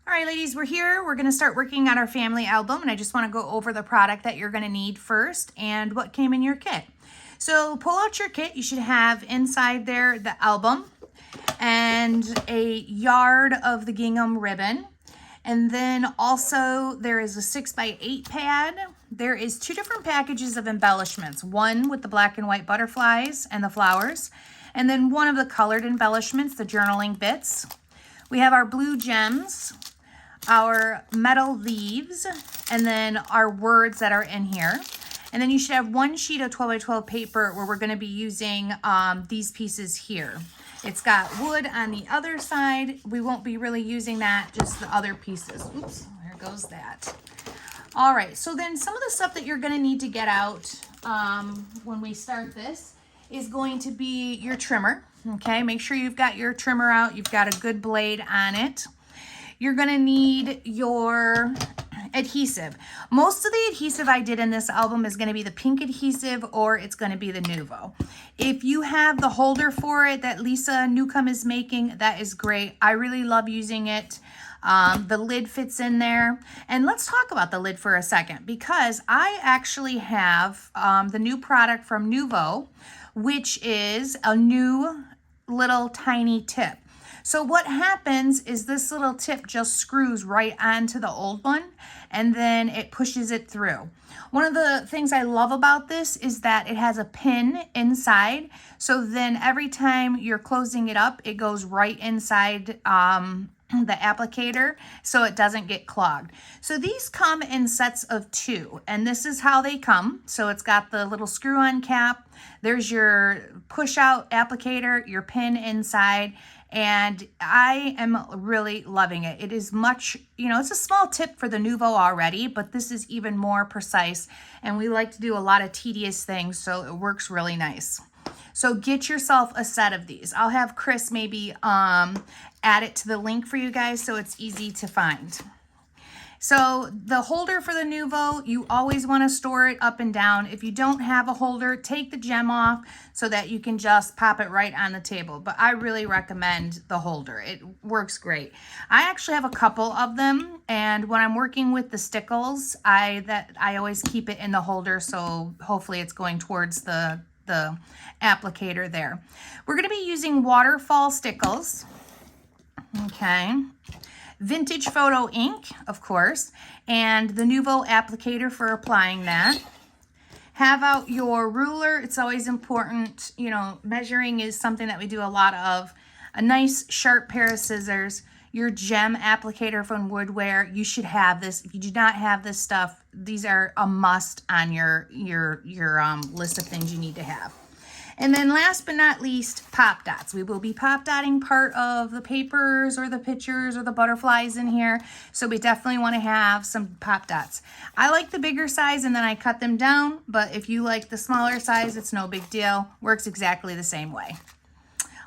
All right, ladies, we're here. We're going to start working on our family album, and I just want to go over the product that you're going to need first and what came in your kit. So pull out your kit. You should have inside there the album and a yard of the gingham ribbon. And then also there is a 6x8 pad. There is 2 different packages of embellishments, one with the black and white butterflies and the flowers, and then one of the colored embellishments, the journaling bits. We have our blue gems, our metal leaves, and then our words that are in here. And then you should have 1 sheet of 12x12 paper where we're going to be using these pieces here. It's got wood on the other side. We won't be really using that, just the other pieces. Oops, there goes that. All right, so then some of the stuff that you're going to need to get out when we start this is going to be your trimmer. Okay, make sure you've got your trimmer out. You've got a good blade on it. You're going to need your adhesive. Most of the adhesive I did in this album is going to be the pink adhesive, or it's going to be the Nuvo. If you have the holder for it that Lisa Newcomb is making, that is great. I really love using it. The lid fits in there. And let's talk about the lid for a second, because I actually have the new product from Nuvo, which is a new little tiny tip. So what happens is this little tip just screws right onto the old one, and then it pushes it through. One of the things I love about this is that it has a pin inside. So then every time you're closing it up, it goes right inside the applicator, so it doesn't get clogged. So these come in sets of 2, and this is how they come. So it's got the little screw-on cap. There's your push-out applicator, your pin inside, and I am really loving it. It is much, it's a small tip for the Nuvo already, but this is even more precise, and we like to do a lot of tedious things, so it works really nice. So get yourself a set of these. I'll have Chris maybe add it to the link for you guys so it's easy to find. So the holder for the Nuvo, you always want to store it up and down. If you don't have a holder, take the gem off so that you can just pop it right on the table. But I really recommend the holder. It works great. I actually have a couple of them, and when I'm working with the stickles, I always keep it in the holder, so hopefully it's going towards the applicator there. We're going to be using waterfall stickles. Okay. Vintage photo ink, of course, and the Nuvo applicator for applying that. Have out your ruler. It's always important. Measuring is something that we do a lot of. A nice sharp pair of scissors. Your gem applicator from Woodware. You should have this. If you do not have this stuff, these are a must on your list of things you need to have. And then last but not least, pop dots. We will be pop dotting part of the papers or the pictures or the butterflies in here. So we definitely want to have some pop dots. I like the bigger size and then I cut them down. But if you like the smaller size, it's no big deal. Works exactly the same way.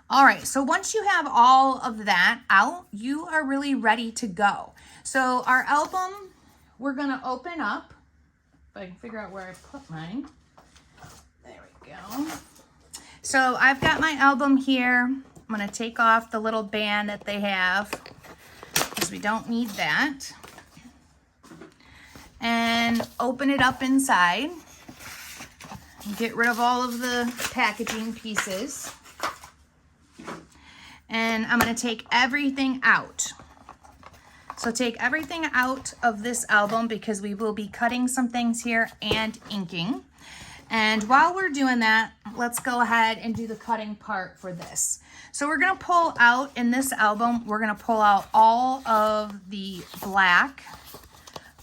All right, so once you have all of that out, you are really ready to go. So our album, we're going to open up. If I can figure out where I put mine. There we go. So I've got my album here. I'm going to take off the little band that they have because we don't need that. And open it up inside. Get rid of all of the packaging pieces. And I'm going to take everything out. So take everything out of this album because we will be cutting some things here and inking. And while we're doing that, let's go ahead and do the cutting part for this. So we're going to pull out, in this album, we're going to pull out all of the black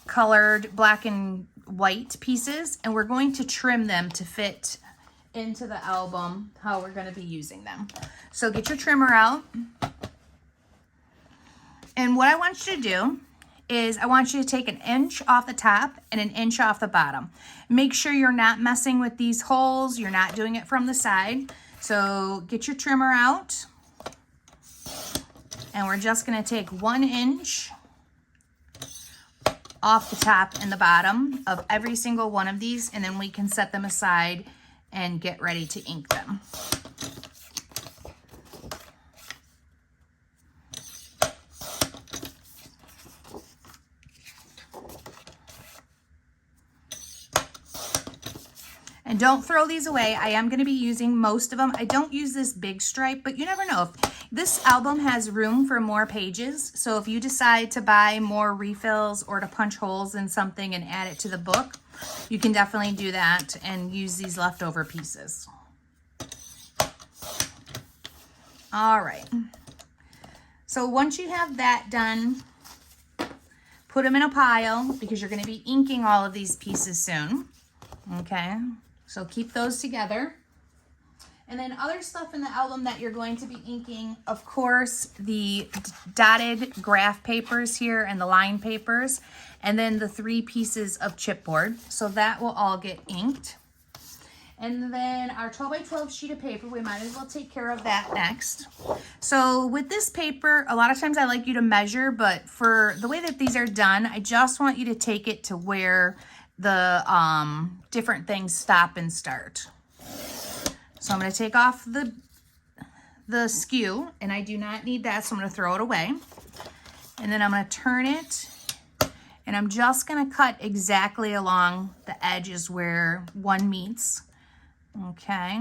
colored, black and white pieces, and we're going to trim them to fit into the album how we're going to be using them. So get your trimmer out. And what I want you to do is I want you to take 1 inch off the top and 1 inch off the bottom. Make sure you're not messing with these holes. You're not doing it from the side. So get your trimmer out. And we're just going to take 1 inch off the top and the bottom of every single one of these, and then we can set them aside and get ready to ink them. And don't throw these away. I am going to be using most of them. I don't use this big stripe, but you never know. If this album has room for more pages, so if you decide to buy more refills or to punch holes in something and add it to the book, you can definitely do that and use these leftover pieces. All right. So once you have that done, put them in a pile because you're going to be inking all of these pieces soon. Okay, so keep those together. And then other stuff in the album that you're going to be inking, of course, the dotted graph papers here and the line papers, and then the 3 pieces of chipboard. So that will all get inked. And then our 12 by 12 sheet of paper, we might as well take care of that next. So with this paper, a lot of times I like you to measure, but for the way that these are done, I just want you to take it to where the different things stop and start. So I'm going to take off the skew, and I do not need that, so I'm going to throw it away. And then I'm going to turn it, and I'm just going to cut exactly along the edges where one meets. Okay.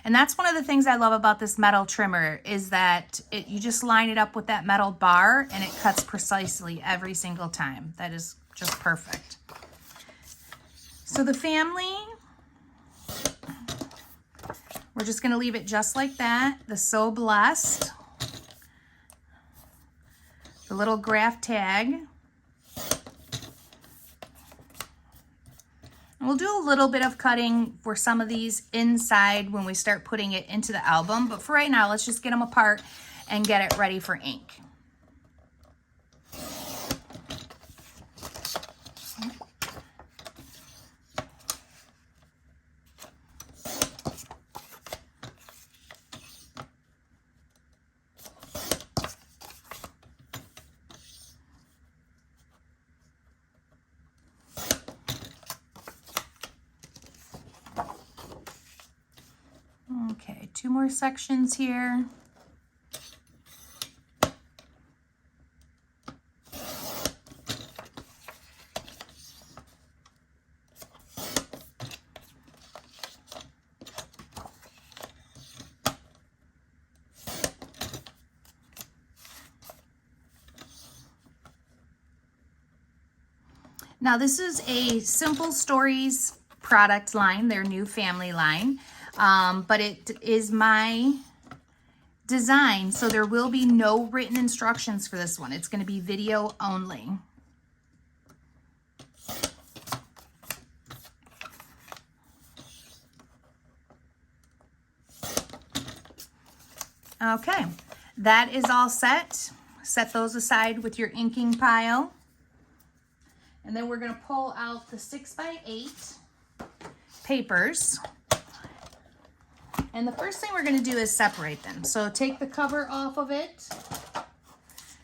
And that's one of the things I love about this metal trimmer is that you just line it up with that metal bar and it cuts precisely every single time. That is just perfect. So the family, we're just going to leave it just like that. The So Blessed, the little graph tag. And we'll do a little bit of cutting for some of these inside when we start putting it into the album. But for right now, let's just get them apart and get it ready for ink. Okay, 2 more sections here. Now this is a Simple Stories product line, their new family line. But it is my design, so there will be no written instructions for this one. It's going to be video only. Okay, that is all set. Set those aside with your inking pile. And then we're going to pull out the 6 by 8 papers. And the first thing we're going to do is separate them. So take the cover off of it.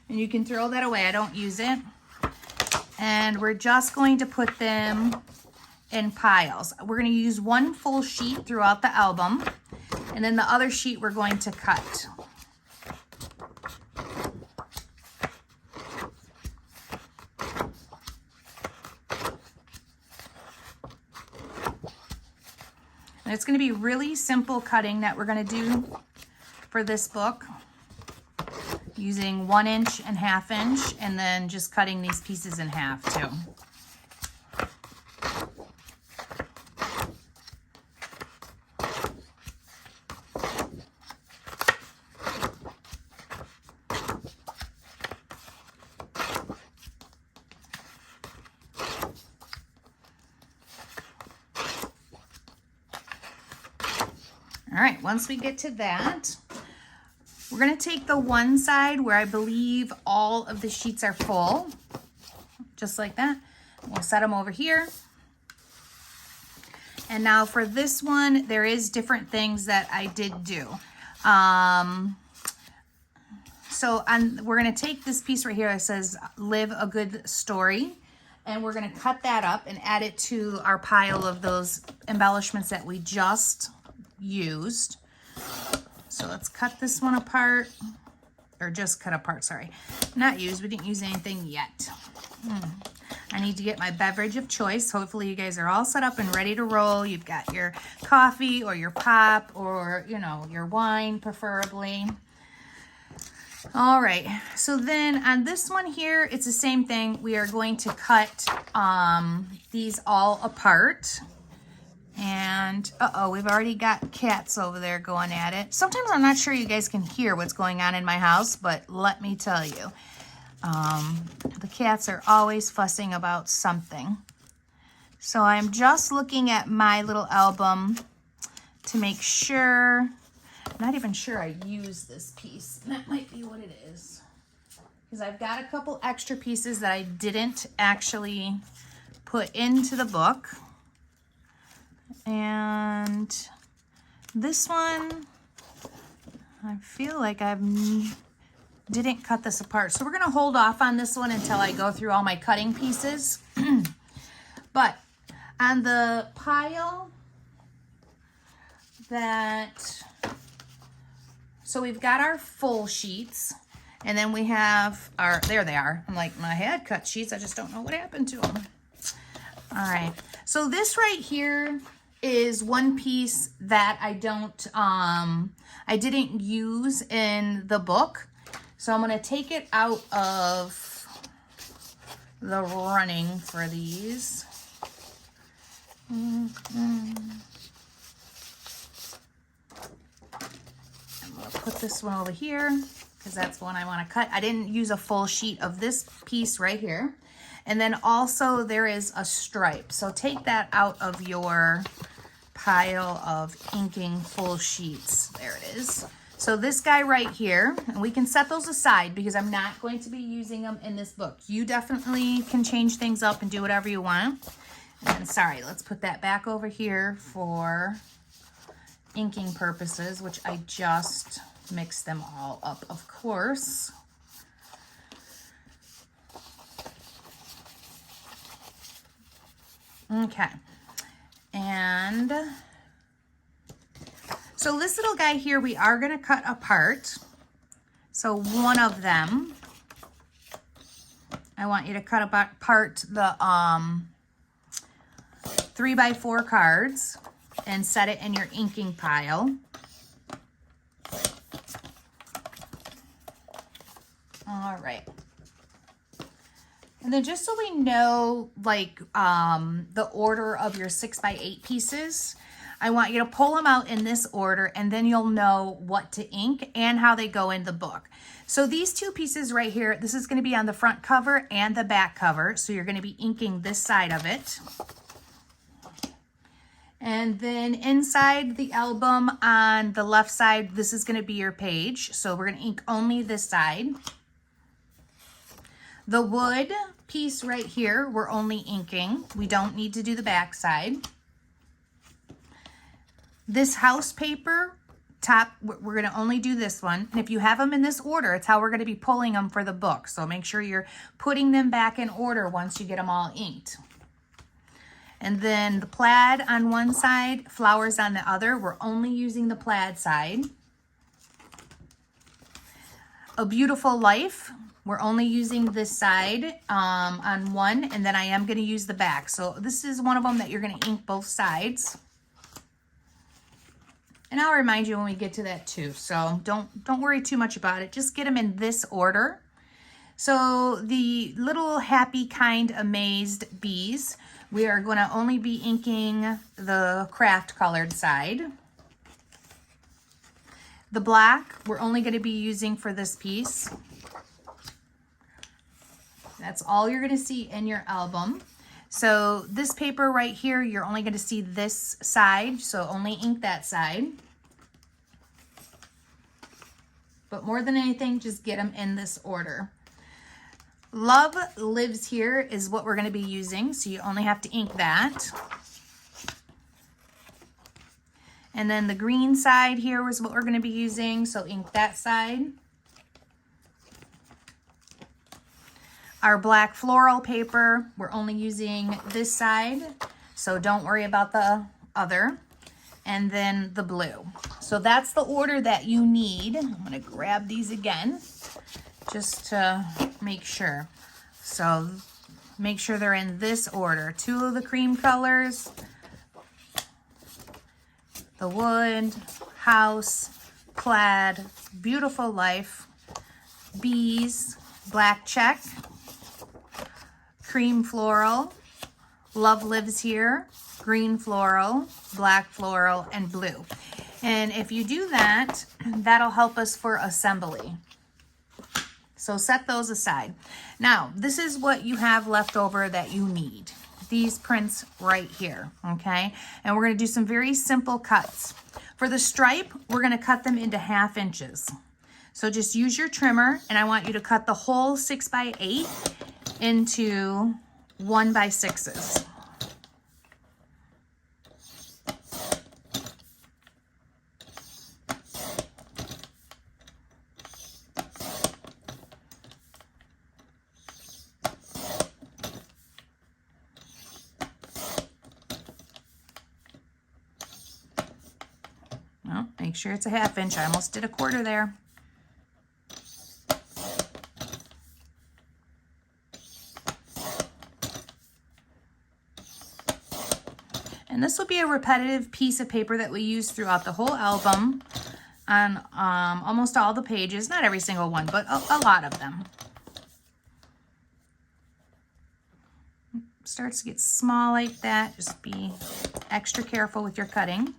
And you can throw that away. I don't use it. And we're just going to put them in piles. We're going to use 1 full sheet throughout the album. And then the other sheet we're going to cut. And it's going to be really simple cutting that we're going to do for this book, using 1 inch and 1/2 inch, and then just cutting these pieces in half too. All right, once we get to that, we're going to take the one side where I believe all of the sheets are full, just like that. We'll set them over here. And now for this one, there is different things that I did do. We're going to take this piece right here that says Live a Good Story, and we're going to cut that up and add it to our pile of those embellishments that we just used. So let's cut this one apart, or just cut apart, sorry. Not used, we didn't use anything yet. I need to get my beverage of choice. Hopefully you guys are all set up and ready to roll. You've got your coffee or your pop or, you know, your wine preferably. All right, so then on this one here, it's the same thing. We are going to cut these all apart. And uh-oh, we've already got cats over there going at it. Sometimes I'm not sure you guys can hear what's going on in my house, but let me tell you, the cats are always fussing about something. So I'm just looking at my little album to make sure. I'm not even sure I use this piece. That might be what it is. Because I've got a couple extra pieces that I didn't actually put into the book. And this one, I feel like I didn't cut this apart. So we're going to hold off on this one until I go through all my cutting pieces. But on the pile that, so we've got our full sheets. And then we have our, there they are. I'm like, my had cut sheets. I just don't know what happened to them. All right. So this right here is one piece that I didn't use in the book. So I'm going to take it out of the running for these. I'm going to put this one over here because that's the one I want to cut. I didn't use a full sheet of this piece right here. And then also there is a stripe. So take that out of your pile of inking full sheets. There it is. So this guy right here, and we can set those aside because I'm not going to be using them in this book. You definitely can change things up and do whatever you want. And sorry, let's put that back over here for inking purposes, which I just mixed them all up, of course. Okay, and so this little guy here, we are going to cut apart. So one of them, I want you to cut apart the 3x4 cards and set it in your inking pile. All right. And then just so we know, like, the order of your 6x8 pieces, I want you to pull them out in this order, and then you'll know what to ink and how they go in the book. So these two pieces right here, this is going to be on the front cover and the back cover. So you're going to be inking this side of it. And then inside the album on the left side, this is going to be your page. So we're going to ink only this side. The wood piece right here, we're only inking. We don't need to do the back side. This house paper top, we're going to only do this one. And if you have them in this order, it's how we're going to be pulling them for the book. So make sure you're putting them back in order once you get them all inked. And then the plaid on one side, flowers on the other. We're only using the plaid side. A Beautiful Life. We're only using this side on one, and then I am going to use the back. So this is one of them that you're going to ink both sides. And I'll remind you when we get to that too. So don't worry too much about it. Just get them in this order. So the little happy, kind, amazed bees, we are going to only be inking the craft colored side. The black, we're only going to be using for this piece. That's all you're going to see in your album. So this paper right here, you're only going to see this side, so only ink that side. But more than anything, just get them in this order. Love Lives Here is what we're going to be using, so you only have to ink that. And then the green side here is what we're going to be using, so ink that side. Our black floral paper, we're only using this side, so don't worry about the other. And then the blue. So that's the order that you need. I'm going to grab these again just to make sure. So Make sure they're in this order. 2 of the cream colors, the wood, house, plaid, beautiful life, bees, black check, cream floral, love lives here, green floral, black floral, and blue. And if you do that, that'll help us for assembly. So set those aside. Now, this is what you have left over that you need. These prints right here, okay? And we're gonna do some very simple cuts. For the stripe, we're gonna cut them into 1/2 inches. So just use your trimmer, and I want you to cut the whole 6x8 into 1x6s. Well, make sure it's a 1/2 inch. I almost did a 1/4 there. And this will be a repetitive piece of paper that we use throughout the whole album on almost all the pages. Not every single one, but a lot of them. Starts to get small like that. Just be extra careful with your cutting.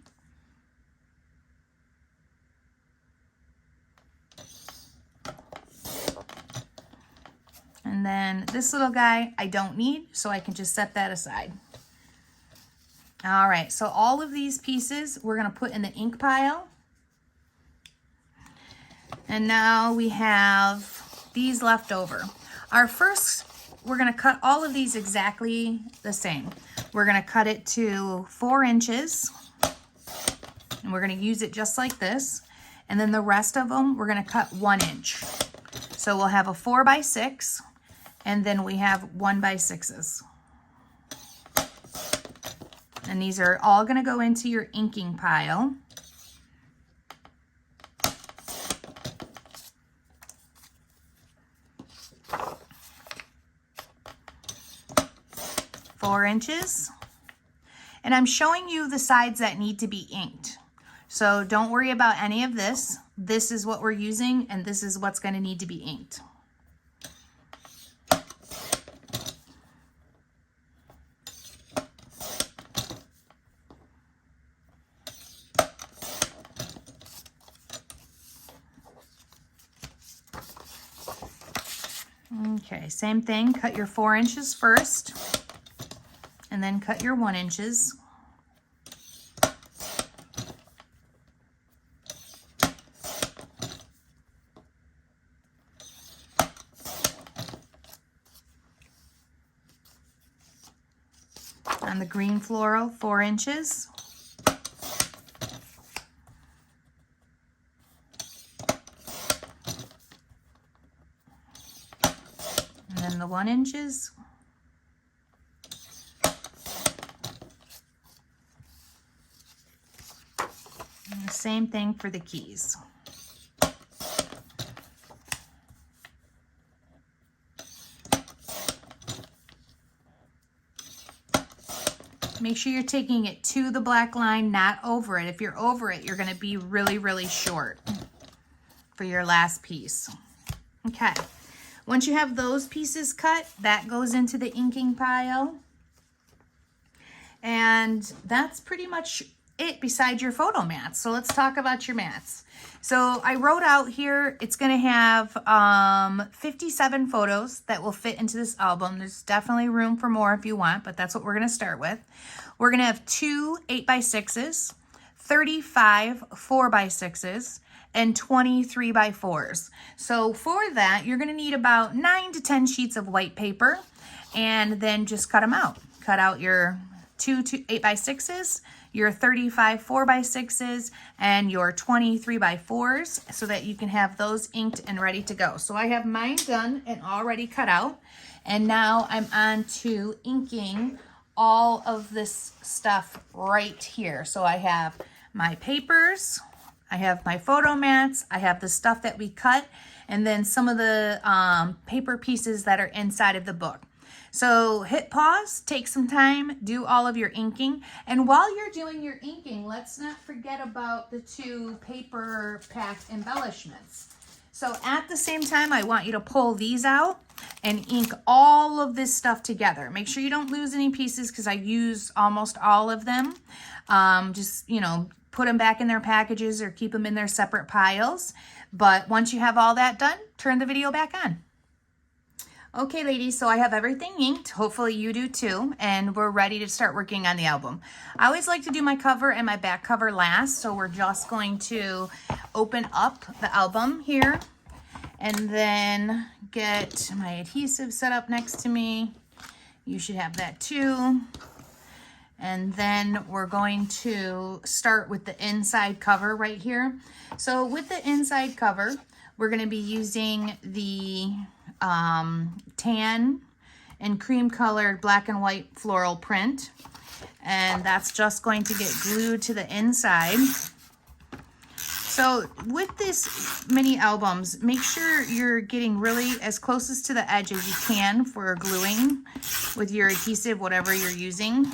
And then this little guy I don't need, so I can just set that aside. All right, so all of these pieces we're gonna put in the ink pile. And now we have these left over. We're gonna cut all of these exactly the same. We're gonna cut it to 4 inches, and we're gonna use it just like this. And then the rest of them, we're gonna cut 1 inch. So we'll have a 4x6, and then we have 1x6s. And these are all gonna go into your inking pile. Four inches. And I'm showing you the sides that need to be inked. So don't worry about any of this. This is what we're using, and this is what's gonna need to be inked. Okay, same thing, cut your 4 inches first, and then cut your 1 inches. On the green floral, 4 inches. And then the 1 inches. And the same thing for the keys. Make sure you're taking it to the black line, not over it. If you're over it, you're going to be really, really short for your last piece. Okay. Once you have those pieces cut, that goes into the inking pile. And that's pretty much it besides your photo mats. So let's talk about your mats. So I wrote out here, it's going to have 57 photos that will fit into this album. There's definitely room for more if you want, but that's what we're going to start with. We're going to have 2 8x6s, 35 4x6s, and 20 3x4s. So for that, you're going to need about 9 to 10 sheets of white paper, and then just cut them out. Cut out your 2 8x6s, your 35 4x6s, and your 20 3x4s, so that you can have those inked and ready to go. So I have mine done and already cut out, and now I'm on to inking all of this stuff right here. So I have my papers, I have my photo mats, I have the stuff that we cut, and then some of the paper pieces that are inside of the book. So hit pause, take some time, do all of your inking. And while you're doing your inking, let's not forget about the 2 paper packed embellishments. So at the same time, I want you to pull these out and ink all of this stuff together. Make sure you don't lose any pieces because I use almost all of them. Just, you know, put them back in their packages or keep them in their separate piles. But once you have all that done, turn the video back on. Okay, ladies, so I have everything inked. Hopefully you do too. And we're ready to start working on the album. I always like to do my cover and my back cover last. So we're just going to open up the album here and then get my adhesive set up next to me. You should have that too. And then we're going to start with the inside cover right here. So with the inside cover, we're going to be using the tan and cream colored black and white floral print. And that's just going to get glued to the inside. So with this mini albums, make sure you're getting really as closest to the edge as you can for gluing with your adhesive, whatever you're using.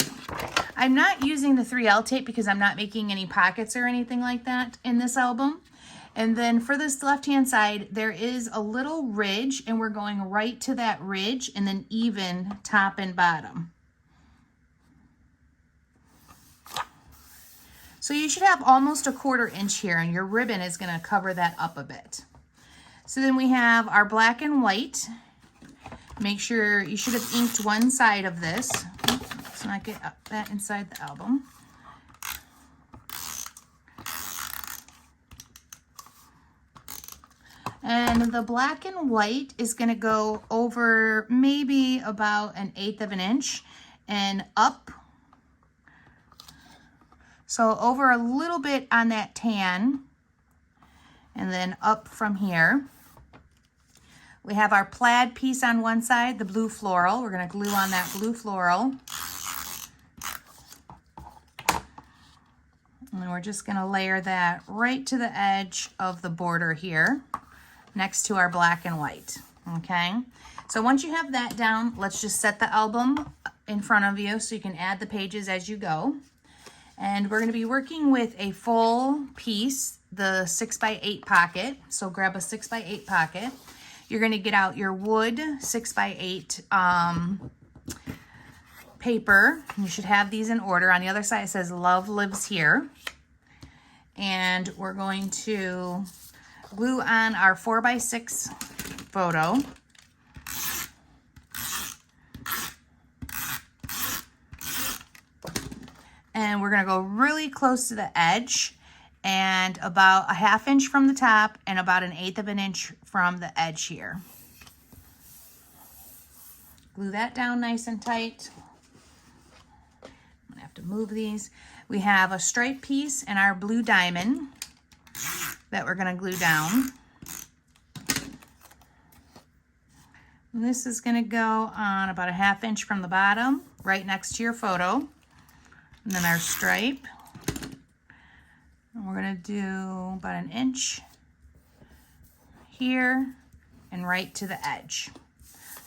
I'm not using the 3L tape because I'm not making any pockets or anything like that in this album. And then for this left-hand side, there is a little ridge, and we're going right to that ridge and then even top and bottom. So you should have almost a 1/4 inch here, and your ribbon is going to cover that up a bit. So then we have our black and white. Make sure you should have inked one side of this. Let's not get that inside the album. And the black and white is going to go over maybe about 1/8 of an inch and up. So over a little bit on that tan and then up from here. We have our plaid piece on one side, the blue floral. We're going to glue on that blue floral. And then we're just going to layer that right to the edge of the border here next to our black and white. Okay, so once you have that down, let's just set the album in front of you so you can add the pages as you go. And we're going to be working with a full piece, the 6x8 pocket. So grab a 6x8 pocket. You're going to get out your wood 6x8 paper. You should have these in order. On the other side it says Love Lives Here. And we're going to glue on our 4x6 photo. And we're going to go really close to the edge and about a 1/2 inch from the top and about 1/8 of an inch from the edge here. Glue that down nice and tight. I'm going to have to move these. We have a stripe piece and our blue diamond that we're going to glue down. And this is going to go on about a 1/2 inch from the bottom, right next to your photo. And then our stripe. And we're going to do about 1 inch here and right to the edge.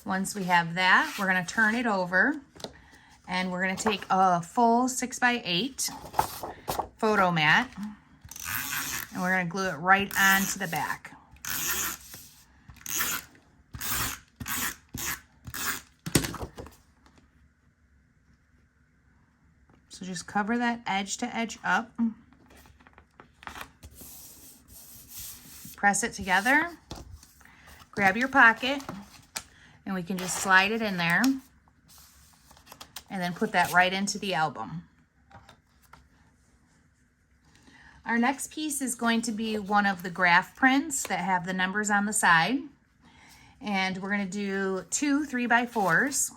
Once we have that, we're going to turn it over and we're going to take a full 6x8 photo mat and we're going to glue it right onto the back. So just cover that edge to edge up. Press it together. Grab your pocket and we can just slide it in there and then put that right into the album. Our next piece is going to be one of the graph prints that have the numbers on the side. And we're going to do 2 3x4s.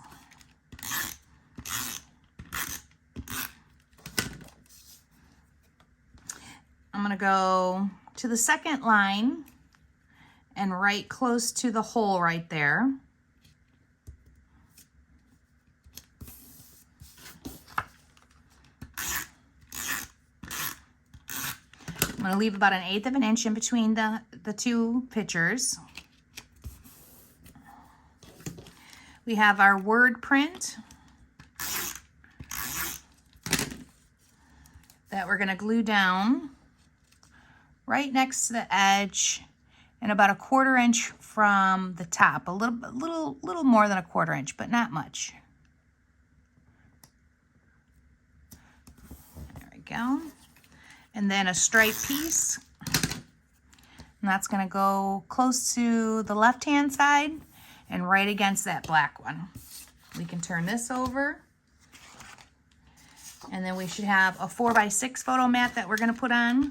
I'm going to go to the second line and right close to the hole right there. I'm going to leave about 1/8 of an inch in between the two pictures. We have our word print that we're going to glue down right next to the edge and about 1/4 inch from the top. A little more than 1/4 inch, but not much. There we go. And then a stripe piece. And that's going to go close to the left-hand side and right against that black one. We can turn this over. And then we should have a 4x6 photo mat that we're going to put on.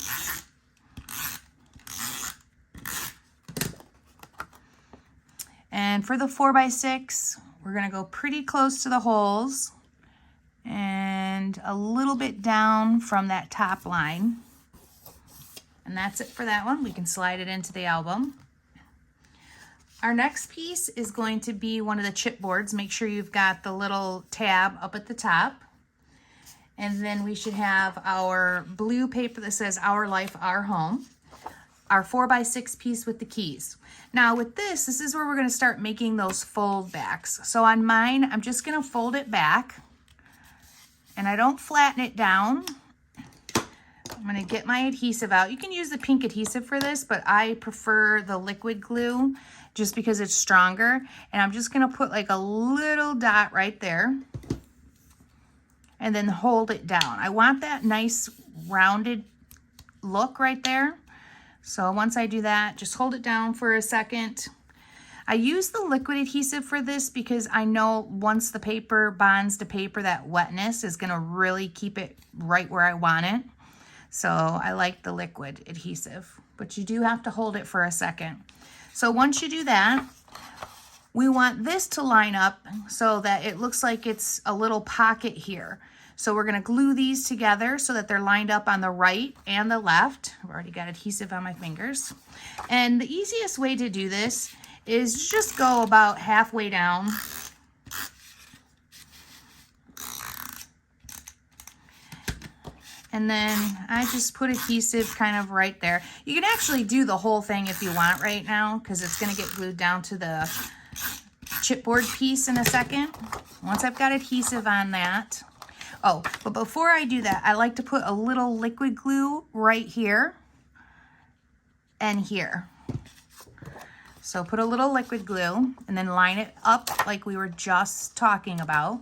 And for the 4x6, we're going to go pretty close to the holes and a little bit down from that top line. And that's it for that one. We can slide it into the album. Our next piece is going to be one of the chipboards. Make sure you've got the little tab up at the top. And then we should have our blue paper that says Our Life, Our Home. Our 4x6 piece with the keys. Now with this is where we're going to start making those fold backs. So on mine, I'm just going to fold it back. And I don't flatten it down. I'm going to get my adhesive out. You can use the pink adhesive for this, but I prefer the liquid glue just because it's stronger. And I'm just going to put like a little dot right there and then hold it down. I want that nice rounded look right there. So once I do that, just hold it down for a second. I use the liquid adhesive for this because I know once the paper bonds to paper, that wetness is going to really keep it right where I want it. So I like the liquid adhesive, but you do have to hold it for a second. So once you do that, we want this to line up so that it looks like it's a little pocket here. So we're going to glue these together so that they're lined up on the right and the left. I've already got adhesive on my fingers. And the easiest way to do this is just go about halfway down. And then I just put adhesive kind of right there. You can actually do the whole thing if you want right now because it's going to get glued down to the chipboard piece in a second. Once I've got adhesive on that. Oh, but before I do that, I like to put a little liquid glue right here and here. So put a little liquid glue and then line it up like we were just talking about.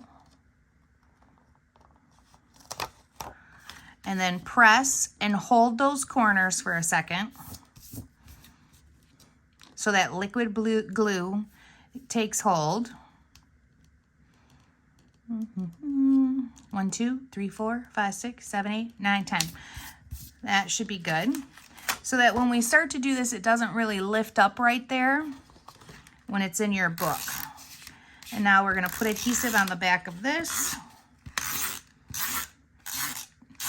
And then press and hold those corners for a second so that liquid glue takes hold. 1, 2, 3, 4, 5, 6, 7, 8, 9, 10. That should be good. So that when we start to do this, it doesn't really lift up right there when it's in your book. And now we're going to put adhesive on the back of this.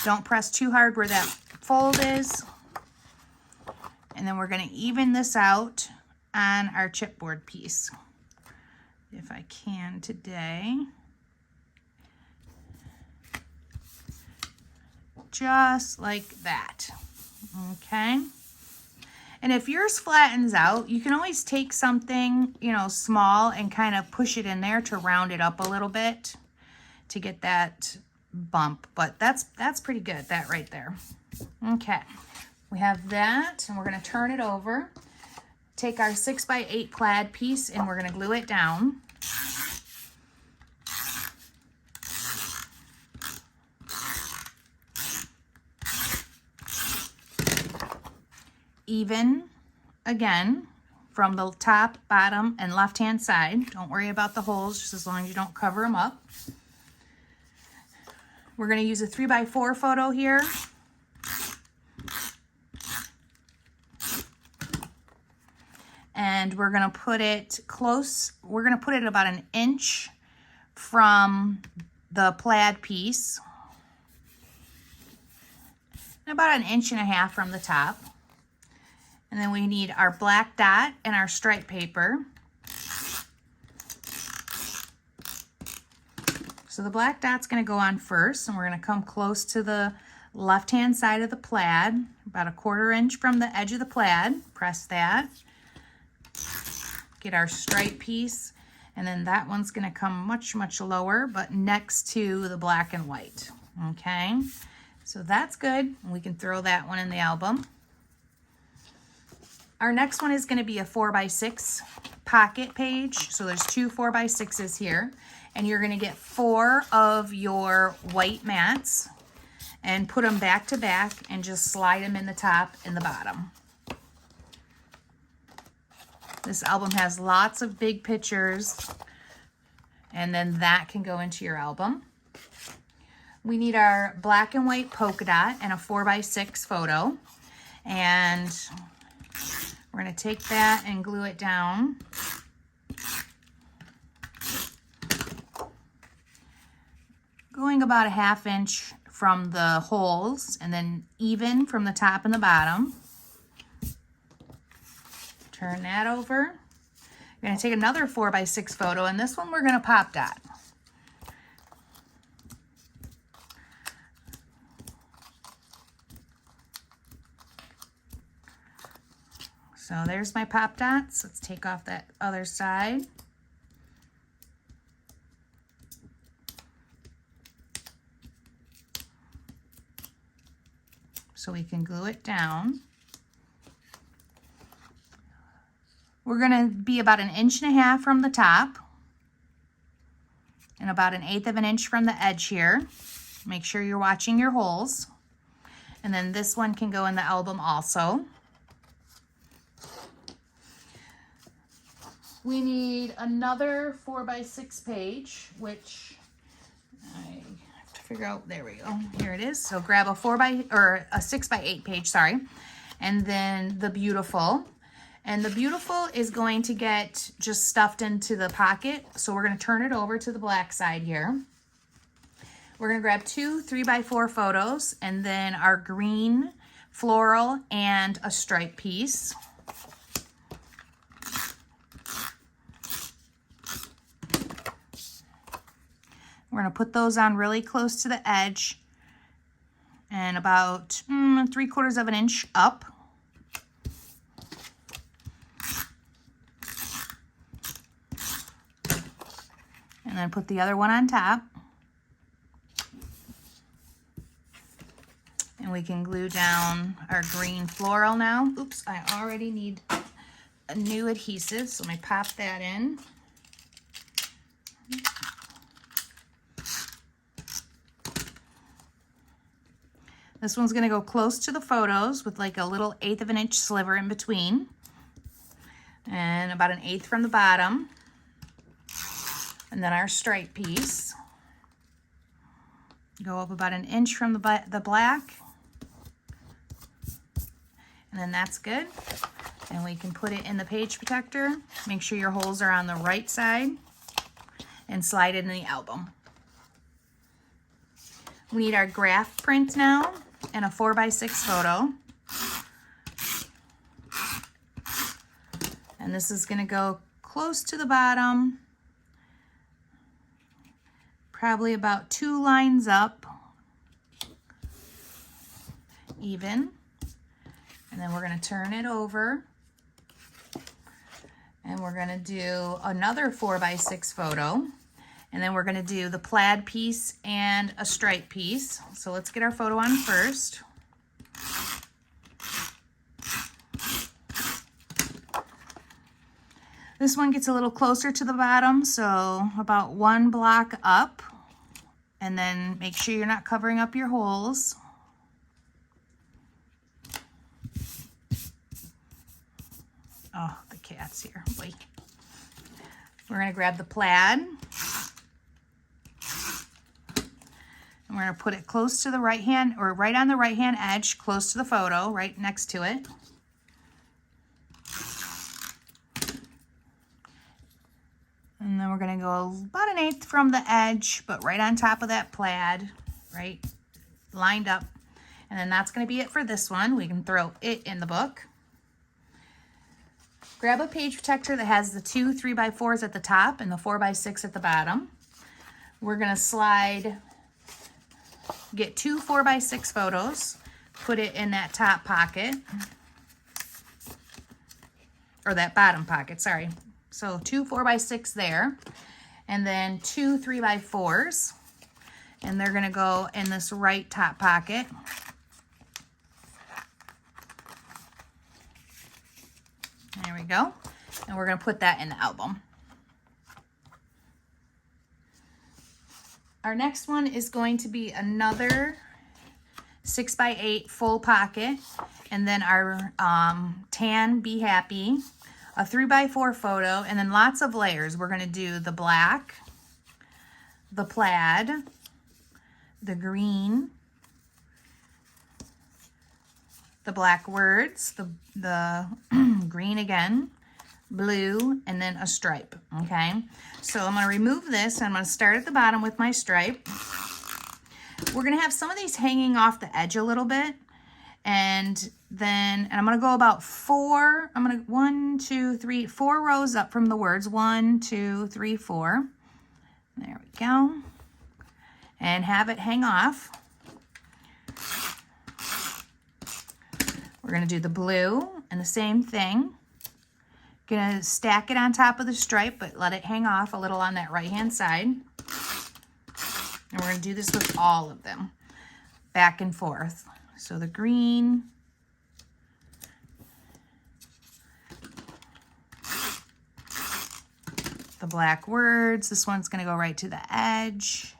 Don't press too hard where that fold is. And then we're going to even this out on our chipboard piece. If I can today. Just like that. Okay. And if yours flattens out, you can always take something, you know, small and kind of push it in there to round it up a little bit to get that bump. But that's pretty good, that right there. Okay. We have that and we're going to turn it over. Take our 6x8 plaid piece and we're going to glue it down. Even again from the top, bottom, and left-hand side. Don't worry about the holes, just as long as you don't cover them up. We're going to use a 3x4 photo here. And we're going to put it close. We're going to put it about 1 inch from the plaid piece. And about 1.5 inches from the top. And then we need our black dot and our stripe paper. So the black dot's going to go on first, and we're going to come close to the left-hand side of the plaid, about 1/4 inch from the edge of the plaid. Press that. Get our stripe piece, And then that one's gonna come much, much lower, but next to the black and white, okay? So that's good. We can throw that one in the album. Our next one is gonna be a 4x6 pocket page. So there's two 4x6s here, and you're gonna get 4 of your white mats and put them back to back and just slide them in the top and the bottom. This album has lots of big pictures, and then that can go into your album. We need our black and white polka dot and a 4x6 photo, and we're going to take that and glue it down. Going about a 1/2 inch from the holes, and then even from the top and the bottom. Turn that over. We're going to take another 4x6 photo, and this one we're going to pop dot. So there's my pop dots. Let's take off that other side. So we can glue it down. We're gonna be about 1.5 inches from the top and about 1/8 of an inch from the edge here. Make sure you're watching your holes. And then this one can go in the album also. We need another 4x6 page, which I have to figure out. There we go. Here it is. So grab a 6x8 page, sorry. And then the beautiful. And the beautiful is going to get just stuffed into the pocket. So we're going to turn it over to the black side here. We're going to grab 2 3x4 photos, and then our green floral and a stripe piece. We're going to put those on really close to the edge and about 3/4 of an inch up. And then put the other one on top. And we can glue down our green floral now. Oops, I already need a new adhesive, so let me pop that in. This one's gonna go close to the photos with like a little 1/8 of an inch sliver in between. And about 1/8 from the bottom. And then our stripe piece. Go up about 1 inch from the black. And then that's good. And we can put it in the page protector. Make sure your holes are on the right side. And slide it in the album. We need our graph print now and a 4x6 photo. And this is gonna go close to the bottom, probably about 2 lines up, even. And then we're gonna turn it over, and we're gonna do another 4x6 photo. And then we're gonna do the plaid piece and a stripe piece. So let's get our photo on first. This one gets a little closer to the bottom, so about 1 block up. And then make sure you're not covering up your holes. Oh, the cat's here. Wait. We're gonna grab the plaid. And we're going to put it close to the right hand, or right on the right hand edge, close to the photo, right next to it. And then we're going to go about 1/8 from the edge, but right on top of that plaid, right, lined up. And then that's going to be it for this one. We can throw it in the book. Grab a page protector that has the 2 3x4s at the top and the 4x6 at the bottom. We're going to get 2 4x6 photos, put it in that top pocket, or that bottom pocket, sorry. So 2 4x6 there, and then 2 3x4s, and they're gonna go in this right top pocket. There we go. And we're gonna put that in the album. Our next one is going to be another 6x8 full pocket, and then our tan Be Happy, a 3x4 photo, and then lots of layers. We're going to do the black, the plaid, the green, the black words, the green again, blue, and then a stripe. Okay, so I'm going to remove this, and I'm going to start at the bottom with my stripe. We're going to have some of these hanging off the edge a little bit, and I'm going to go about 4, I'm going to 1, 2, 3, 4 rows up from the words. 1, 2, 3, 4. There we go. And have it hang off. We're going to do the blue and the same thing. Going to stack it on top of the stripe, but let it hang off a little on that right-hand side. And we're going to do this with all of them, back and forth. So the green, the black words, this one's going to go right to the edge,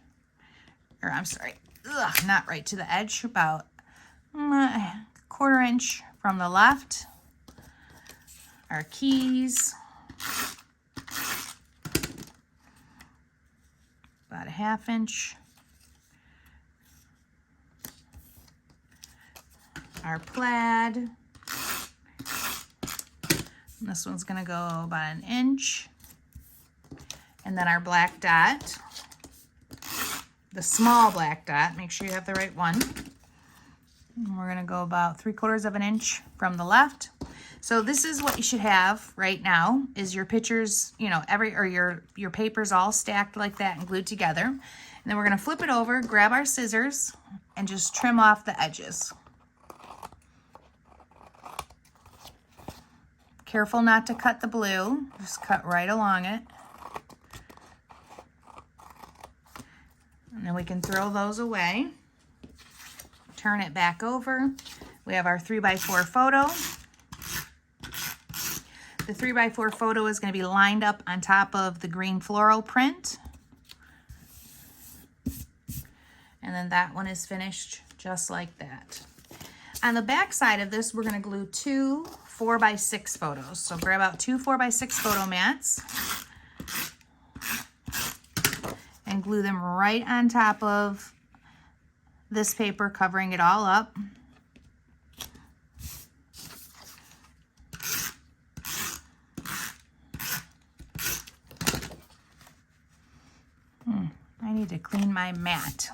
or I'm sorry, not right to the edge, about a 1/4 inch from the left. Our keys, about a 1/2 inch. Our plaid, and this one's going to go about 1 inch. And then our black dot, the small black dot, make sure you have the right one. And we're going to go about 3/4 inch from the left. So this is what you should have right now, is your pictures, you know, your papers all stacked like that and glued together. And then we're going to flip it over, grab our scissors, and just trim off the edges. Careful not to cut the blue, just cut right along it. And then we can throw those away. Turn it back over. We have our 3x4 photo. The 3x4 photo is going to be lined up on top of the green floral print. And then that one is finished just like that. On the back side of this, we're going to glue 2 4x6 photos. So grab out 2 4x6 photo mats and glue them right on top of this paper, covering it all up. I need to clean my mat.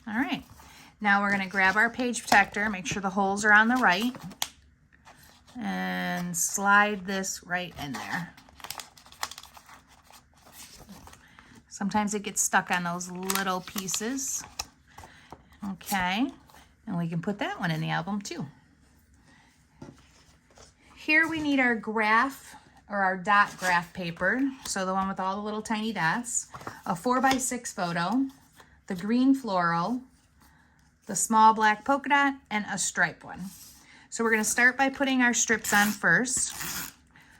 All right, now we're going to grab our page protector, make sure the holes are on the right, and slide this right in there. Sometimes it gets stuck on those little pieces. Okay, and we can put that one in the album too. Here we need our graph, or our dot graph paper, so the one with all the little tiny dots, a 4x6 photo, the green floral, the small black polka dot, and a stripe one. So we're going to start by putting our strips on first.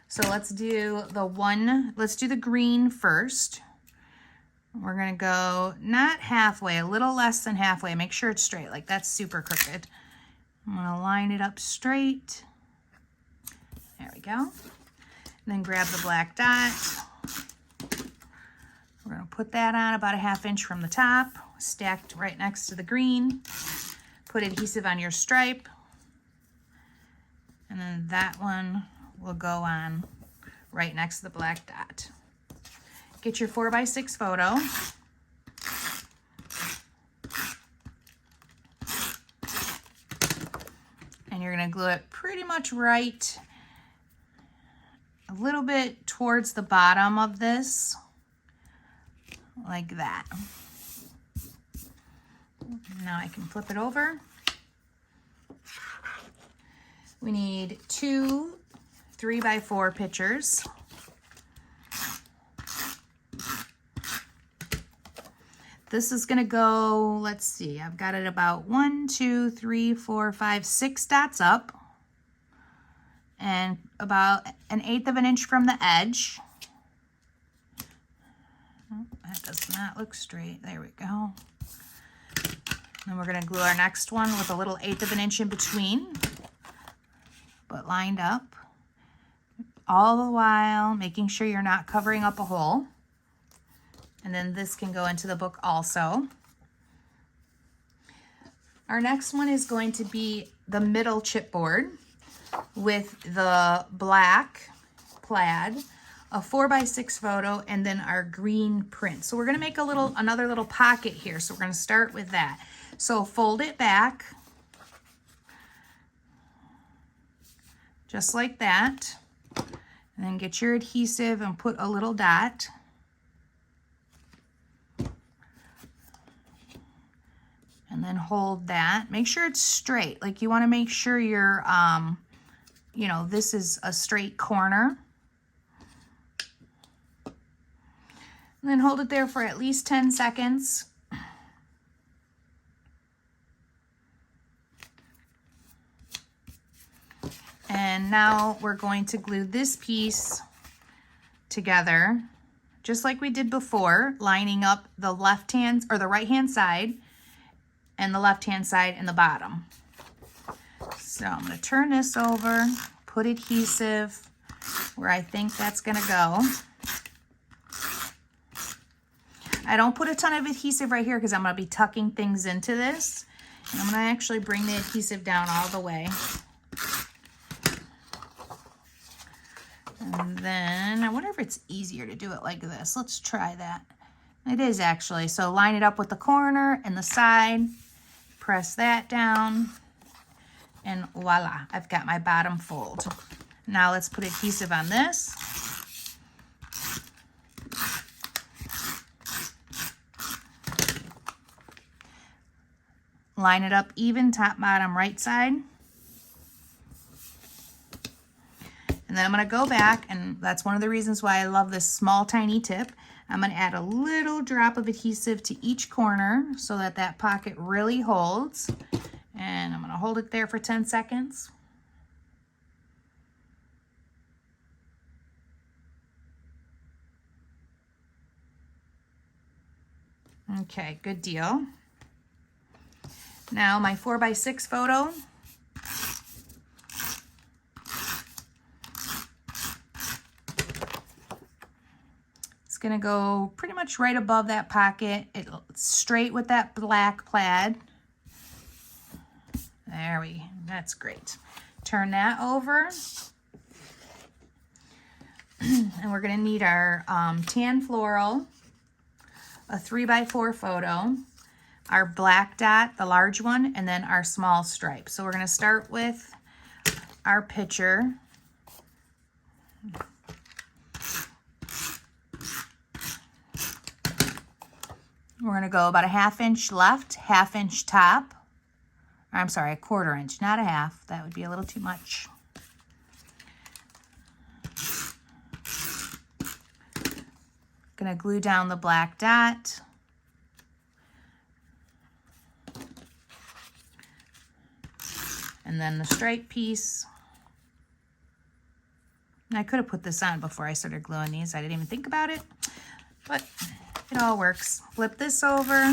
So let's do the green first. We're going to go not halfway, a little less than halfway. Make sure it's straight, like that's super crooked. I'm going to line it up straight. There we go. And then grab the black dot. We're going to put that on about a 1/2 inch from the top, stacked right next to the green. Put adhesive on your stripe. And then that one will go on right next to the black dot. Get your 4x6 photo. And you're going to glue it pretty much right a little bit towards the bottom of this, like that. Now I can flip it over. We need 2 3x4 pictures. This is going to go, let's see, I've got it about 1, 2, 3, 4, 5, 6 dots up and about 1/8 of an inch from the edge. Oh, that does not look straight. There we go. Then we're going to glue our next one with a little 1/8 of an inch in between, but lined up. All the while making sure you're not covering up a hole. And then this can go into the book also. Our next one is going to be the middle chipboard with the black plaid, a 4x6 photo, and then our green print. So we're going to make another little pocket here. So we're going to start with that. So fold it back just like that. And then get your adhesive and put a little dot. And then hold that. Make sure it's straight. Like you want to make sure you're, you know, this is a straight corner. And then hold it there for at least 10 seconds. And now we're going to glue this piece together, just like we did before, lining up the left hand or the right hand side and the left hand side in the bottom. So I'm going to turn this over, put adhesive where I think that's going to go. I don't put a ton of adhesive right here because I'm going to be tucking things into this. And I'm going to actually bring the adhesive down all the way. And then I wonder if it's easier to do it like this. Let's try that. It is actually. So line it up with the corner and the side. Press that down. And voila, I've got my bottom fold. Now let's put adhesive on this. Line it up even, top, bottom, right side. And then I'm going to go back, and that's one of the reasons why I love this small, tiny tip. I'm going to add a little drop of adhesive to each corner so that that pocket really holds. And I'm going to hold it there for 10 seconds. Okay, good deal. Now my 4x6 photo. It's gonna go pretty much right above that pocket. It's straight with that black plaid. That's great. Turn that over. And we're gonna need our tan floral, a 3x4 photo, our black dot, the large one, and then our small stripe. So we're gonna start with our picture. We're gonna go about a 1/2 inch left, 1/2 inch top. I'm sorry, a 1/4 inch, not a half. That would be a little too much. Gonna glue down the black dot. And then the stripe piece. And I could have put this on before I started gluing these. I didn't even think about it, but it all works. Flip this over.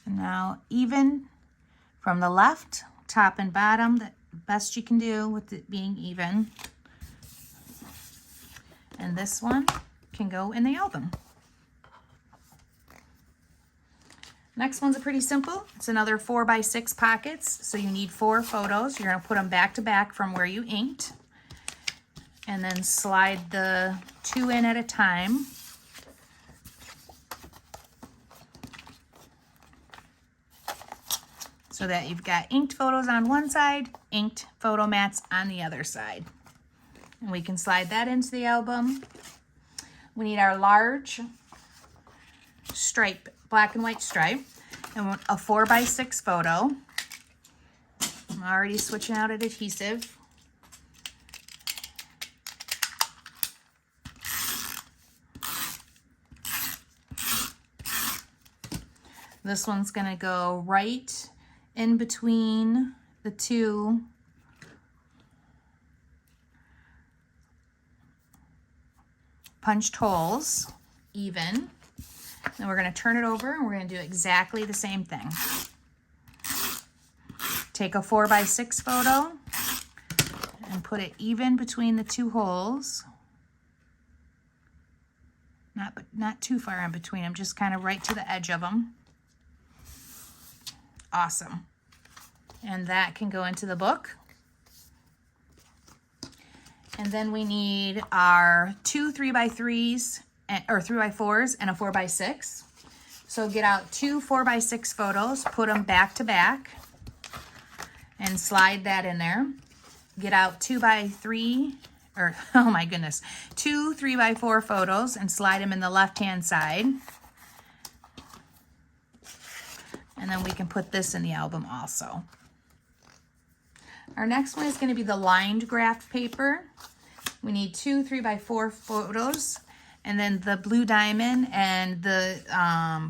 And now even from the left, top and bottom, the best you can do with it being even. And this one can go in the album. Next one's pretty simple. It's another 4x6 pockets. So you need 4 photos. You're gonna put them back to back from where you inked. And then slide the 2 in at a time. So that you've got inked photos on one side, inked photo mats on the other side. And we can slide that into the album. We need our large stripe, black and white stripe, and a 4x6 photo. I'm already switching out an adhesive. This one's gonna go right in between the two punched holes, even. Then we're gonna turn it over and we're gonna do exactly the same thing. Take a 4x6 photo and put it even between the two holes. Not too far in between them, just kind of right to the edge of them. Awesome. And that can go into the book. And then we need our two 3x3s or 3x4s and a 4x6. So get out two 4x6 photos, put them back to back, and slide that in there. Get out 2x3, or oh my goodness, two 3x4 photos and slide them in the left-hand side. And then we can put this in the album also. Our next one is going to be the lined graph paper. We need two 3x4 photos, and then the blue diamond and the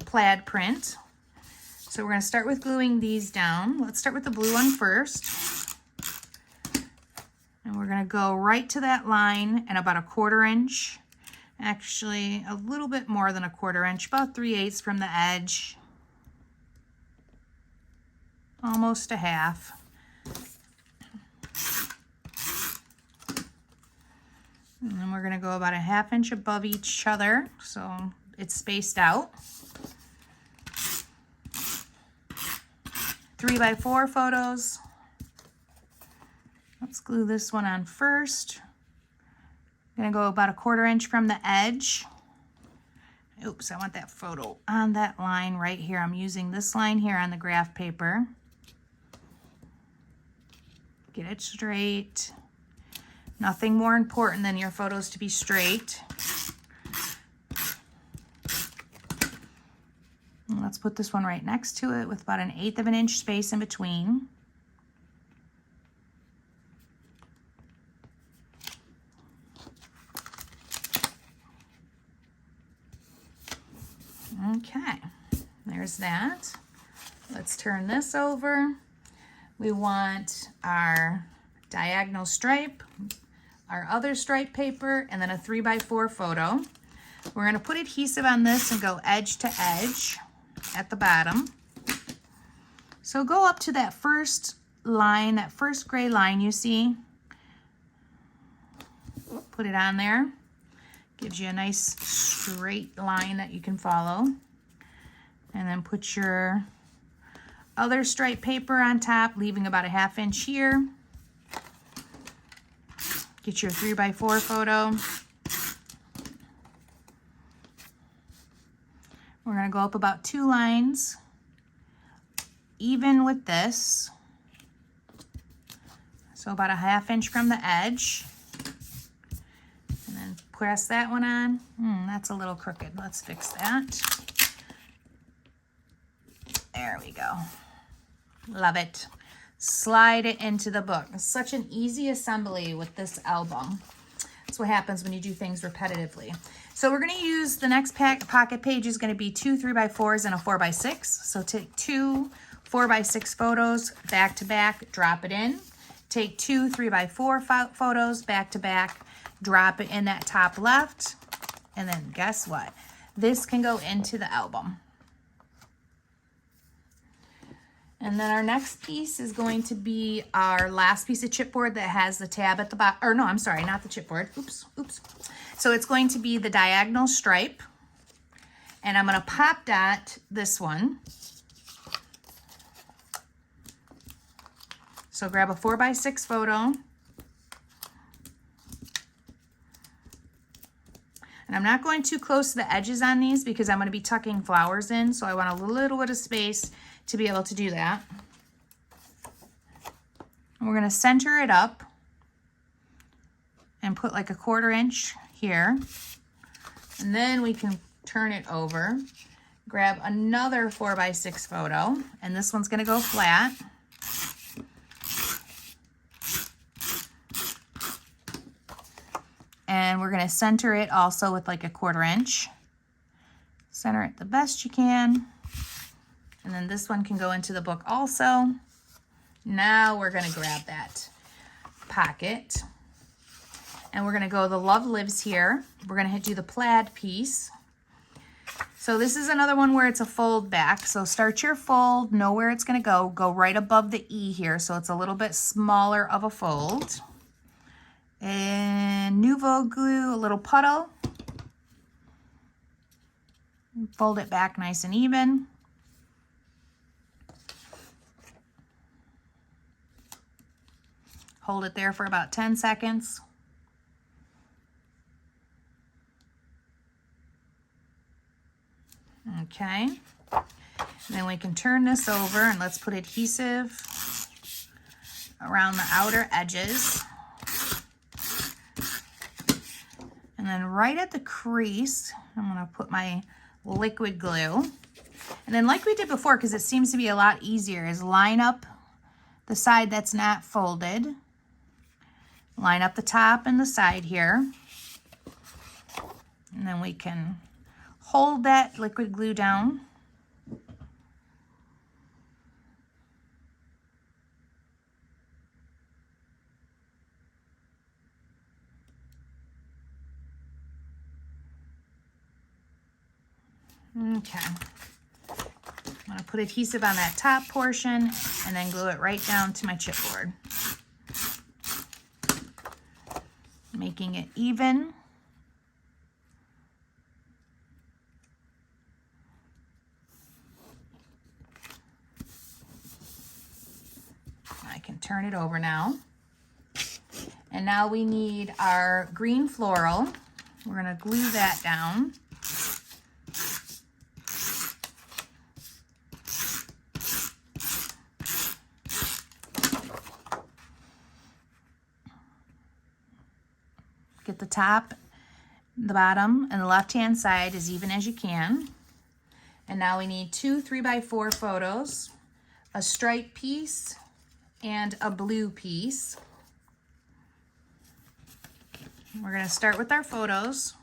plaid print. So we're going to start with gluing these down. Let's start with the blue one first. And we're going to go right to that line and about a 1/4 inch. Actually, a little bit more than a 1/4 inch, about 3/8 from the edge. Almost a half. And then we're going to go about a 1/2 inch above each other, so it's spaced out. 3x4 photos. Let's glue this one on first. I'm going to go about a 1/4 inch from the edge. Oops, I want that photo on that line right here. I'm using this line here on the graph paper. Get it straight. Nothing more important than your photos to be straight. And let's put this one right next to it with about 1/8 of an inch space in between. Okay, there's that. Let's turn this over. We want our diagonal stripe, our other stripe paper, and then a 3x4 photo. We're going to put adhesive on this and go edge to edge at the bottom. So go up to that first line, that first gray line you see. Put it on there. Gives you a nice straight line that you can follow. And then put your other stripe paper on top, leaving about a 1/2 inch here. Get your 3x4 photo. We're going to go up about 2 lines, even with this. So about a 1/2 inch from the edge. And then press that one on. That's a little crooked. Let's fix that. There we go. Love it. Slide it into the book. It's such an easy assembly with this album. That's what happens when you do things repetitively. So we're going to use the next pocket page is going to be 2 3x4s and a 4x6. So take 2 4x6 photos back to back, drop it in. Take 2 3x4 photos back to back, drop it in that top left, and then guess what? This can go into the album. And then our next piece is going to be our last piece of chipboard that has the tab at the bottom. Or no, I'm sorry, not the chipboard. Oops. So it's going to be the diagonal stripe. And I'm going to pop dot this one. So grab a 4x6 photo. And I'm not going too close to the edges on these because I'm going to be tucking flowers in. So I want a little bit of space to be able to do that. And we're going to center it up and put like a 1/4 inch here. And then we can turn it over, grab another 4x6 photo, and this one's gonna go flat. And we're gonna center it also with like a 1/4 inch. Center it the best you can. And then this one can go into the book also. Now we're gonna grab that pocket. And we're gonna go, the love lives here. We're gonna do the plaid piece. So this is another one where it's a fold back. So start your fold, know where it's gonna go. Go right above the E here, so it's a little bit smaller of a fold. And Nouveau glue, a little puddle. Fold it back nice and even. Hold it there for about 10 seconds. Okay, then we can turn this over and let's put adhesive around the outer edges. And then right at the crease, I'm gonna put my liquid glue. And then like we did before, because it seems to be a lot easier, is line up the side that's not folded. Line up the top and the side here. And then we can hold that liquid glue down. Okay. I'm going to put adhesive on that top portion and then glue it right down to my chipboard. Making it even. I can turn it over now. And now we need our green floral. We're going to glue that down. Get the top, the bottom, and the left-hand side as even as you can. And now we need 2 3x4 photos, a stripe piece, and a blue piece. We're going to start with our photos.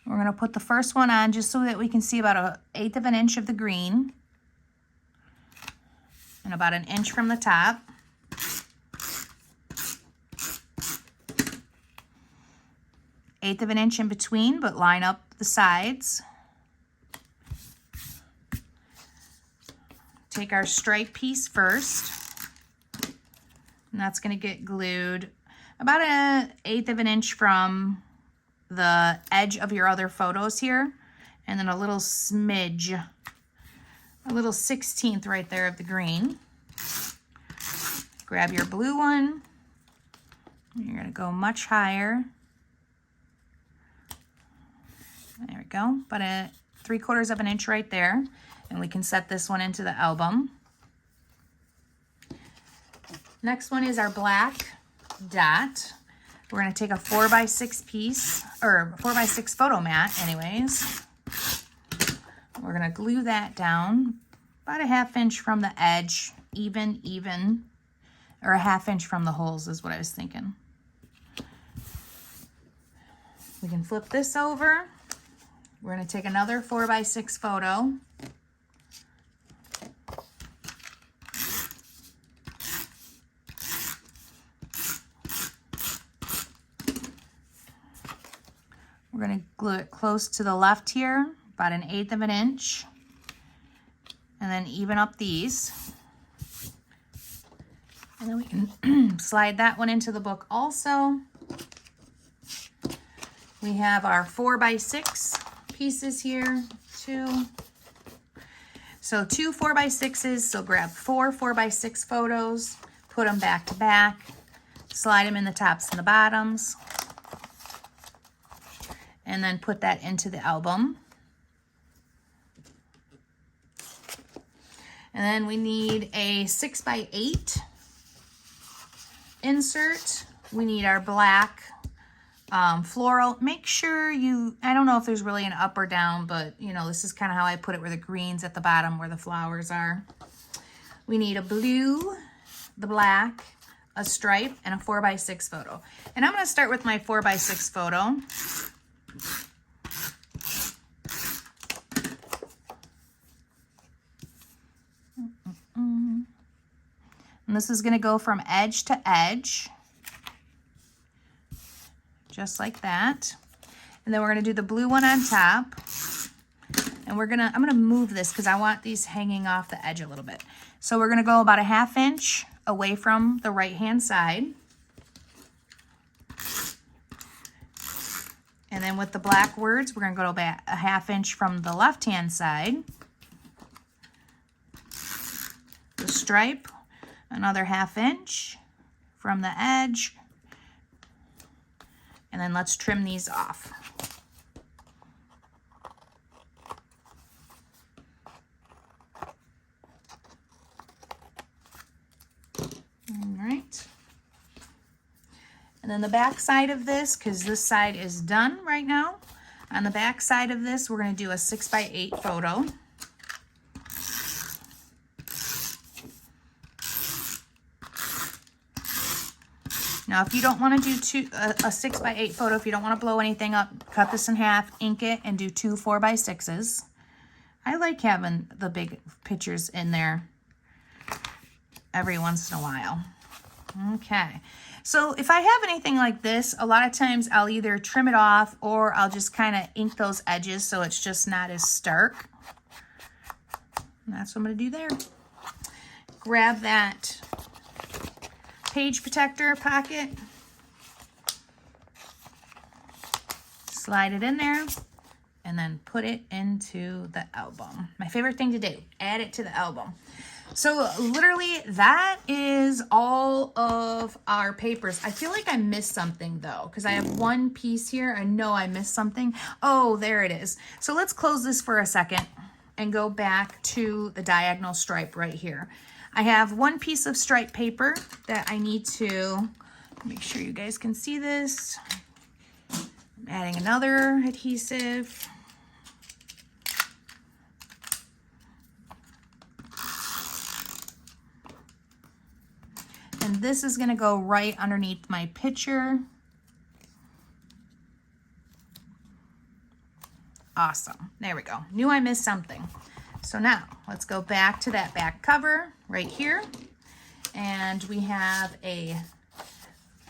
We're going to put the first one on just so that we can see about 1/8 of an inch of the green. And about 1 inch from the top. Eighth of an inch in between, but line up the sides. Take our stripe piece first. And that's going to get glued about 1/8 of an inch from the edge of your other photos here. And then a little smidge, a little 1/16 right there of the green. Grab your blue one. You're going to go much higher. There we go. About 3/4 of an inch right there. And we can set this one into the album. Next one is our black dot. We're going to take a 4x6 piece, or 4x6 photo mat anyways. We're going to glue that down about 1/2 inch from the edge, even, or 1/2 inch from the holes is what I was thinking. We can flip this over. We're going to take another 4x6 photo. We're going to glue it close to the left here, about 1/8 of an inch. And then even up these. And then we can slide that one into the book also. We have our 4x6 pieces here, 2. So 2 4x6s, so grab 4 4x6 photos, put them back to back, slide them in the tops and the bottoms, and then put that into the album. And then we need a 6x8 insert, we need our black floral. Make sure I don't know if there's really an up or down, but you know, this is kind of how I put it, where the green's at the bottom where the flowers are. We need a blue, the black, a stripe, and a 4x6 photo. And I'm going to start with my 4x6 photo. And this is going to go from edge to edge, just like that. And then we're going to do the blue one on top. And I'm going to move this because I want these hanging off the edge a little bit. So we're going to go about a 1/2 inch away from the right hand side. And then with the black words, we're going to go about a 1/2 inch from the left hand side. The stripe, another 1/2 inch from the edge. And then let's trim these off. All right. And then the back side of this, because this side is done right now, on the back side of this, we're going to do a 6x8 photo. Now, if you don't want to do a 6x8 photo, if you don't want to blow anything up, cut this in half, ink it, and do 2 4x6s. I like having the big pictures in there every once in a while. Okay, so if I have anything like this, a lot of times I'll either trim it off or I'll just kind of ink those edges so it's just not as stark. And that's what I'm going to do there. Grab that page protector pocket, slide it in there, and then put it into the album. My favorite thing to do, add it to the album. So literally that is all of our papers. I feel like I missed something though, because I have one piece here. I know I missed something. Oh, there it is. So let's close this for a second and go back to the diagonal stripe right here. I have one piece of stripe paper that I need to make sure you guys can see this. I'm adding another adhesive. And this is going to go right underneath my picture. Awesome. There we go. Knew I missed something. So now let's go back to that back cover right here. And we have a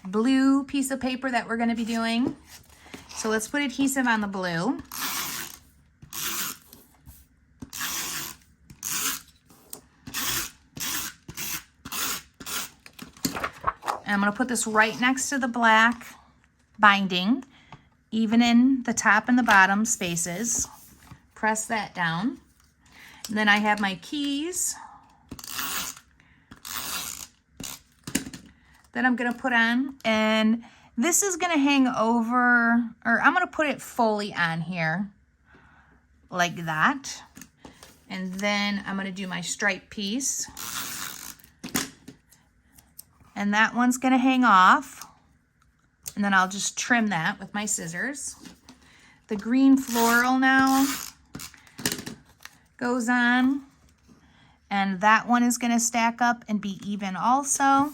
blue piece of paper that we're going to be doing. So let's put adhesive on the blue. And I'm going to put this right next to the black binding, even in the top and the bottom spaces. Press that down. And then I have my keys that I'm going to put on. And this is going to hang over, or I'm going to put it fully on here like that. And then I'm going to do my stripe piece. And that one's going to hang off. And then I'll just trim that with my scissors. The green floral now goes on. And that one is going to stack up and be even also.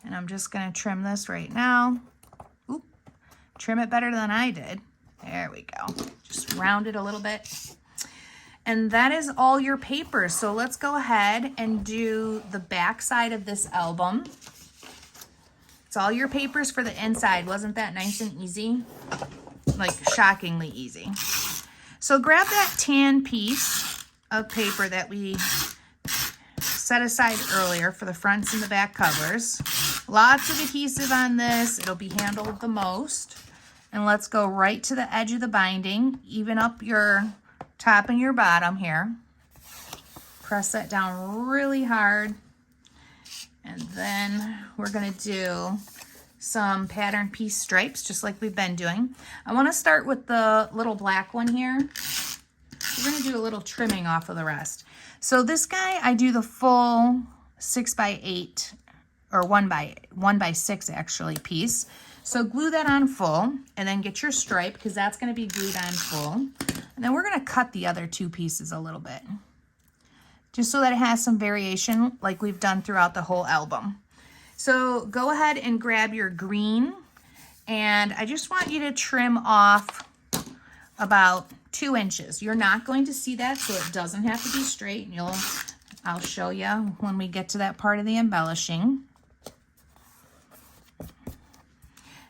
And I'm just going to trim this right now. Oop, trim it better than I did. There we go. Just round it a little bit. And that is all your paper. So let's go ahead and do the back side of this album. It's all your papers for the inside. Wasn't that nice and easy? Like shockingly easy. So grab that tan piece of paper that we set aside earlier for the fronts and the back covers. Lots of adhesive on this. It'll be handled the most. And let's go right to the edge of the binding. Even up your top and your bottom here. Press that down really hard. And then we're going to do some pattern piece stripes, just like we've been doing. I want to start with the little black one here. We're going to do a little trimming off of the rest. So this guy, I do the full 6x8 or 1 by 6 actually piece. So glue that on full, and then get your stripe, because that's going to be glued on full. And then we're going to cut the other 2 pieces a little bit, just so that it has some variation like we've done throughout the whole album. So go ahead and grab your green, and I just want you to trim off about 2 inches. You're not going to see that, so it doesn't have to be straight. I'll show you when we get to that part of the embellishing.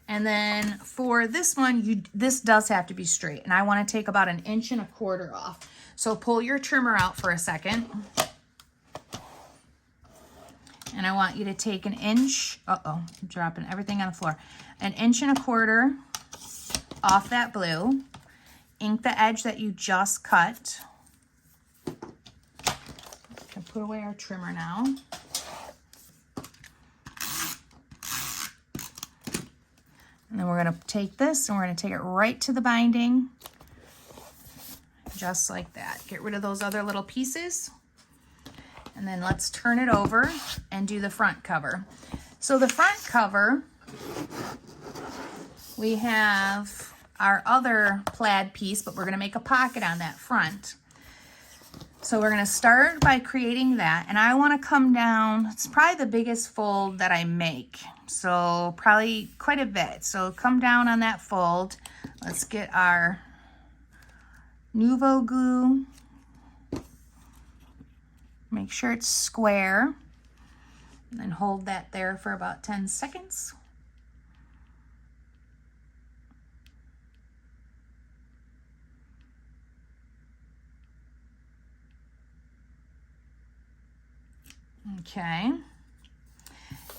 And then for this one, this does have to be straight, and I want to take about 1 1/4 inches off. So pull your trimmer out for a second. And I want you to take 1 inch, I'm dropping everything on the floor, 1 1/4 inches off that blue. Ink the edge that you just cut. We can put away our trimmer now. And then we're going to take this and we're going to take it right to the binding, just like that. Get rid of those other little pieces. And then let's turn it over and do the front cover. So the front cover, we have our other plaid piece, but we're going to make a pocket on that front. So we're going to start by creating that, and I want to come down. It's probably the biggest fold that I make, so probably quite a bit. So come down on that fold. Let's get our Nuvo glue. Make sure it's square, and then hold that there for about 10 seconds. Okay,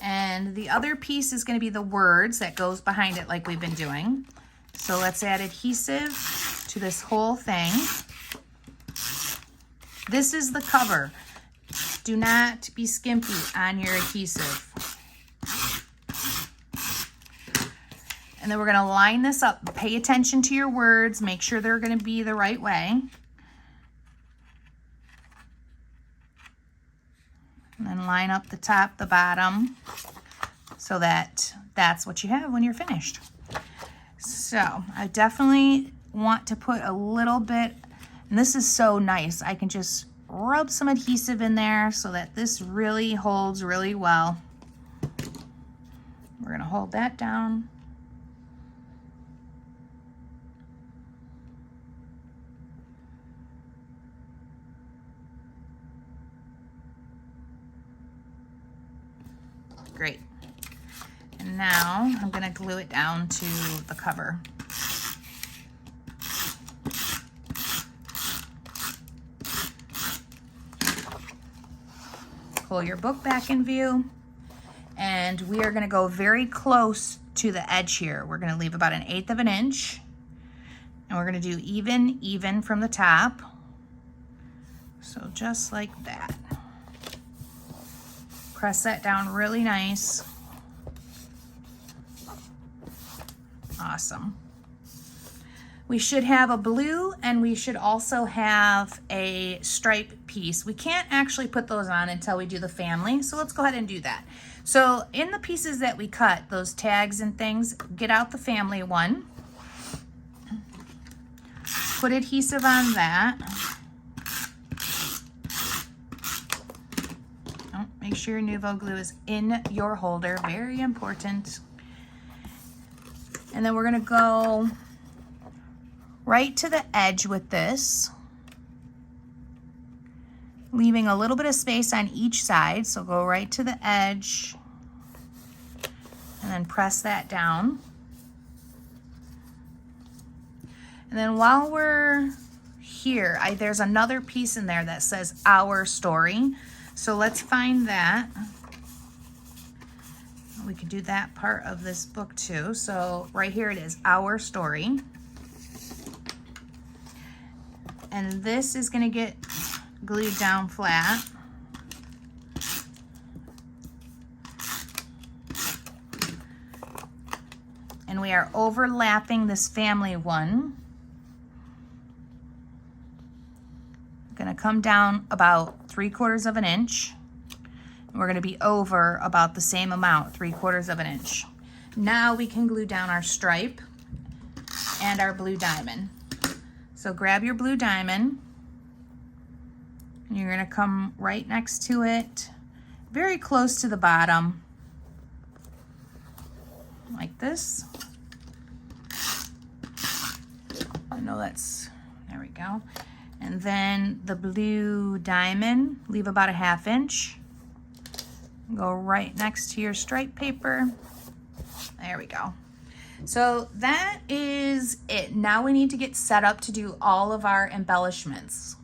and the other piece is going to be the words that goes behind it like we've been doing. So let's add adhesive to this whole thing. This is the cover. Do not be skimpy on your adhesive. And then we're going to line this up. Pay attention to your words. Make sure they're going to be the right way. And then line up the top, the bottom, so that that's what you have when you're finished. So I definitely want to put a little bit, and this is so nice. I can just rub some adhesive in there so that this really holds really well. We're going to hold that down. Great. And now I'm going to glue it down to the cover. Pull your book back in view, and we are going to go very close to the edge here. We're going to leave about 1/8 of an inch, and we're going to do even from the top. So just like that. Press that down really nice. Awesome. We should have a blue, and we should also have a stripe piece. We can't actually put those on until we do the family, so let's go ahead and do that. So in the pieces that we cut, those tags and things, get out the family one. Put adhesive on that. Oh, make sure your Nuvo glue is in your holder, very important. And then we're gonna go right to the edge with this, leaving a little bit of space on each side. So go right to the edge and then press that down. And then while we're here, there's another piece in there that says Our Story. So let's find that. We could do that part of this book too. So right here it is, Our Story. And this is gonna get glued down flat. And we are overlapping this family one. I'm gonna come down about 3/4 of an inch We're going to be over about the same amount, 3/4 of an inch. Now we can glue down our stripe and our blue diamond. So grab your blue diamond and you're going to come right next to it, very close to the bottom, like this. I know that's, there we go. And then the blue diamond, leave about a 1/2 inch. Go right next to your stripe paper. There we go. So that is it. Now we need to get set up to do all of our embellishments.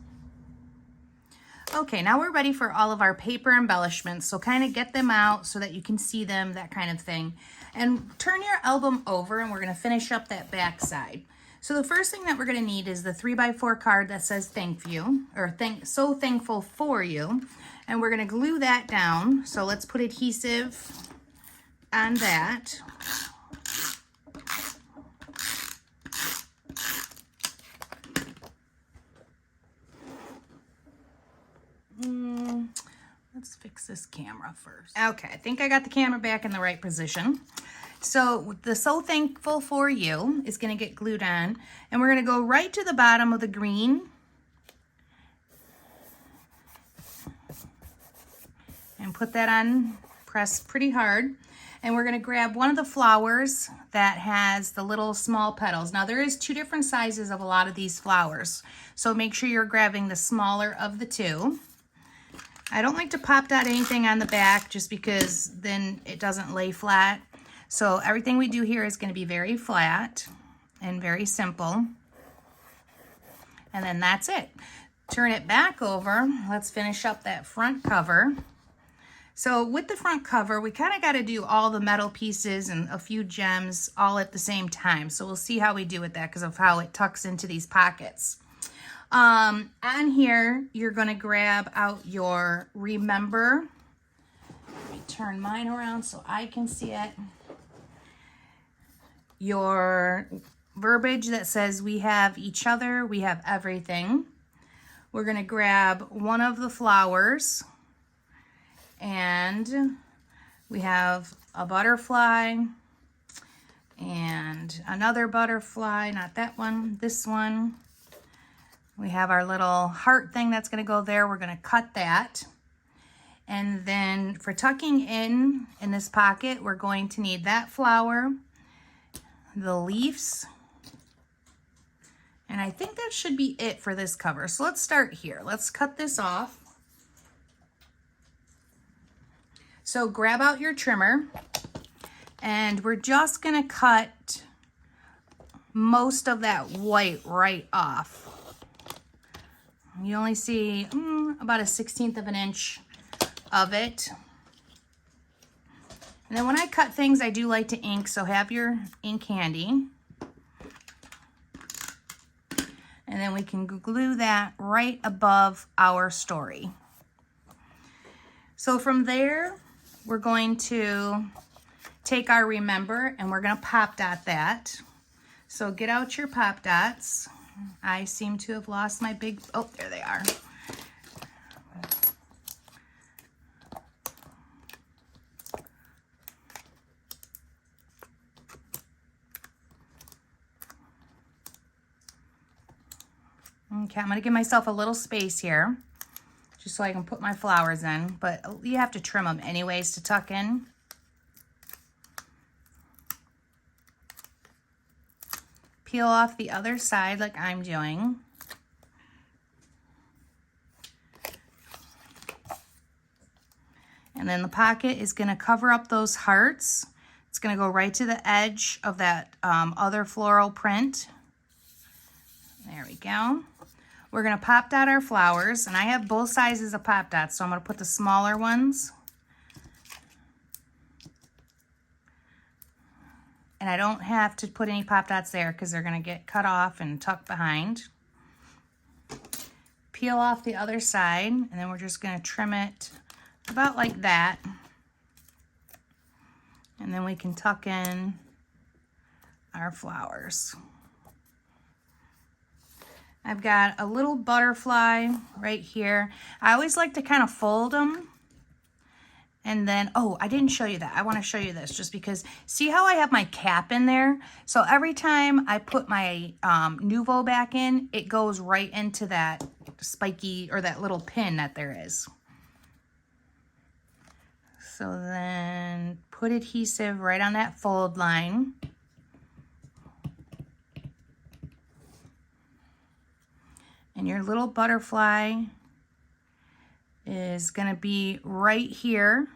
Okay, now we're ready for all of our paper embellishments. So kind of get them out so that you can see them, that kind of thing. And turn your album over and we're gonna finish up that back side. So the first thing that we're gonna need is the 3x4 card that says thank you, or so thankful for you. And we're gonna glue that down. So let's put adhesive on that. Let's fix this camera first. Okay, I think I got the camera back in the right position. So the so thankful for you is going to get glued on, and we're going to go right to the bottom of the green and put that on, press pretty hard. And we're going to grab one of the flowers that has the little small petals. Now there is 2 different sizes of a lot of these flowers, so make sure you're grabbing the smaller of the 2. I don't like to pop dot anything on the back just because then it doesn't lay flat. So everything we do here is going to be very flat and very simple. And then that's it. Turn it back over. Let's finish up that front cover. So with the front cover, we kind of got to do all the metal pieces and a few gems all at the same time. So we'll see how we do with that because of how it tucks into these pockets. On here, you're going to grab out your remember. Let me turn mine around so I can see it. Your verbiage that says we have each other, we have everything. We're going to grab one of the flowers, and we have a butterfly and another butterfly, not that one, this one. We have our little heart thing that's going to go there. We're going to cut that. And then for tucking in this pocket, we're going to need that flower, the leaves, and I think that should be it for this cover. So let's start here. Let's cut this off. So grab out your trimmer, and we're just going to cut most of that white right off. You only see about a 1/16 of an inch of it. And then when I cut things, I do like to ink, so have your ink handy. And then we can glue that right above our story. So from there, we're going to take our remember and we're going to pop dot that. So get out your pop dots. I seem to have lost my big, oh, there they are. Okay, I'm going to give myself a little space here just so I can put my flowers in, but you have to trim them anyways to tuck in. Peel off the other side like I'm doing. And then the pocket is going to cover up those hearts. It's going to go right to the edge of that other floral print. There we go. We're going to pop dot our flowers, and I have both sizes of pop dots, so I'm going to put the smaller ones. And I don't have to put any pop dots there because they're going to get cut off and tucked behind. Peel off the other side, and then we're just going to trim it about like that. And then we can tuck in our flowers. I've got a little butterfly right here. I always like to kind of fold them And then, oh, I didn't show you that. I want to show you this just because, see how I have my cap in there? So every time I put my Nuvo back in, it goes right into that spiky or that little pin that there is. So then put adhesive right on that fold line. And your little butterfly is gonna be right here.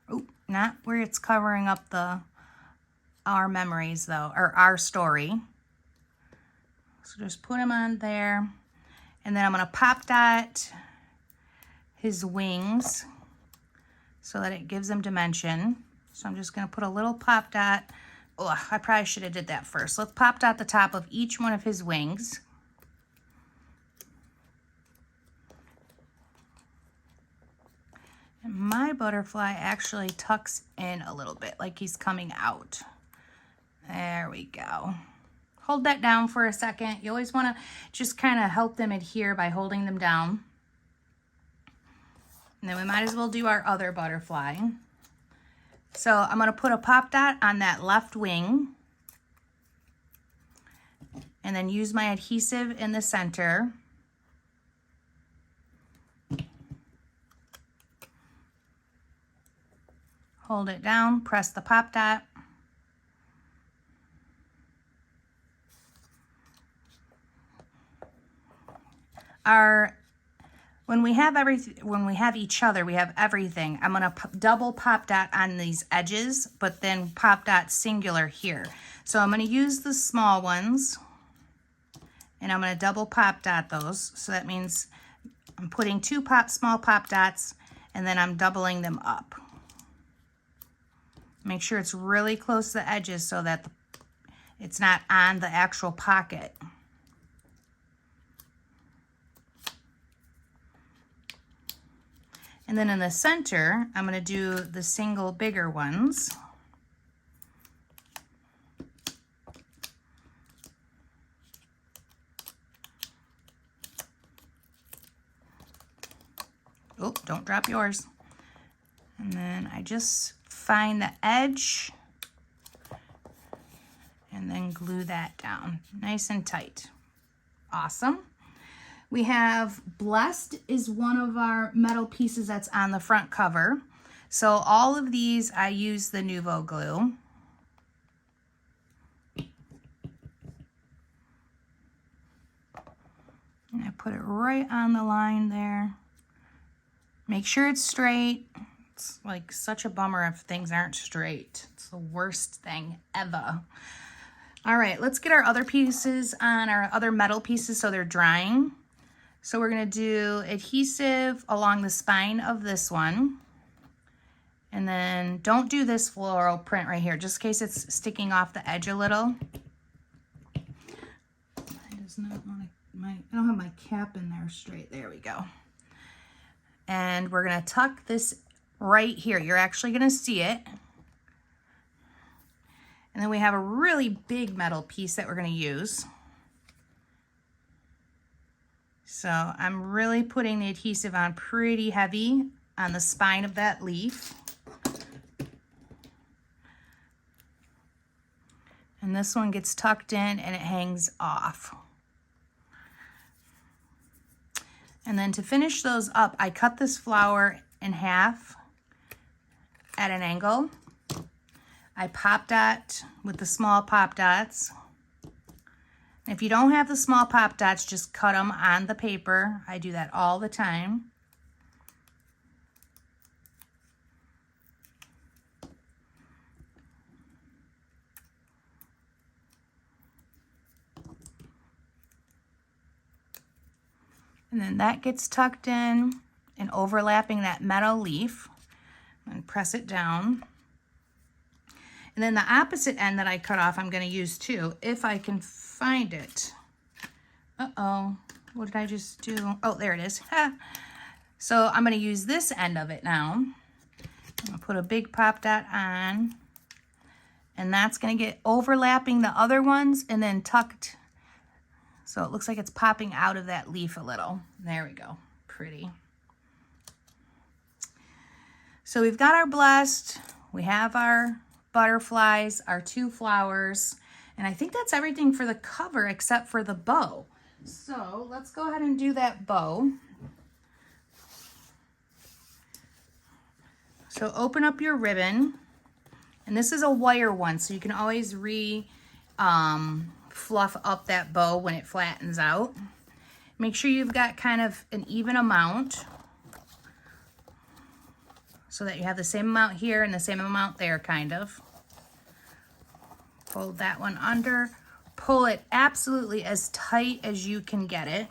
Oh, not where it's covering up our memories though, or our story. So just put him on there. And then I'm gonna pop dot his wings so that it gives them dimension. So I'm just gonna put a little pop dot. Oh, I probably should have did that first. Let's pop dot the top of each one of his wings. And my butterfly actually tucks in a little bit, like he's coming out. There we go. Hold that down for a second. You always want to just kind of help them adhere by holding them down. And then we might as well do our other butterfly. So I'm going to put a pop dot on that left wing. And then use my adhesive in the center. Hold it down, press the pop dot. When we have each other, we have everything. I'm gonna double pop dot on these edges, but then pop dot singular here. So I'm gonna use the small ones, and I'm gonna double pop dot those. So that means I'm putting two small pop dots, and then I'm doubling them up. Make sure it's really close to the edges so that it's not on the actual pocket. And then in the center, I'm going to do the single bigger ones. Oh, don't drop yours. And then I just find the edge and then glue that down nice and tight. Awesome. We have Blessed is one of our metal pieces that's on the front cover. So all of these I use the Nuvo glue. And I put it right on the line there. Make sure it's straight. It's like such a bummer if things aren't straight. It's the worst thing ever. All right, let's get our other pieces on, our other metal pieces so they're drying. So we're gonna do adhesive along the spine of this one. And then don't do this floral print right here, just in case it's sticking off the edge a little. I don't have my cap in there straight. There we go. And we're gonna tuck this right here. You're actually gonna see it. And then we have a really big metal piece that we're gonna use. So I'm really putting the adhesive on pretty heavy on the spine of that leaf. And this one gets tucked in and it hangs off. And then to finish those up, I cut this flower in half at an angle. I pop dot with the small pop dots. If you don't have the small pop dots, just cut them on the paper. I do that all the time. And then that gets tucked in and overlapping that metal leaf. And press it down. And then the opposite end that I cut off, I'm going to use too, if I can find it. Uh-oh, what did I just do? Oh, there it is. So I'm going to use this end of it now. I'm going to put a big pop dot on. And that's going to get overlapping the other ones and then tucked. So it looks like it's popping out of that leaf a little. There we go. Pretty. So we've got our blessed, we have our butterflies, our 2 flowers, and I think that's everything for the cover except for the bow. So let's go ahead and do that bow. So open up your ribbon, and this is a wire one, so you can always fluff up that bow when it flattens out. Make sure you've got kind of an even amount so that you have the same amount here and the same amount there, kind of. Fold that one under, pull it absolutely as tight as you can get it.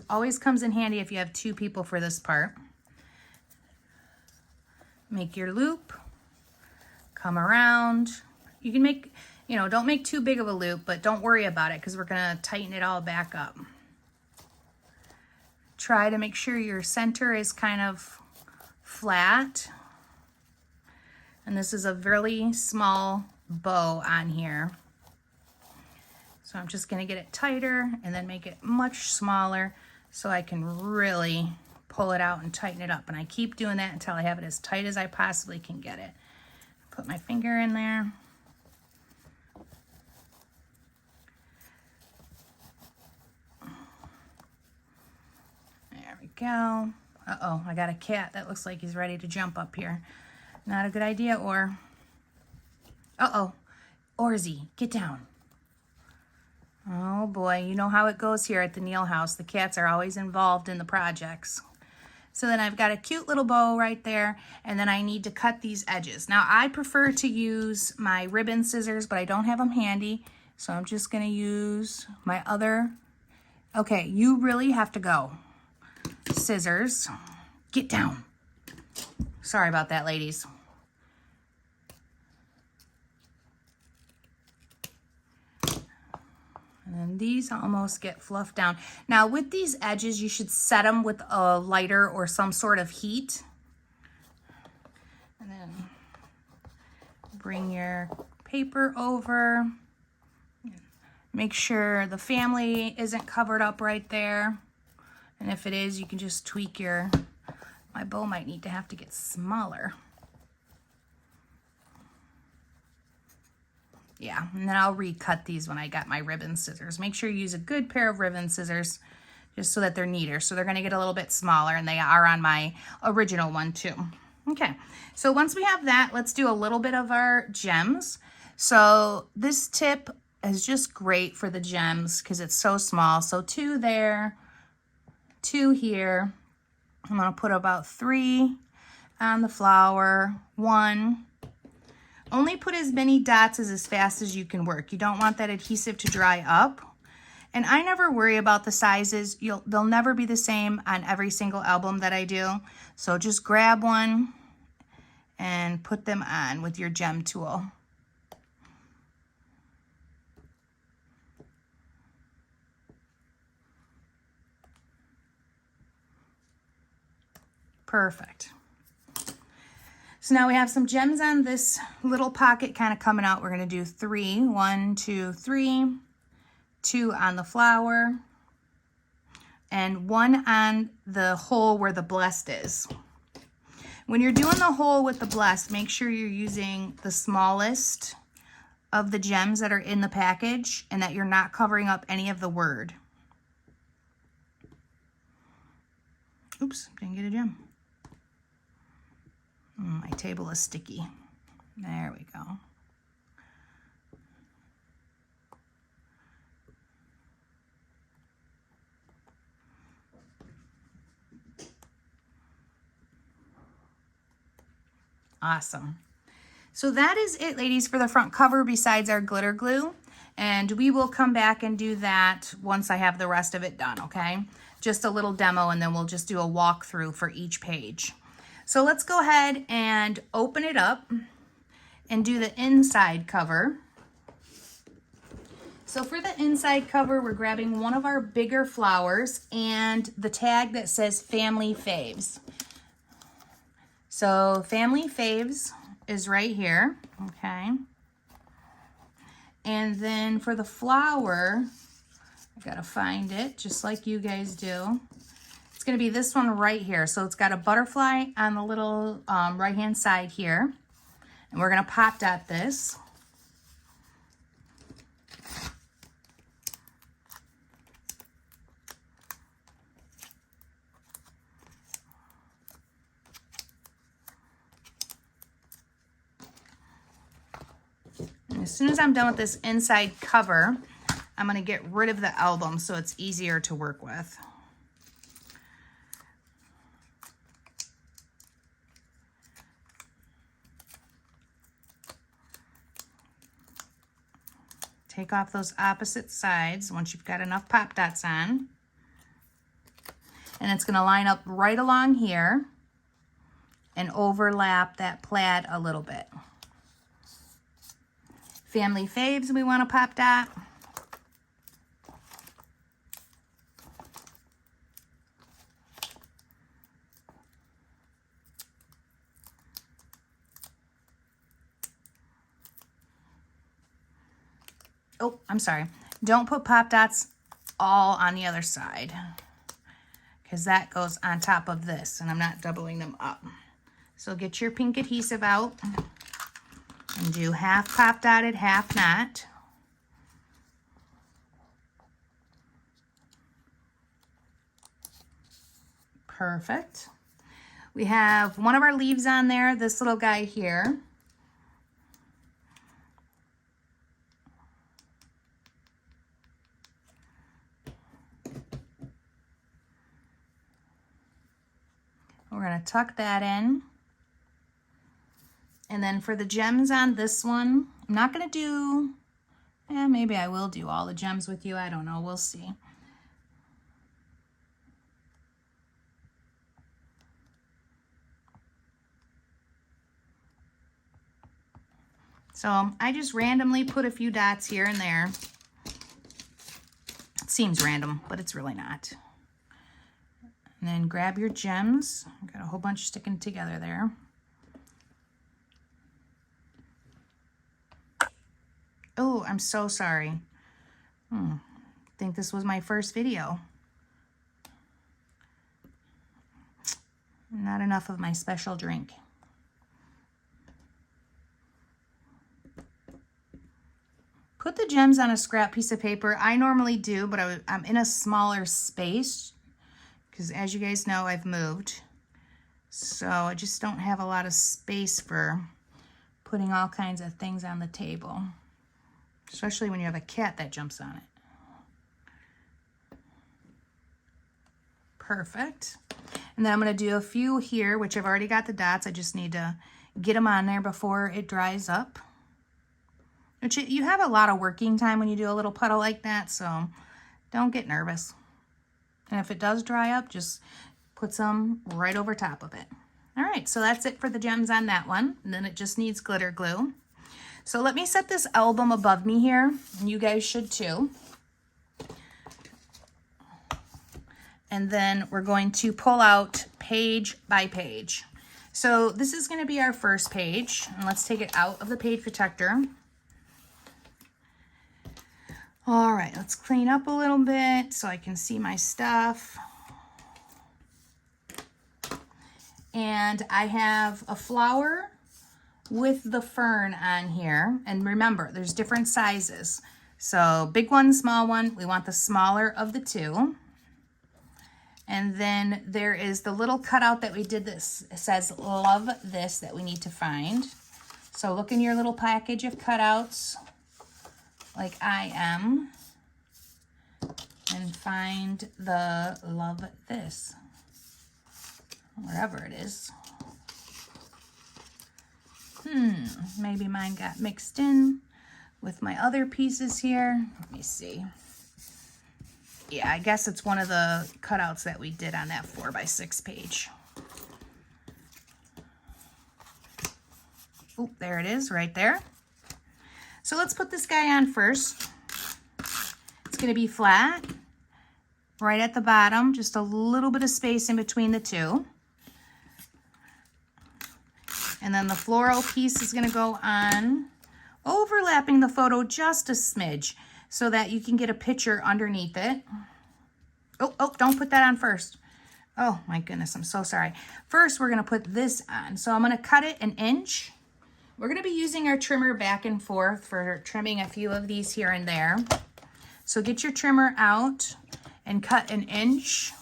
Always comes in handy if you have 2 people for this part. Make your loop, come around. You can make, don't make too big of a loop, but don't worry about it because we're gonna tighten it all back up. Try to make sure your center is kind of flat. And this is a really small bow on here. So I'm just gonna get it tighter and then make it much smaller so I can really pull it out and tighten it up. And I keep doing that until I have it as tight as I possibly can get it. Put my finger in there. There we go. Uh-oh, I got a cat that looks like he's ready to jump up here. Not a good idea, or... Uh-oh, Orzy, get down. Oh boy, you know how it goes here at the Neal house. The cats are always involved in the projects. So then I've got a cute little bow right there, and then I need to cut these edges. Now I prefer to use my ribbon scissors, but I don't have them handy, so I'm just gonna use my other, okay, you really have to go. Scissors, get down. Sorry about that, ladies. And then these almost get fluffed down. Now with these edges, you should set them with a lighter or some sort of heat. And then bring your paper over. Make sure the family isn't covered up right there. And if it is, you can just tweak your, my bow might need to have to get smaller. Yeah, and then I'll recut these when I got my ribbon scissors. Make sure you use a good pair of ribbon scissors just so that they're neater. So they're gonna get a little bit smaller, and they are on my original one too. Okay, so once we have that, let's do a little bit of our gems. So this tip is just great for the gems because it's so small. So 2 there, 2 here. I'm gonna put about 3 on the flower, 1. Only put as many dots as fast as you can work. You don't want that adhesive to dry up. And I never worry about the sizes. They'll never be the same on every single album that I do. So just grab one and put them on with your gem tool. Perfect. So now we have some gems on this little pocket kind of coming out. We're going to do 3. 1, 2, 3. 2 on the flower. And 1 on the hole where the blessed is. When you're doing the hole with the blessed, make sure you're using the smallest of the gems that are in the package and that you're not covering up any of the word. Oops, didn't get a gem. My table is sticky. There we go. Awesome. So that is it, ladies, for the front cover besides our glitter glue. And we will come back and do that once I have the rest of it done, okay? Just a little demo, and then we'll just do a walkthrough for each page. So let's go ahead and open it up and do the inside cover. So for the inside cover, we're grabbing one of our bigger flowers and the tag that says Family Faves. So Family Faves is right here, okay? And then for the flower, I gotta find it just like you guys do. It's It's going to be this one right here. So it's got a butterfly on the little right-hand side here. And we're going to pop dot this. And as soon as I'm done with this inside cover, I'm going to get rid of the album so it's easier to work with. Take off those opposite sides once you've got enough pop dots on. And it's going to line up right along here and overlap that plaid a little bit. Family faves we want to pop dot. Oh, I'm sorry. Don't put pop dots all on the other side because that goes on top of this and I'm not doubling them up. So get your pink adhesive out and do half pop dotted, half not. Perfect. We have one of our leaves on there, this little guy here. We're going to tuck that in. And then for the gems on this one, I'm not going to do, maybe I will do all the gems with you. I don't know. We'll see. So I just randomly put a few dots here and there. It seems random, but it's really not. And then grab your gems. I've got a whole bunch sticking together there. Oh, I'm so sorry. I think this was my first video. Not enough of my special drink. Put the gems on a scrap piece of paper. I normally do, but I'm in a smaller space because as you guys know, I've moved. So I just don't have a lot of space for putting all kinds of things on the table, especially when you have a cat that jumps on it. Perfect. And then I'm going to do a few here, which I've already got the dots. I just need to get them on there before it dries up. Which you have a lot of working time when you do a little puddle like that, so don't get nervous. And if it does dry up, just put some right over top of it. All right, so that's it for the gems on that one. And then it just needs glitter glue. So let me set this album above me here, and you guys should too. And then we're going to pull out page by page. So this is going to be our first page, and let's take it out of the page protector. All right, let's clean up a little bit so I can see my stuff. And I have a flower with the fern on here. And remember, there's different sizes. So big one, small one, we want the smaller of the two. And then there is the little cutout that we did this. It says, love this, that we need to find. So look in your little package of cutouts, like I am, and find the love this, wherever it is. Maybe mine got mixed in with my other pieces here. Let me see. Yeah, I guess it's one of the cutouts that we did on that 4x6 page. Oh, there it is right there. So let's put this guy on first. It's going to be flat, right at the bottom, just a little bit of space in between the two. And then the floral piece is going to go on, overlapping the photo just a smidge so that you can get a picture underneath it. Oh, don't put that on first. Oh my goodness, I'm so sorry. First, we're gonna put this on. So I'm gonna cut it 1 inch. We're gonna be using our trimmer back and forth for trimming a few of these here and there. So get your trimmer out and cut 1 inch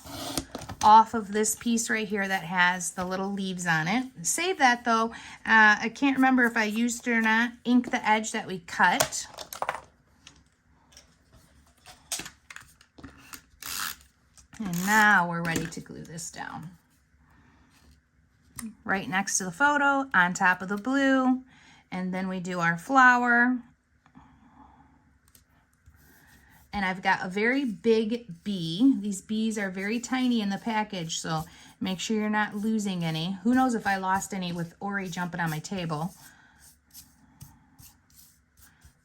off of this piece right here that has the little leaves on it. Save that though. I can't remember if I used it or not. Ink the edge that we cut. And now we're ready to glue this down. Right next to the photo, on top of the blue, and then we do our flower. And I've got a very big bee. These bees are very tiny in the package, so make sure you're not losing any. Who knows if I lost any with Ori jumping on my table.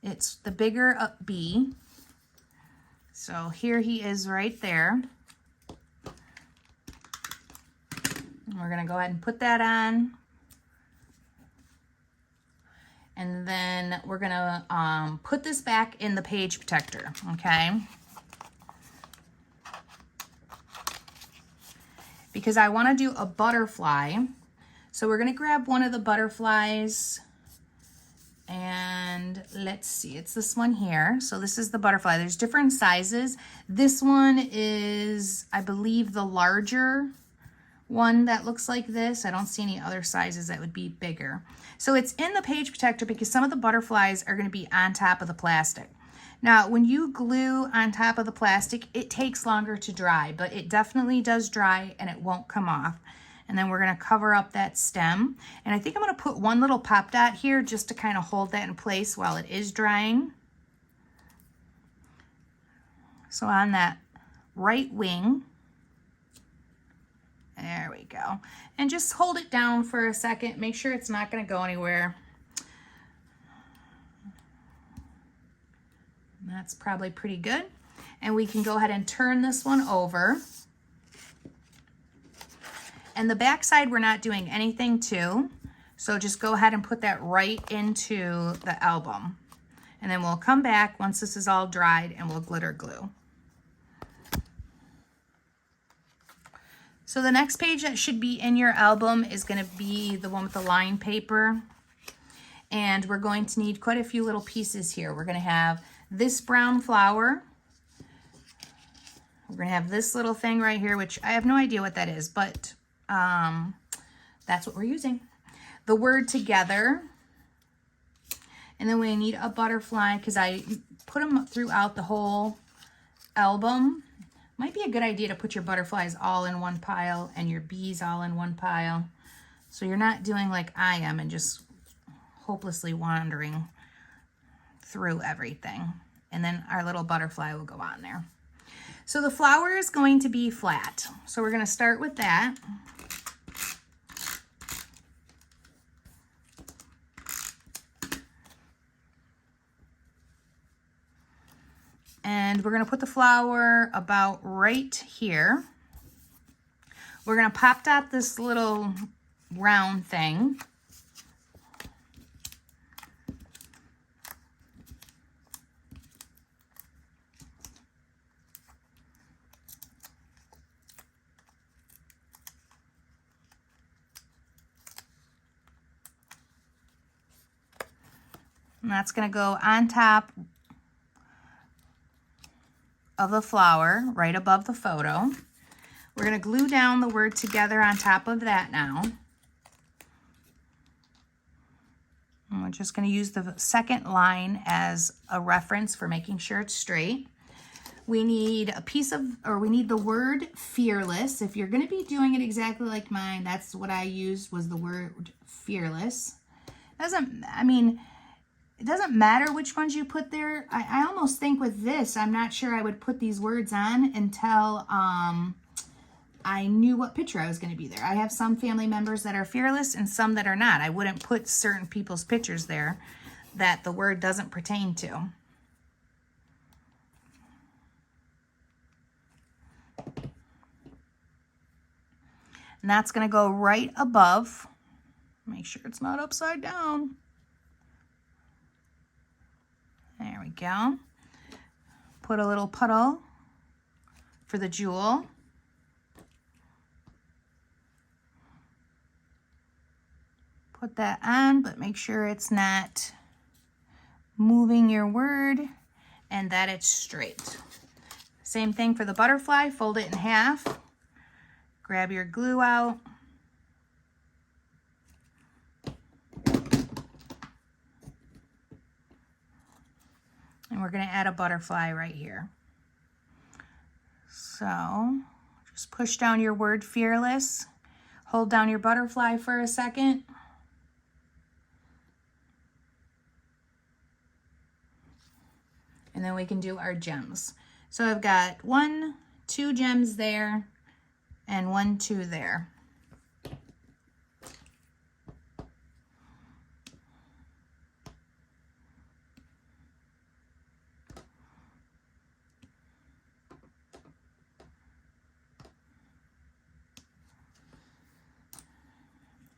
It's the bigger bee. So here he is right there. We're gonna go ahead and put that on. And then we're gonna put this back in the page protector, okay? Because I wanna do a butterfly. So we're gonna grab one of the butterflies and let's see, it's this one here. So this is the butterfly. There's different sizes. This one is, I believe, the larger one that looks like this. I don't see any other sizes that would be bigger. So it's in the page protector because some of the butterflies are going to be on top of the plastic. Now, when you glue on top of the plastic, it takes longer to dry, but it definitely does dry and it won't come off. And then we're going to cover up that stem. And I think I'm going to put one little pop dot here just to kind of hold that in place while it is drying. So on that right wing, there we go. And just hold it down for a second. Make sure it's not going to go anywhere. That's probably pretty good. And we can go ahead and turn this one over. And the back side we're not doing anything to. So just go ahead and put that right into the album. And then we'll come back once this is all dried and we'll glitter glue. So the next page that should be in your album is going to be the one with the lined paper. And we're going to need quite a few little pieces here. We're going to have this brown flower. We're going to have this little thing right here, which I have no idea what that is, but that's what we're using. The word together. And then we need a butterfly because I put them throughout the whole album. Might be a good idea to put your butterflies all in one pile and your bees all in one pile. So you're not doing like I am and just hopelessly wandering through everything. And then our little butterfly will go on there. So the flower is going to be flat. So we're going to start with that. And we're going to put the flower about right here. We're going to pop dot this little round thing. And that's going to go on top of the flower, right above the photo. We're going to glue down the word together on top of that now. And we're just going to use the second line as a reference for making sure it's straight. We need a piece of, or we need the word fearless. If you're going to be doing it exactly like mine, that's what I used, was the word fearless. It doesn't matter which ones you put there. I almost think with this, I'm not sure I would put these words on until I knew what picture I was going to be there. I have some family members that are fearless and some that are not. I wouldn't put certain people's pictures there that the word doesn't pertain to. And that's going to go right above. Make sure it's not upside down. There we go. Put a little puddle for the jewel. put that on, but make sure it's not moving your word and that it's straight. Same thing for the butterfly, fold it in half, grab your glue out, and we're going to add a butterfly right here. So just push down your word fearless, hold down your butterfly for a second, and then we can do our gems. So I've got 1, 2 gems there, and 1, 2 there.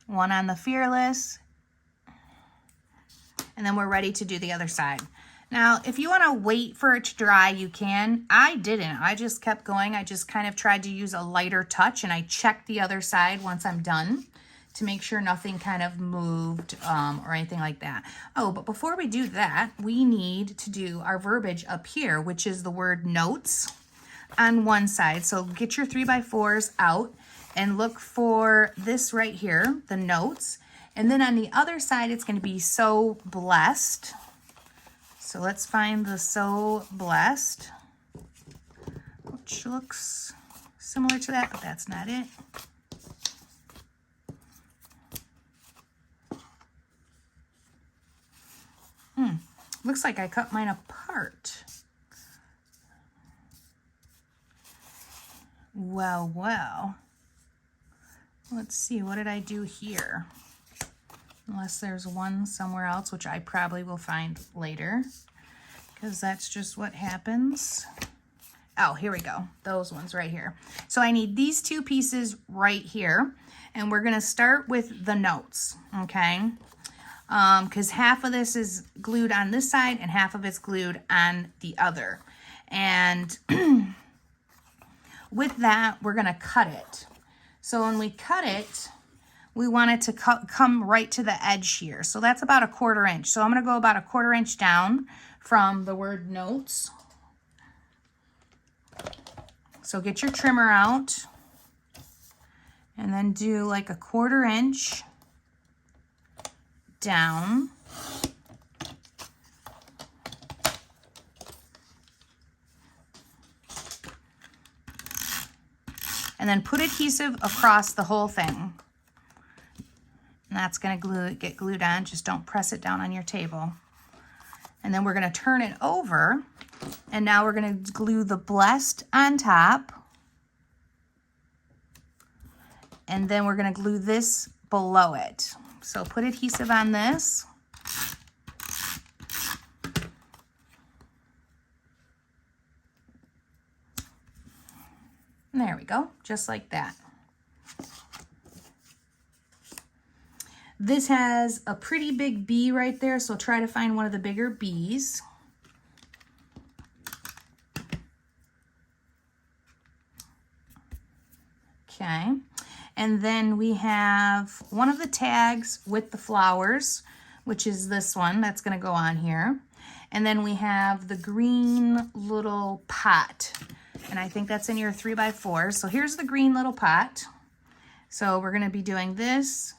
One on the fearless, and then we're ready to do the other side. Now, if you want to wait for it to dry, you can. I didn't. I just kept going. I just kind of tried to use a lighter touch, and I checked the other side once I'm done to make sure nothing kind of moved or anything like that. Oh, but before we do that, we need to do our verbiage up here, which is the word notes on one side. So get your 3x4s out and look for this right here, the notes. And then on the other side, it's going to be so blessed. So let's find the so blessed, which looks similar to that, but that's not it. Looks like I cut mine apart. Well, well. Let's see, what did I do here? Unless there's one somewhere else, which I probably will find later, because that's just what happens. Oh, here we go. Those ones right here. So I need these 2 pieces right here, and we're going to start with the notes, okay? Because half of this is glued on this side and half of it's glued on the other. And with that, we're going to cut it. So when we cut it, we want it to come right to the edge here. So that's about 1/4 inch. So I'm going to go about 1/4 inch down from the word notes. So get your trimmer out and then do like 1/4 inch down. And then put adhesive across the whole thing. And that's going to get glued on. Just don't press it down on your table. And then we're going to turn it over. And now we're going to glue the blessed on top. And then we're going to glue this below it. So put adhesive on this. And there we go, just like that. This has a pretty big bee right there, so try to find one of the bigger bees. Okay, and then we have one of the tags with the flowers, which is this one that's going to go on here. And then we have the green little pot, and I think that's in your 3x4. So here's the green little pot. So we're going to be doing this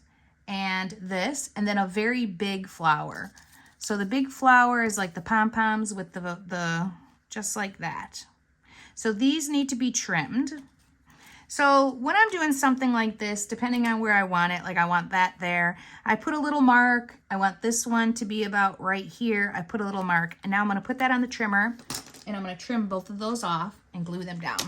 and this, and then a very big flower. So the big flower is like the pom-poms with the just like that. So these need to be trimmed. So when I'm doing something like this, depending on where I want it, like I want that there, I put a little mark. I want this one to be about right here. I put a little mark, and now I'm going to put that on the trimmer, and I'm going to trim both of those off and glue them down.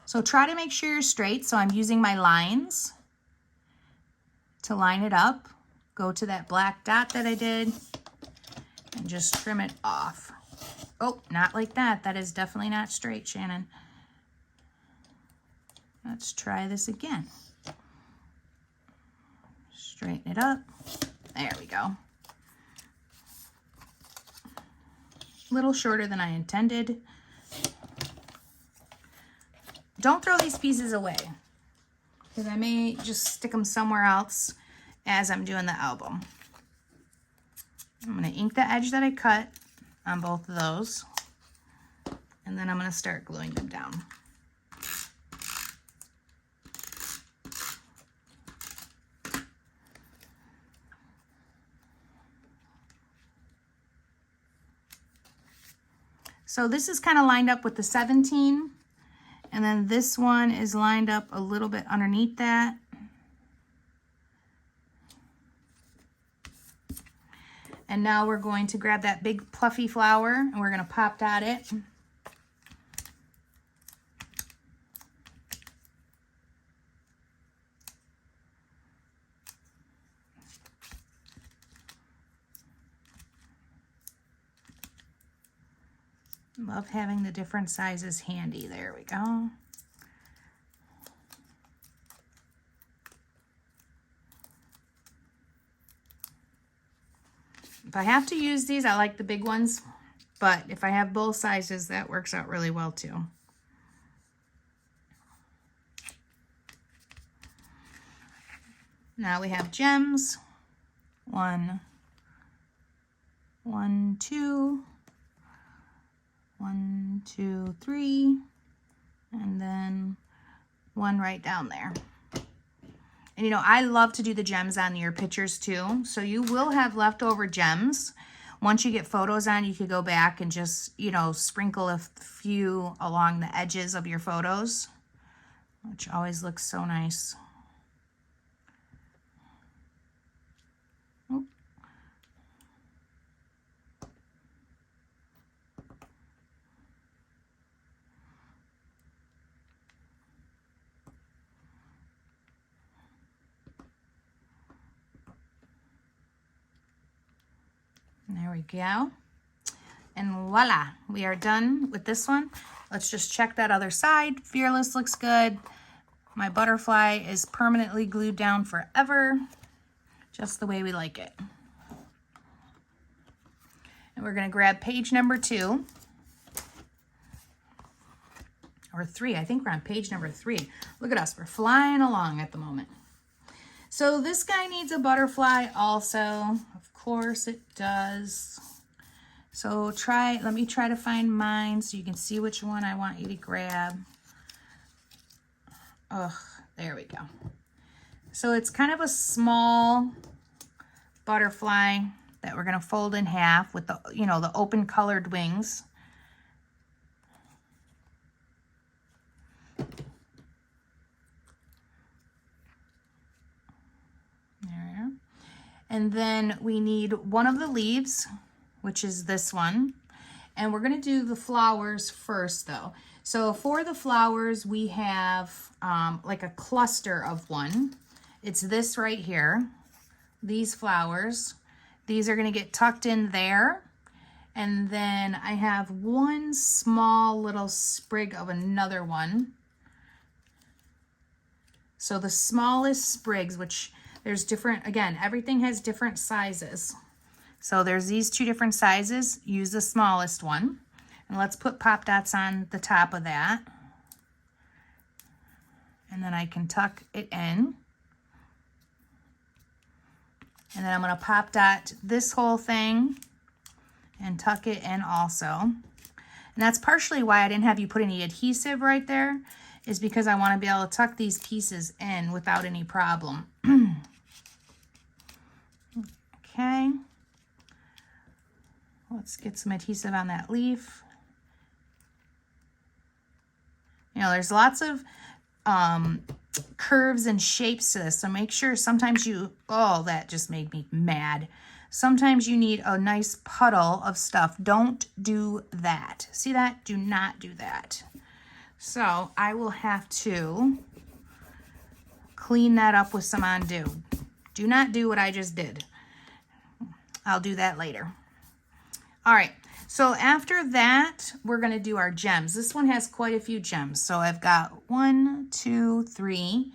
So try to make sure you're straight. So I'm using my lines to line it up. Go to that black dot that I did and just trim it off. Oh, not like that. That is definitely not straight, Shannon. Let's try this again. Straighten it up. There we go. A little shorter than I intended. don't throw these pieces away, because I may just stick them somewhere else as I'm doing the album. I'm going to ink the edge that I cut on both of those, and then I'm going to start gluing them down. So this is kind of lined up with the 17, and then this one is lined up a little bit underneath that. And now we're going to grab that big fluffy flower and we're going to pop dot it. Love having the different sizes handy. There we go. If I have to use these, I like the big ones, but if I have both sizes, that works out really well too. Now we have gems. 1, 2, 1, 2, 3, and then 1 right down there. And you know, I love to do the gems on your pictures too. So you will have leftover gems. Once you get photos on, you could go back and just, you know, sprinkle a few along the edges of your photos, which always looks so nice. Oop. There we go. And voila, we are done with this one. Let's just check that other side. Fearless looks good. My butterfly is permanently glued down forever, just the way we like it. And we're gonna grab page number 2. Or 3, I think we're on page number 3. Look at us, we're flying along at the moment. So this guy needs a butterfly also. Of course it does. So let me try to find mine so you can see which one I want you to grab. Oh, there we go. So it's kind of a small butterfly that we're gonna fold in half with the, you know, the open colored wings. There. And then we need one of the leaves, which is this one. And we're gonna do the flowers first though. So for the flowers, we have like a cluster of one. It's this right here, these flowers. These are gonna get tucked in there. And then I have one small little sprig of another one. So the smallest sprigs, which there's different, again, everything has different sizes. So there's these 2 different sizes. Use the smallest one. And let's put pop dots on the top of that. And then I can tuck it in. And then I'm gonna pop dot this whole thing and tuck it in also. And that's partially why I didn't have you put any adhesive right there, is because I wanna be able to tuck these pieces in without any problem. Okay. Let's get some adhesive on that leaf. You know, there's lots of curves and shapes to this, so make sure sometimes oh, that just made me mad. Sometimes you need a nice puddle of stuff. Don't do that. See that? Do not do that. So I will have to clean that up with some undo. Do not do what I just did. I'll do that later. All right, so after that, we're gonna do our gems. This one has quite a few gems. So I've got 1, 2, 3,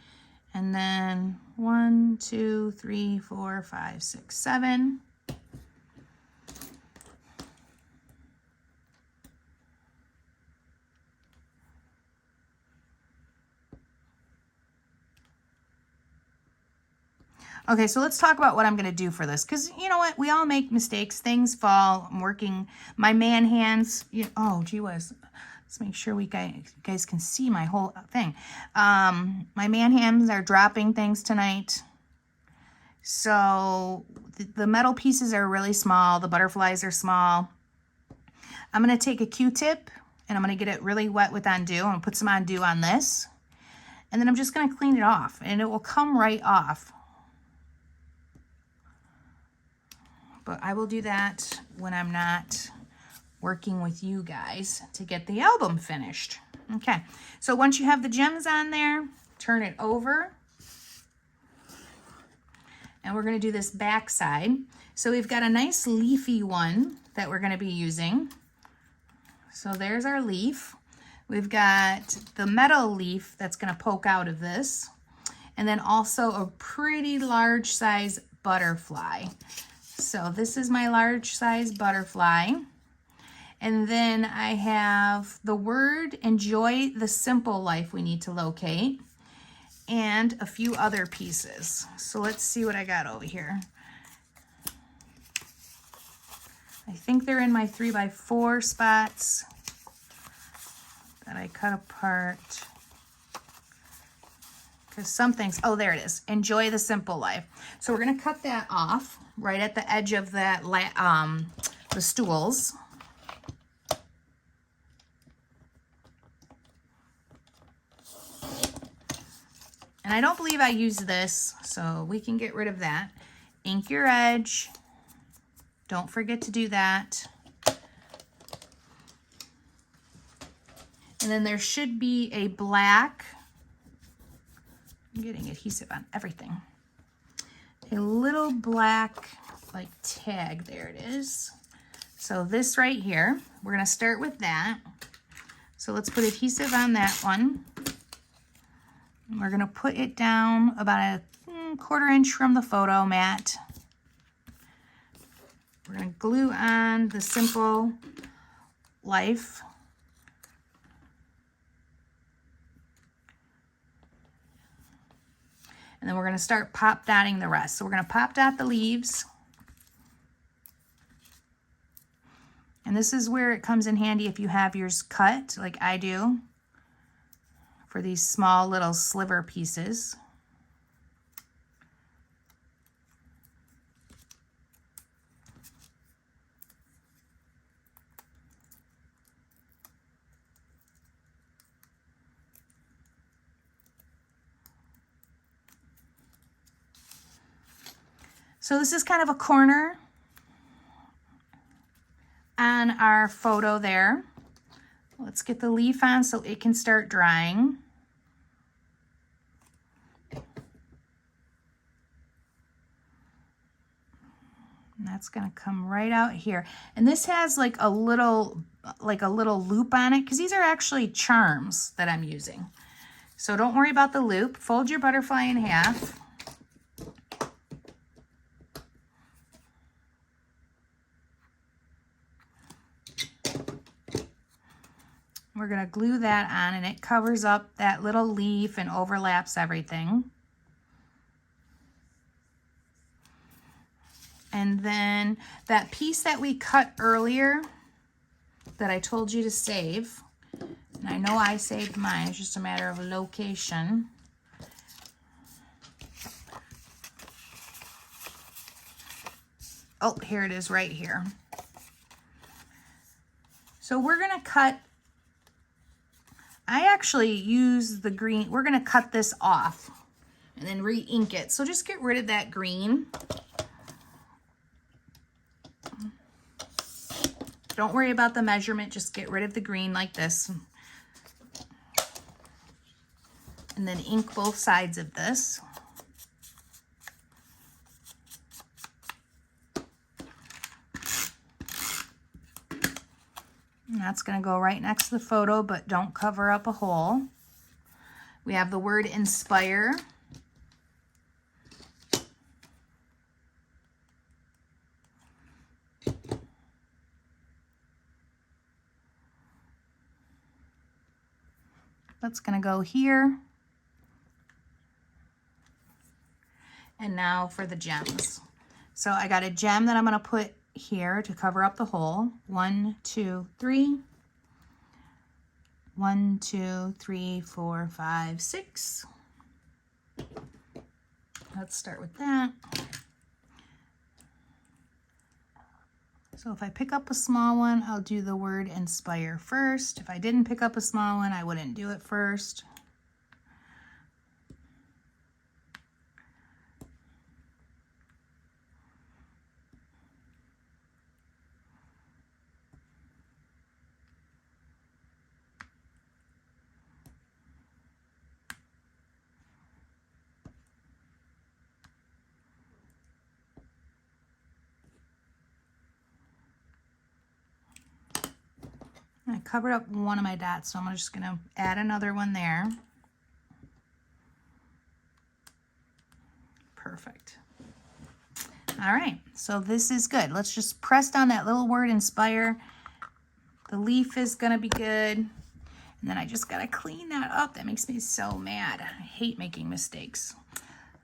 and then 1, 2, 3, 4, 5, 6, 7. Okay, so let's talk about what I'm going to do for this. Because you know what? We all make mistakes. Things fall. I'm working my man hands. Oh, gee whiz. Let's make sure you guys can see my whole thing. My man hands are dropping things tonight. So the metal pieces are really small. The butterflies are small. I'm going to take a Q-tip and I'm going to get it really wet with Undo. I'm going to put some Undo on this. And then I'm just going to clean it off and it will come right off. But I will do that when I'm not working with you guys to get the album finished. Okay, so once you have the gems on there, turn it over. And we're going to do this back side. So we've got a nice leafy one that we're going to be using. So there's our leaf. We've got the metal leaf that's going to poke out of this. And then also a pretty large size butterfly. So this is my large size butterfly. And then I have the word enjoy the simple life we need to locate. And a few other pieces. So let's see what I got over here. I think they're in my 3x4 spots that I cut apart. Because some things, oh, there it is. Enjoy the simple life. So we're going to cut that off right at the edge of that the stools. And I don't believe I used this, so we can get rid of that. Ink your edge. Don't forget to do that. And then there should be a black, I'm getting adhesive on everything. A little black like tag, there it is. So this right here, we're gonna start with that. So let's put adhesive on that one. We're going to put it down about a 1/4 inch from the photo mat. We're going to glue on the simple life. And then we're going to start pop dotting the rest. So we're going to pop dot the leaves. And this is where it comes in handy if you have yours cut like I do, for these small little sliver pieces. So this is kind of a corner on our photo there. Let's get the leaf on so it can start drying. And that's gonna come right out here. And this has like a little loop on it because these are actually charms that I'm using. So don't worry about the loop. Fold your butterfly in half. We're going to glue that on and it covers up that little leaf and overlaps everything. And then that piece that we cut earlier that I told you to save, and I know I saved mine, it's just a matter of location. Oh, here it is right here. So we're going to cut, I actually use the green, we're going to cut this off and then re-ink it. So just get rid of that green. Don't worry about the measurement, just get rid of the green like this. And then ink both sides of this. And that's going to go right next to the photo, but don't cover up a hole. We have the word inspire. That's going to go here. And now for the gems. So I got a gem that I'm going to put here to cover up the hole. 1, 2, 3. 1, 2, 3, 4, 5, 6. Let's start with that. So if I pick up a small one, I'll do the word inspire first. If I didn't pick up a small one, I wouldn't do it first. I covered up one of my dots, so I'm just going to add another one there. Perfect. All right, so this is good. Let's just press down that little word inspire. The leaf is going to be good. And then I just got to clean that up. That makes me so mad. I hate making mistakes.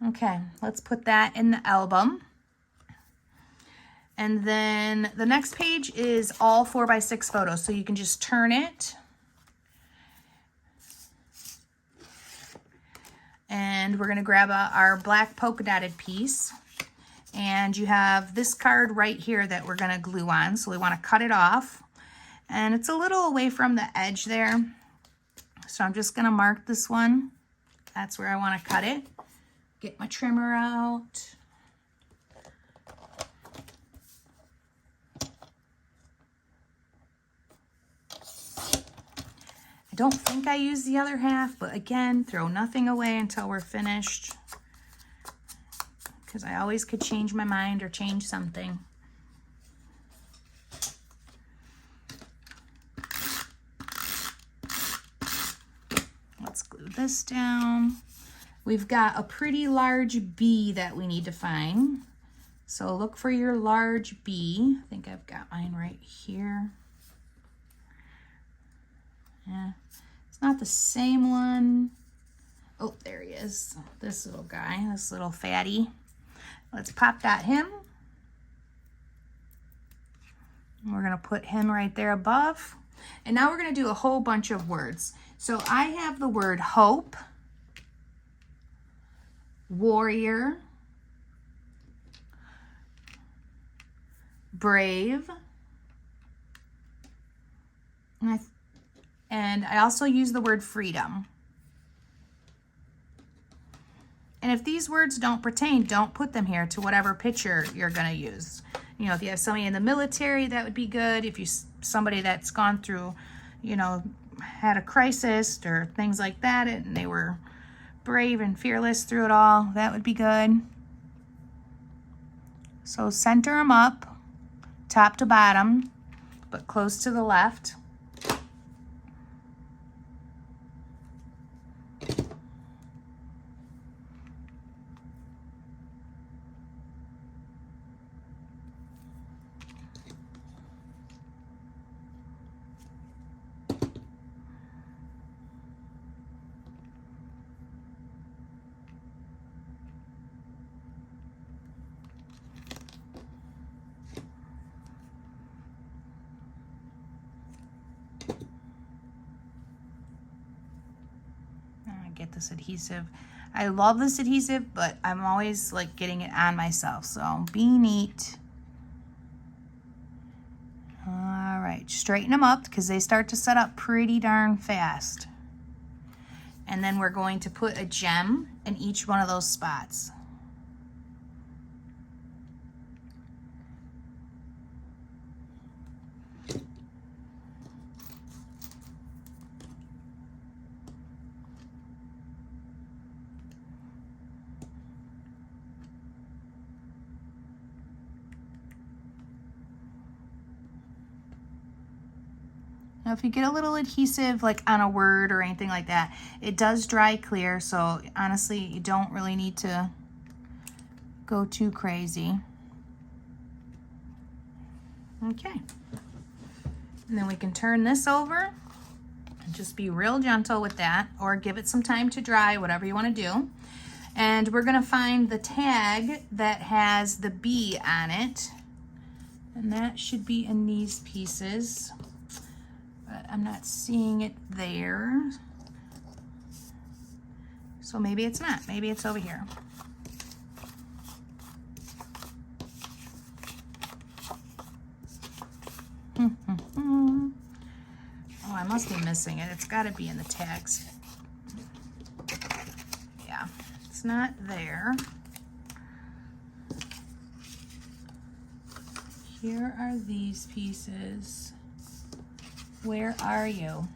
Okay, let's put that in the album. And then the next page is all 4x6 photos. So you can just turn it. And we're going to grab our black polka dotted piece. And you have this card right here that we're going to glue on. So we want to cut it off. And it's a little away from the edge there. So I'm just going to mark this one. That's where I want to cut it. Get my trimmer out. I don't think I used the other half, but again, throw nothing away until we're finished, because I always could change my mind or change something. Let's glue this down. We've got a pretty large bee that we need to find. So look for your large bee. I think I've got mine right here. Yeah, it's not the same one. Oh, there he is. This little guy, this little fatty. Let's pop that him. We're going to put him right there above. And now we're going to do a whole bunch of words. So I have the word hope, warrior, brave, and I also use the word freedom. And if these words don't pertain, don't put them here to whatever picture you're going to use. You know, if you have somebody in the military, that would be good. If you somebody that's gone through, you know, had a crisis or things like that, and they were brave and fearless through it all, that would be good. So center them up, top to bottom, but close to the left. Get this adhesive. I love this adhesive, but I'm always like getting it on myself, so be neat. All right, straighten them up because they start to set up pretty darn fast. And then we're going to put a gem in each one of those spots. Now, if you get a little adhesive like on a word or anything like that, it does dry clear. So honestly, you don't really need to go too crazy. Okay. And then we can turn this over and just be real gentle with that, or give it some time to dry, whatever you want to do. And we're gonna find the tag that has the bee on it. And that should be in these pieces, but I'm not seeing it there. So maybe it's not, maybe it's over here. Oh, I must be missing it. It's gotta be in the tags. Yeah, it's not there. Here are these pieces. Where are you?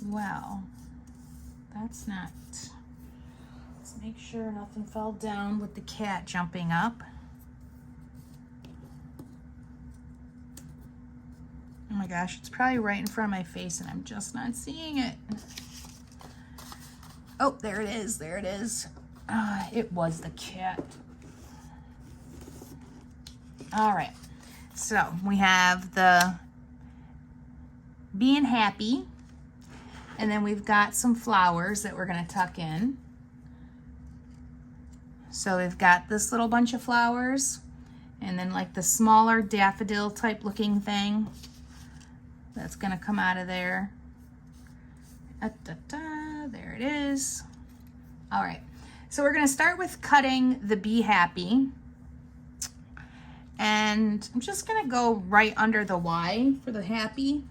Well, that's not. Let's make sure nothing fell down with the cat jumping up. Oh my gosh, it's probably right in front of my face and I'm just not seeing it. Oh, there it is, there it is. It was the cat. All right, so we have the being happy, and then we've got some flowers that we're gonna tuck in. So we've got this little bunch of flowers, and then like the smaller daffodil type looking thing that's gonna come out of there. There it is. All right, so we're gonna start with cutting the Be Happy. And I'm just gonna go right under the Y for the happy.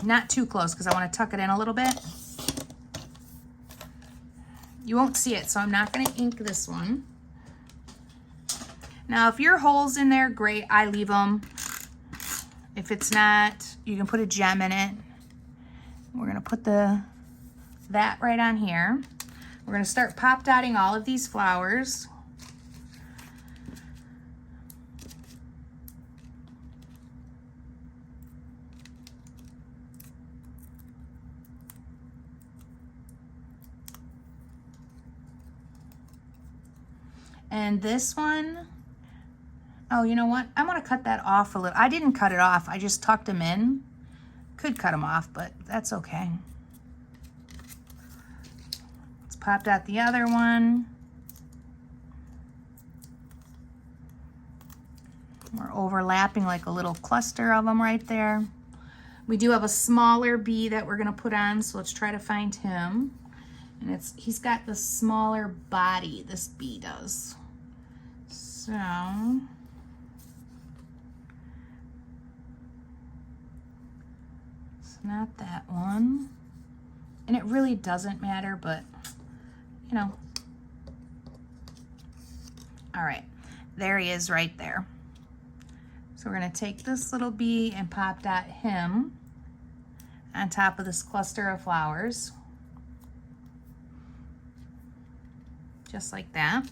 Not too close because I wanna tuck it in a little bit. You won't see it, so I'm not gonna ink this one. Now, if your hole's in there, great, I leave them. If it's not, you can put a gem in it. We're gonna put that right on here. We're gonna start pop dotting all of these flowers. And this one, oh, you know what? I'm gonna cut that off a little. I didn't cut it off, I just tucked them in. Could cut them off, but that's okay. Let's pop dot the other one. We're overlapping like a little cluster of them right there. We do have a smaller bee that we're gonna put on, so let's try to find him. And he's got the smaller body, this bee does. So, it's not that one. And it really doesn't matter, but you know. All right, there he is right there. So we're gonna take this little bee and pop dot him on top of this cluster of flowers. Just like that.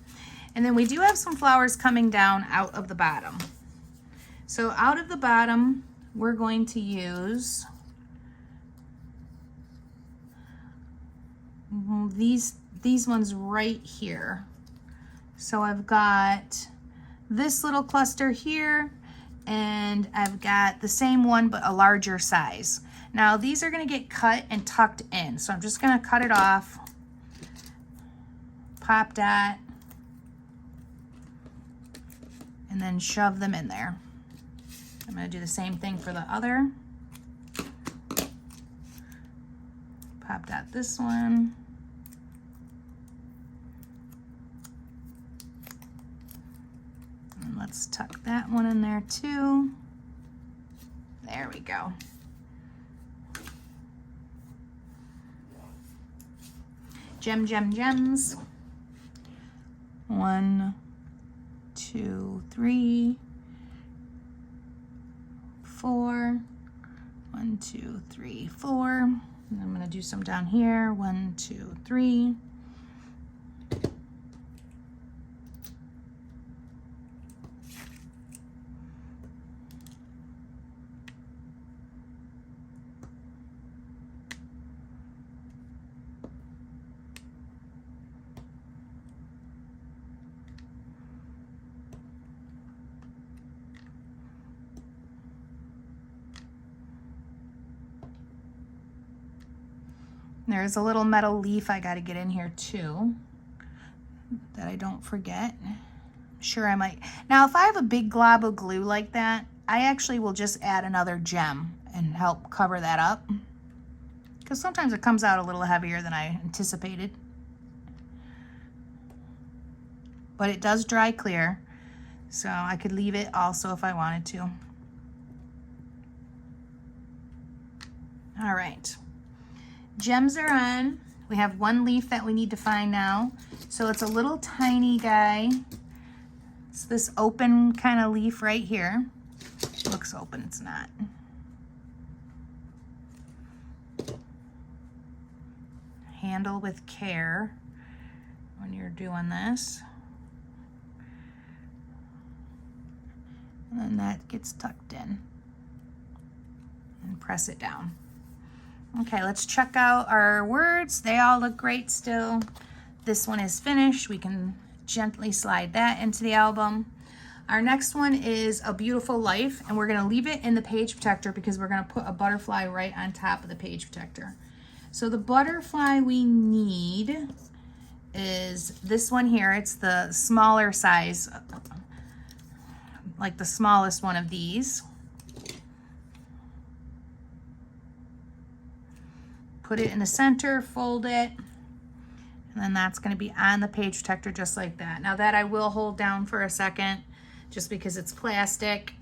And then we do have some flowers coming down out of the bottom. So out of the bottom, we're going to use these ones right here. So I've got this little cluster here, and I've got the same one but a larger size. Now these are gonna get cut and tucked in. So I'm just gonna cut it off, pop dot, and then shove them in there. I'm gonna do the same thing for the other. Pop dot this one. And let's tuck that one in there too. There we go. Gems. 1, 2, 3, 4. 1, 2, 3, 4. And I'm gonna do some down here. 1, 2, 3. There's a little metal leaf I got to get in here too, that I don't forget. Sure, I might. Now, if I have a big glob of glue like that, I actually will just add another gem and help cover that up, because sometimes it comes out a little heavier than I anticipated. But it does dry clear, so I could leave it also if I wanted to. All right, gems are on. We have one leaf that we need to find now. So it's a little tiny guy. It's this open kind of leaf right here. It looks open, it's not. Handle with care when you're doing this. And then that gets tucked in. And press it down. Okay, let's check out our words. They all look great still. This one is finished. We can gently slide that into the album. Our next one is A Beautiful Life, and we're gonna leave it in the page protector because we're gonna put a butterfly right on top of the page protector. So the butterfly we need is this one here. It's the smaller size, like the smallest one of these. Put it in the center, fold it, and then that's going to be on the page protector just like that. Now that I will hold down for a second just because it's plastic.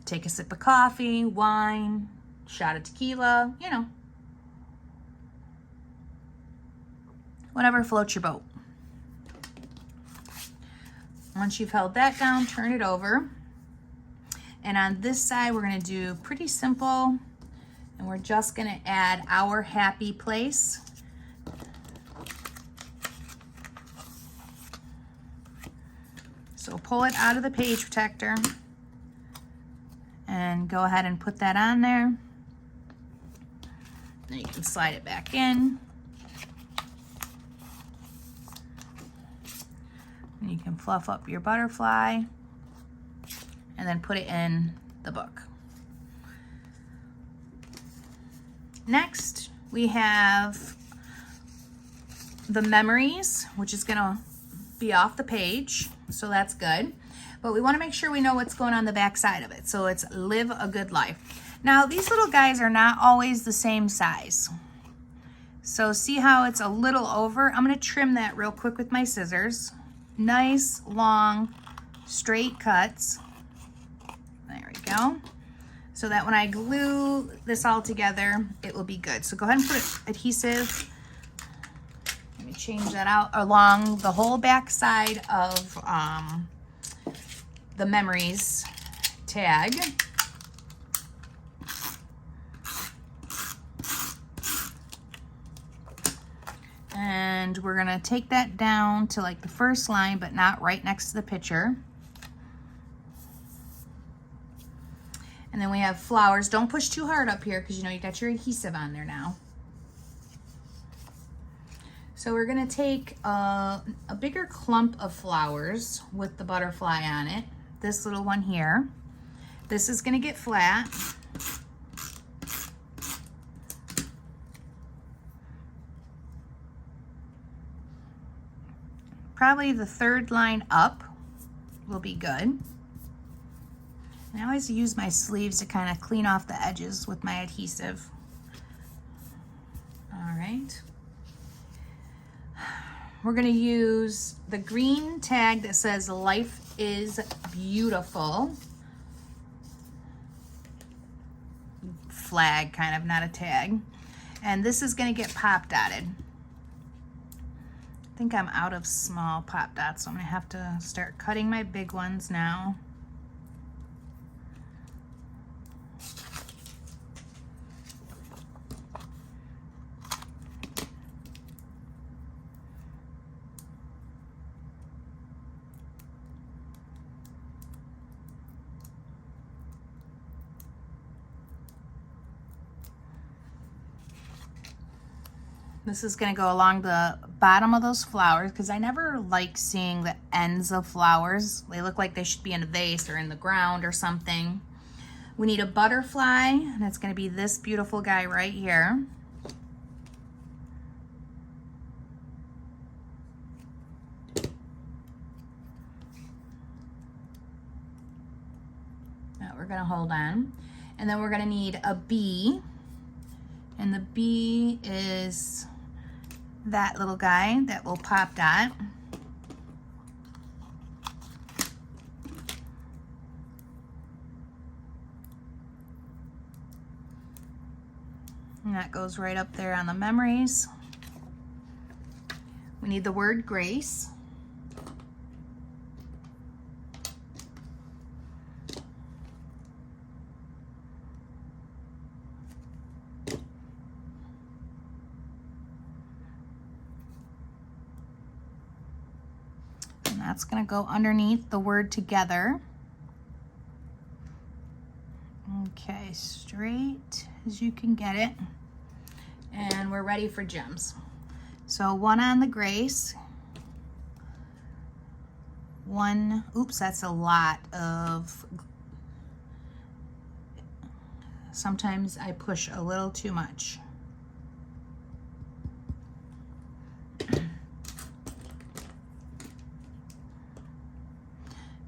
Take a sip of coffee, wine, shot of tequila, you know, whatever floats your boat. Once you've held that down, turn it over. And on this side, we're going to do pretty simple. And we're just going to add our happy place. So pull it out of the page protector and go ahead and put that on there. Then you can slide it back in. And you can fluff up your butterfly and then put it in the book. Next, we have the memories, which is gonna be off the page, so that's good. But we wanna make sure we know what's going on the back side of it. So it's Live a Good Life. Now, these little guys are not always the same size. So see how it's a little over? I'm gonna trim that real quick with my scissors. Nice, long, straight cuts. There we go. So that when I glue this all together, it will be good. So go ahead and put adhesive. Let me change that out along the whole back side of the memories tag. And we're gonna take that down to like the first line, but not right next to the picture. And then we have flowers. Don't push too hard up here because you know you got your adhesive on there now. So we're gonna take a bigger clump of flowers with the butterfly on it. This little one here. This is gonna get flat. Probably the third line up will be good. And I always use my sleeves to kind of clean off the edges with my adhesive. All right. We're gonna use the green tag that says Life is Beautiful. Flag, kind of, not a tag. And this is gonna get pop dotted. I think I'm out of small pop dots, so I'm gonna have to start cutting my big ones now. This is going to go along the bottom of those flowers because I never like seeing the ends of flowers. They look like they should be in a vase or in the ground or something. We need a butterfly, and it's going to be this beautiful guy right here. that we're gonna hold on. And then we're gonna need a B, and the B is that little guy that will pop dot. And that goes right up there on the memories. We need the word grace. And that's going to go underneath the word together. Okay, straight as you can get it. And we're ready for gems. So one on the grace. One, oops, that's a lot of, sometimes I push a little too much.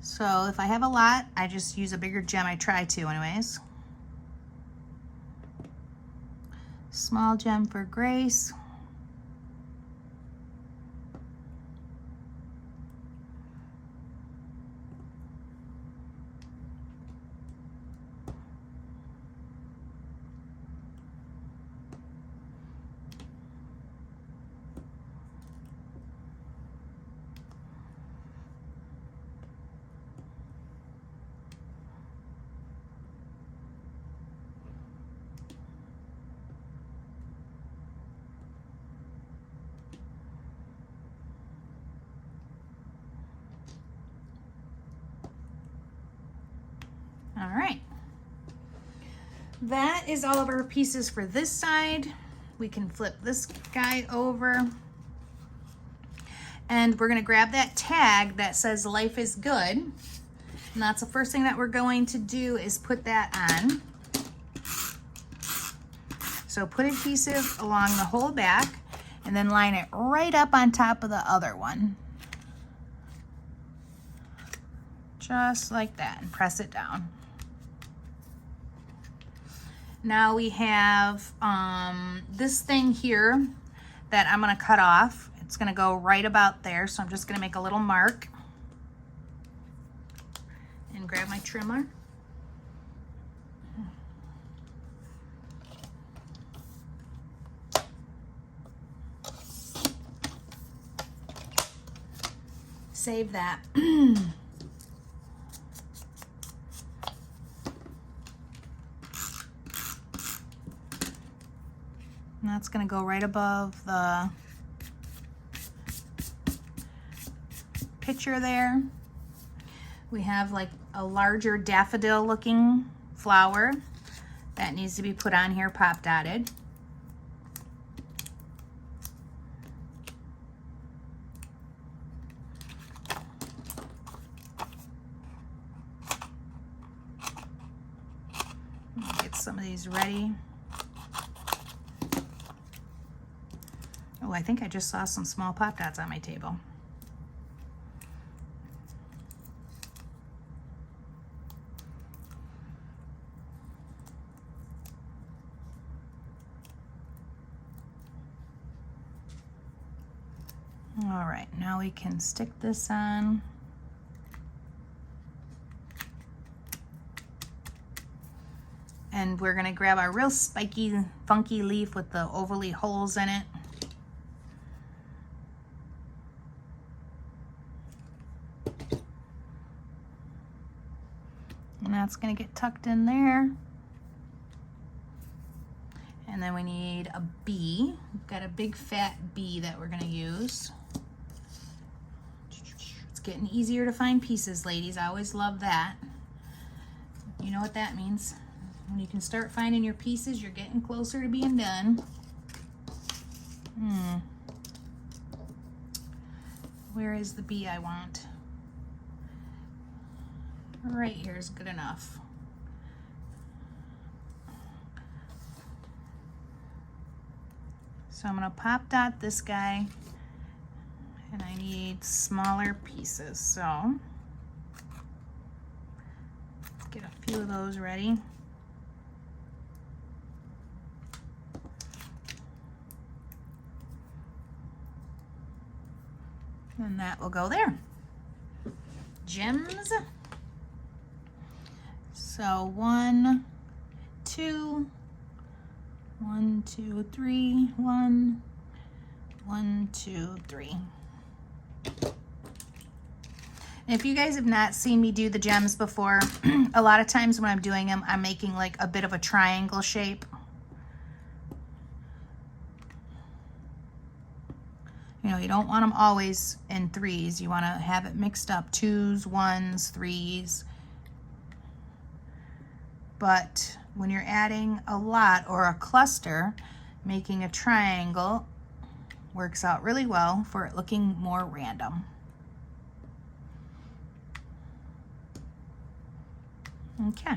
So if I have a lot, I just use a bigger gem. I try to anyways. Small gem for grace. All right, that is all of our pieces for this side. We can flip this guy over, and we're gonna grab that tag that says life is good, and that's the first thing that we're going to do is put that on. So put adhesive along the whole back and then line it right up on top of the other one. Just like that, and press it down. Now we have this thing here that I'm gonna cut off. It's gonna go right about there, so I'm just gonna make a little mark and grab my trimmer. Save that. And that's going to go right above the picture there. We have like a larger daffodil looking flower that needs to be put on here, pop dotted. Get some of these ready. Oh, I think I just saw some small pop dots on my table. All right, now we can stick this on. And we're gonna grab our real spiky, funky leaf with the ovally holes in it. And that's gonna get tucked in there. And then we need a bee. We've got a big fat bee that we're gonna use. It's getting easier to find pieces, ladies. I always love that. You know what that means. When you can start finding your pieces, you're getting closer to being done. Where is the bee I want? Right here is good enough. So I'm gonna pop dot this guy, and I need smaller pieces, so Get a few of those ready. And that will go there. Gems. So 1, 2, 1, 2, 3, 1, 1, 2, 3. If you guys have not seen me do the gems before, a lot of times when I'm doing them, I'm making like a bit of a triangle shape. You know, you don't want them always in threes. You want to have it mixed up, 2s, 1s, 3s. But when you're adding a lot or a cluster, making a triangle works out really well for it looking more random. Okay.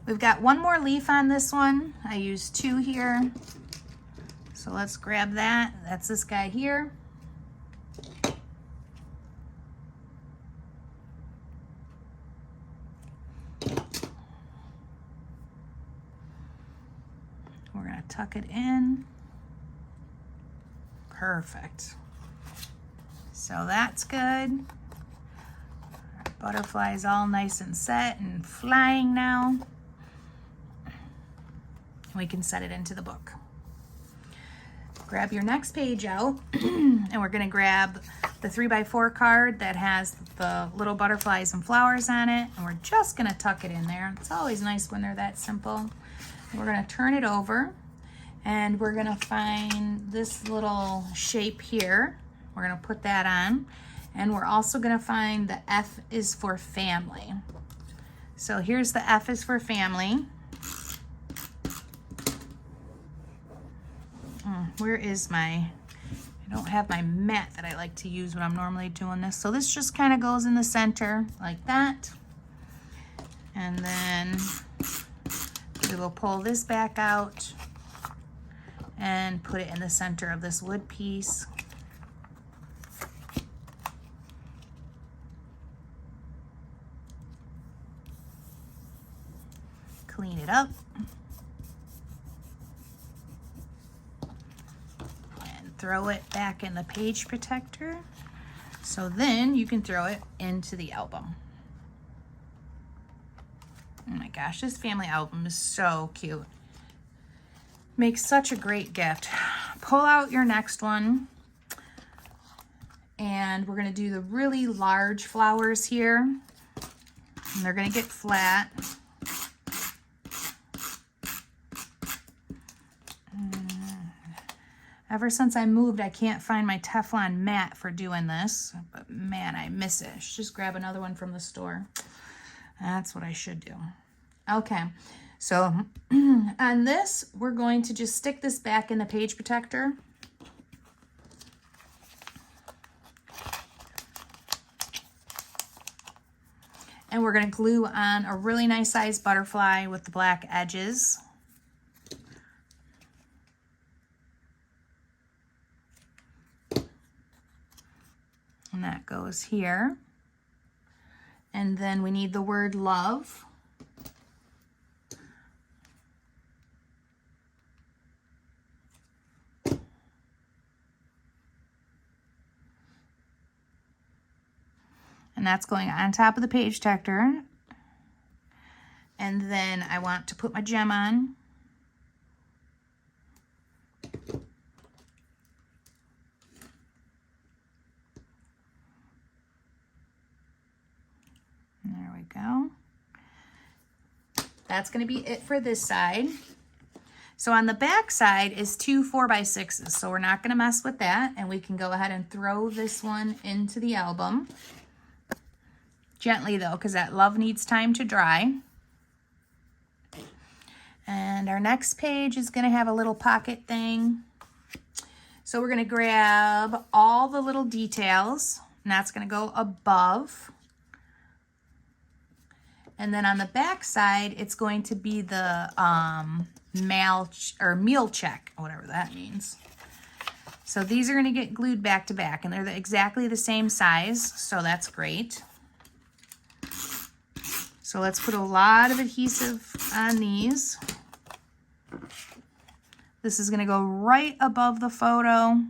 We've got one more leaf on this one. I used 2 here. So let's grab that. That's this guy here. We're going to tuck it in. Perfect. So that's good. Our butterfly's all nice and set and flying now. We can set it into the book. Grab your next page out and we're going to grab the 3x4 card that has the little butterflies and flowers on it, and we're just going to tuck it in there. It's always nice when they're that simple. We're going to turn it over and we're going to find this little shape here. We're going to put that on, and we're also going to find the F is for family. So here's the F is for family. Where is I don't have my mat that I like to use when I'm normally doing this. So this just kind of goes in the center like that. And then we will pull this back out and put it in the center of this wood piece. Clean it up. Throw it back in the page protector, so then you can throw it into the album. Oh my gosh, this family album is so cute. Makes such a great gift. Pull out your next one, and we're going to do the really large flowers here, and they're going to get flat. Ever since I moved, I can't find my Teflon mat for doing this, but man, I miss it. I should just grab another one from the store. That's what I should do. Okay, so on this, we're going to just stick this back in the page protector. And we're going to glue on a really nice size butterfly with the black edges. And that goes here. And then we need the word love. And that's going on top of the page protector. And then I want to put my gem on. There we go. That's going to be it for this side. So on the back side is 2 4x6s, so we're not going to mess with that, and we can go ahead and throw this one into the album. Gently though, because that love needs time to dry. And our next page is going to have a little pocket thing. So we're going to grab all the little details, and that's going to go above. And then on the back side, it's going to be the meal check, whatever that means. So these are going to get glued back to back, and they're exactly the same size, so that's great. So let's put a lot of adhesive on these. This is going to go right above the photo.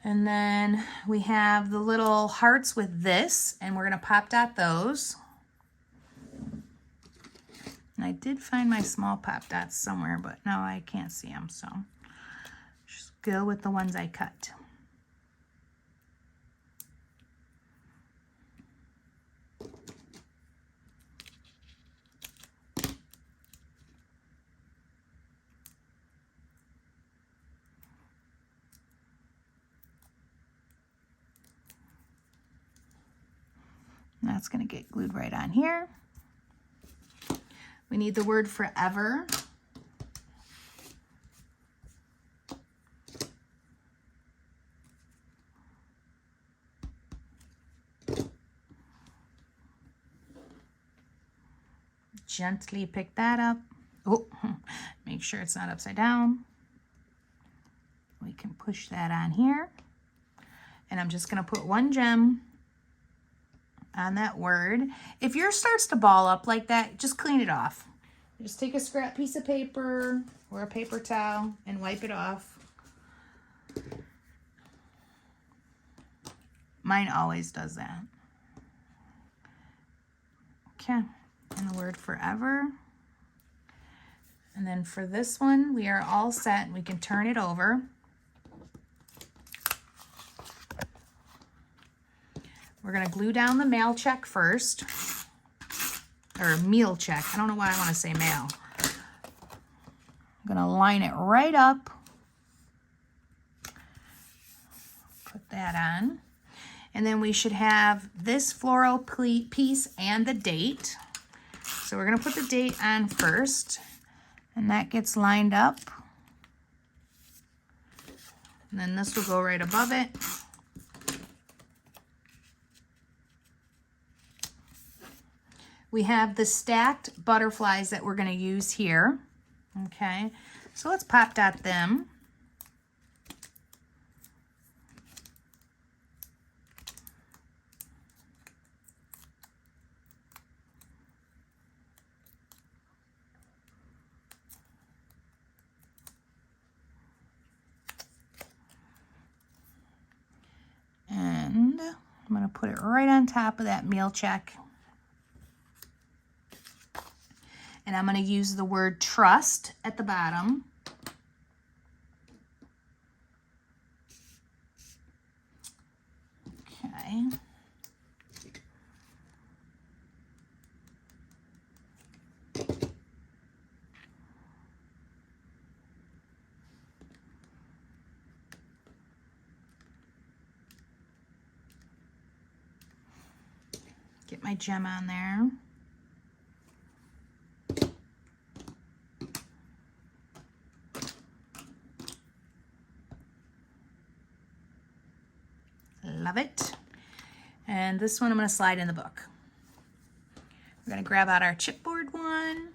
And then we have the little hearts with this, and we're going to pop dot those. And I did find my small pop dots somewhere, but now I can't see them, so just go with the ones I cut. That's going to get glued right on here. We need the word forever. Gently pick that up. Oh, make sure it's not upside down. We can push that on here. And I'm just going to put one gem on that word. If yours starts to ball up like that, just clean it off. Just take a scrap piece of paper or a paper towel and wipe it off. Mine always does that. Okay, and the word forever. And then for this one, we are all set. We can turn it over. We're going to glue down the mail check first, or meal check. I don't know why I want to say mail. I'm going to line it right up. Put that on. And then we should have this floral piece and the date. So we're going to put the date on first, and that gets lined up. And then this will go right above it. We have the stacked butterflies that we're going to use here. Okay, so let's pop dot them. And I'm going to put it right on top of that meal check. And I'm going to use the word trust at the bottom. Okay. Get my gem on there. Love it. And this one I'm going to slide in the book. We're going to grab out our chipboard one.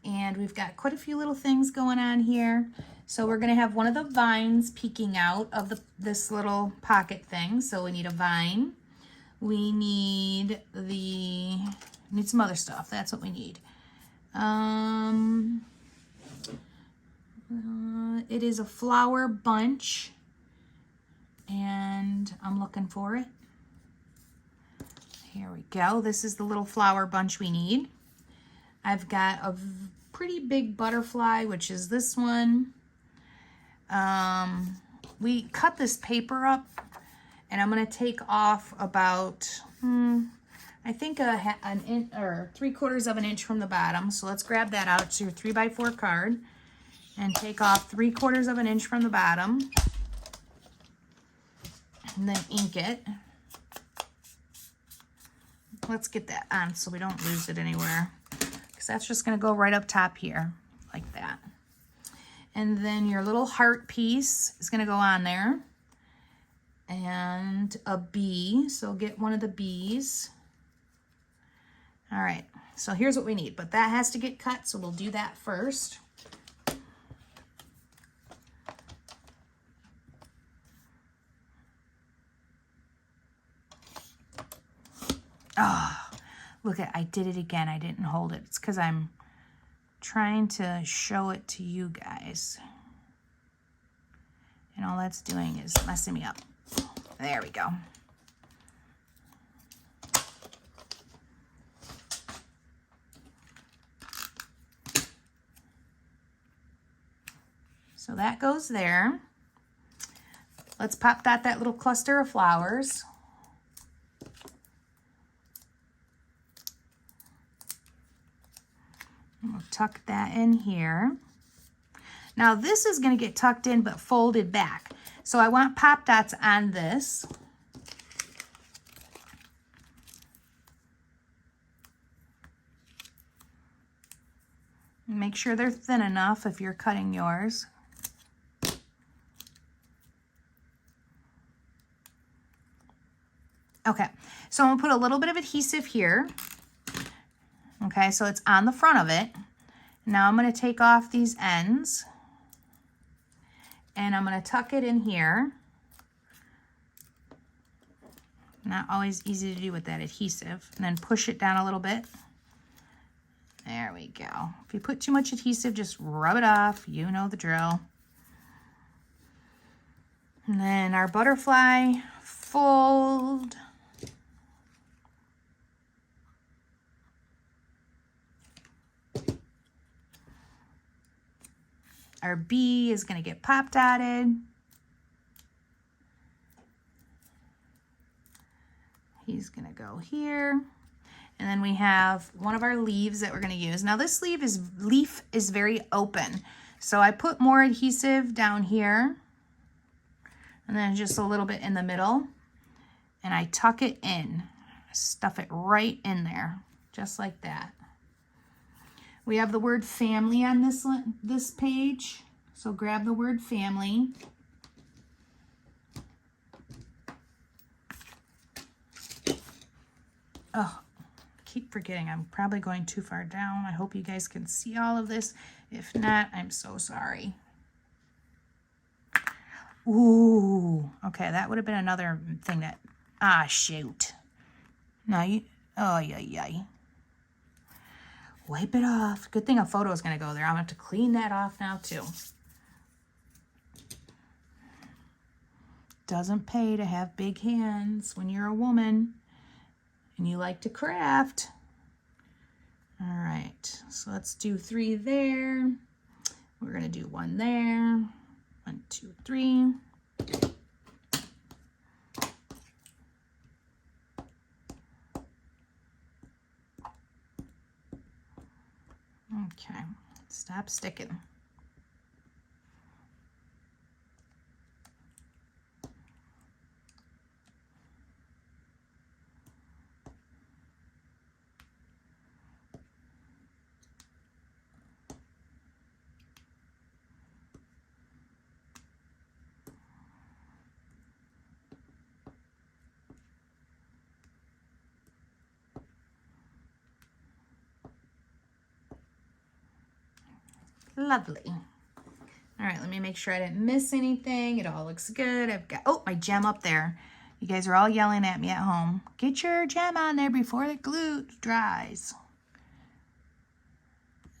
And we've got quite a few little things going on here. So we're going to have one of the vines peeking out of this little pocket thing. So we need a vine. We need some other stuff. That's what we need. It is a flower bunch. And I'm looking for it. Here we go. This is the little flower bunch we need. I've got a pretty big butterfly, which is this one. We cut this paper up, and I'm going to take off about, I think an inch or 3/4 of an inch from the bottom. So let's grab that out. It's your 3x4 card, and take off 3/4 of an inch from the bottom. And then ink it. Let's get that on so we don't lose it anywhere, because that's just going to go right up top here like that. And then your little heart piece is going to go on there, and a bee, so get one of the bees. All right, so here's what we need, but that has to get cut, so we'll do that first. Oh, look at, I did it again. I didn't hold it. It's because I'm trying to show it to you guys. And all that's doing is messing me up. There we go. So that goes there. Let's pop that little cluster of flowers. And we'll tuck that in here. Now this is going to get tucked in but folded back. So I want pop dots on this. Make sure they're thin enough if you're cutting yours. Okay, so I'm gonna put a little bit of adhesive here. Okay, so it's on the front of it. Now I'm gonna take off these ends and I'm gonna tuck it in here. Not always easy to do with that adhesive. And then push it down a little bit. There we go. If you put too much adhesive, just rub it off. You know the drill. And then our butterfly fold. Our bee is going to get pop dotted. He's going to go here. And then we have one of our leaves that we're going to use. Now this leaf is very open. So I put more adhesive down here. And then just a little bit in the middle. And I tuck it in. Stuff it right in there. Just like that. We have the word family on this page, so grab the word family. Oh, keep forgetting. I'm probably going too far down. I hope you guys can see all of this. If not, I'm so sorry. Ooh, okay, that would have been another thing that, shoot. Now you, oh, yeah. Wipe it off. Good thing a photo is going to go there. I'm going to have to clean that off now too. Doesn't pay to have big hands when you're a woman and you like to craft. All right, so let's do 3 there. We're going to do 1 there. 1, 2, 3. Okay, stop sticking. Lovely. All right, let me make sure I didn't miss anything. It all looks good. I've got, oh, my gem up there. You guys are all yelling at me at home. Get your gem on there before the glue dries.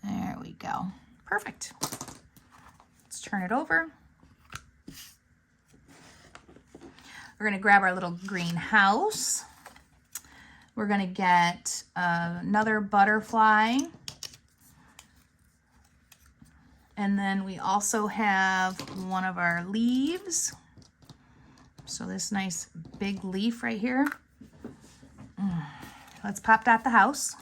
There we go. Perfect. Let's turn it over. We're going to grab our little greenhouse. We're going to get another butterfly. And then we also have one of our leaves. So this nice big leaf right here. Let's pop dot the house.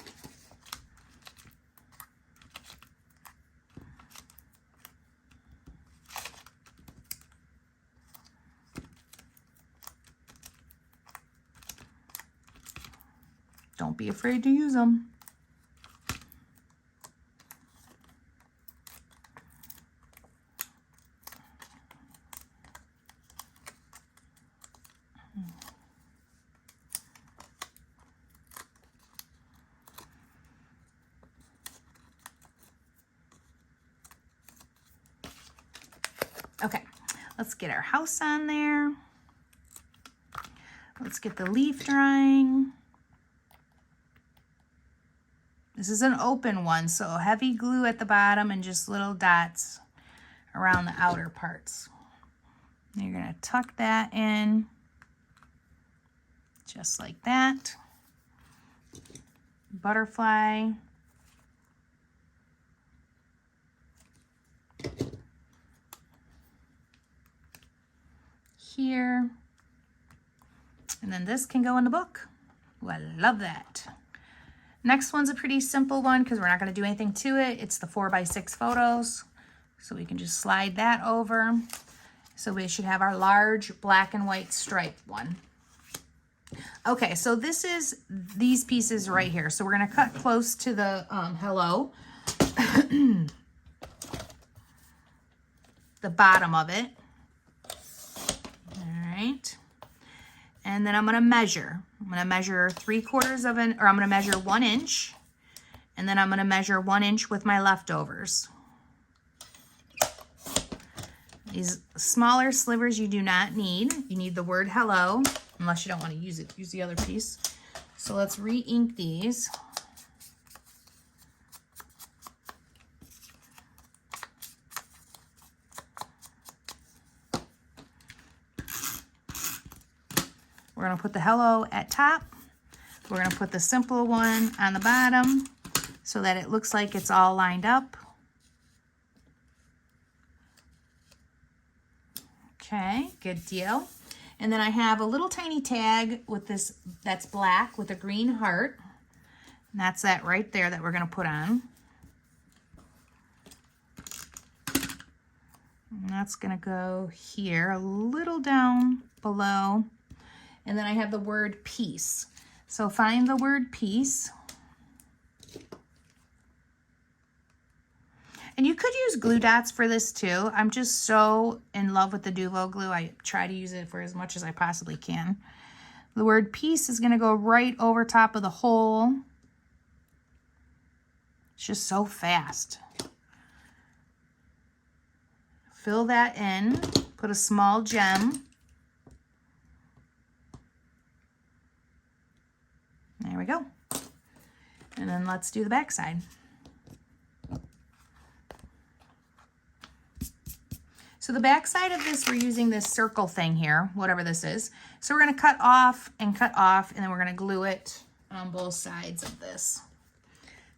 Don't be afraid to use them. Okay, let's get our house on there. Let's get the leaf drying. This is an open one, so heavy glue at the bottom and just little dots around the outer parts. And you're gonna tuck that in just like that. Butterfly. Here. And then this can go in the book. Ooh, I love that. Next one's a pretty simple one because we're not going to do anything to it. It's the 4x6 photos. So we can just slide that over. So we should have our large black and white striped one. Okay, so this is these pieces right here. So we're going to cut close to the hello. The bottom of it. All right. And then I'm going to measure. I'm going to measure 3/4 of an, or I'm going to measure 1 inch. And then I'm going to measure 1 inch with my leftovers. These smaller slivers you do not need. You need the word hello, unless you don't want to use it. Use the other piece. So let's re-ink these. We're going to put the hello at top. We're going to put the simple one on the bottom so that it looks like it's all lined up. Okay, good deal. And then I have a little tiny tag with this that's black with a green heart. And that's that right there that we're going to put on. And that's going to go here, a little down below. And then I have the word peace. So find the word peace. And you could use glue dots for this too. I'm just so in love with the Duvo glue. I try to use it for as much as I possibly can. The word peace is going to go right over top of the hole. It's just so fast. Fill that in. Put a small gem. There we go. And then let's do the back side. So the back side of this, we're using this circle thing here, whatever this is. So we're going to cut off, and then we're going to glue it on both sides of this.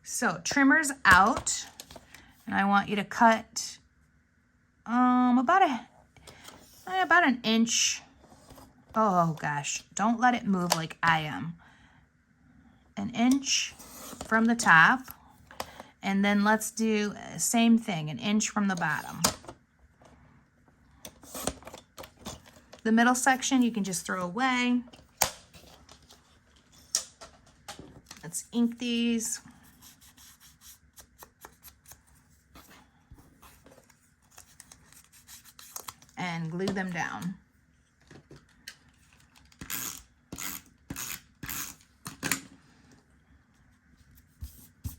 So trimmer's out, and I want you to cut about an inch. Oh gosh, don't let it move like I am. An inch from the top, and then let's do the same thing, an inch from the bottom. The middle section you can just throw away. Let's ink these. And glue them down.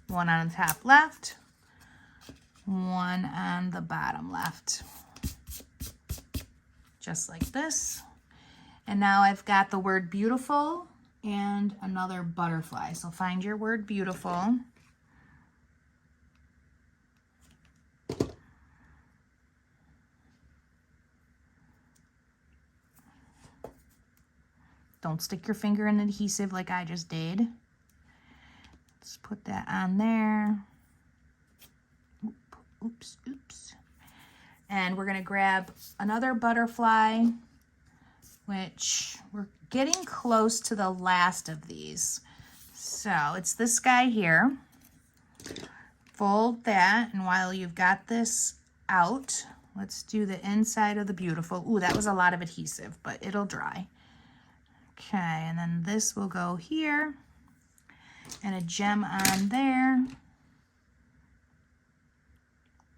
One on the top left, one on the bottom left. Just like this. And now I've got the word beautiful and another butterfly. So find your word beautiful. Don't stick your finger in the adhesive like I just did. Let's put that on there. Oops, oops. And we're going to grab another butterfly, which we're getting close to the last of these. So it's this guy here. Fold that, and while you've got this out, let's do the inside of the beautiful. Ooh, that was a lot of adhesive, but it'll dry. Okay, and then this will go here, and a gem on there.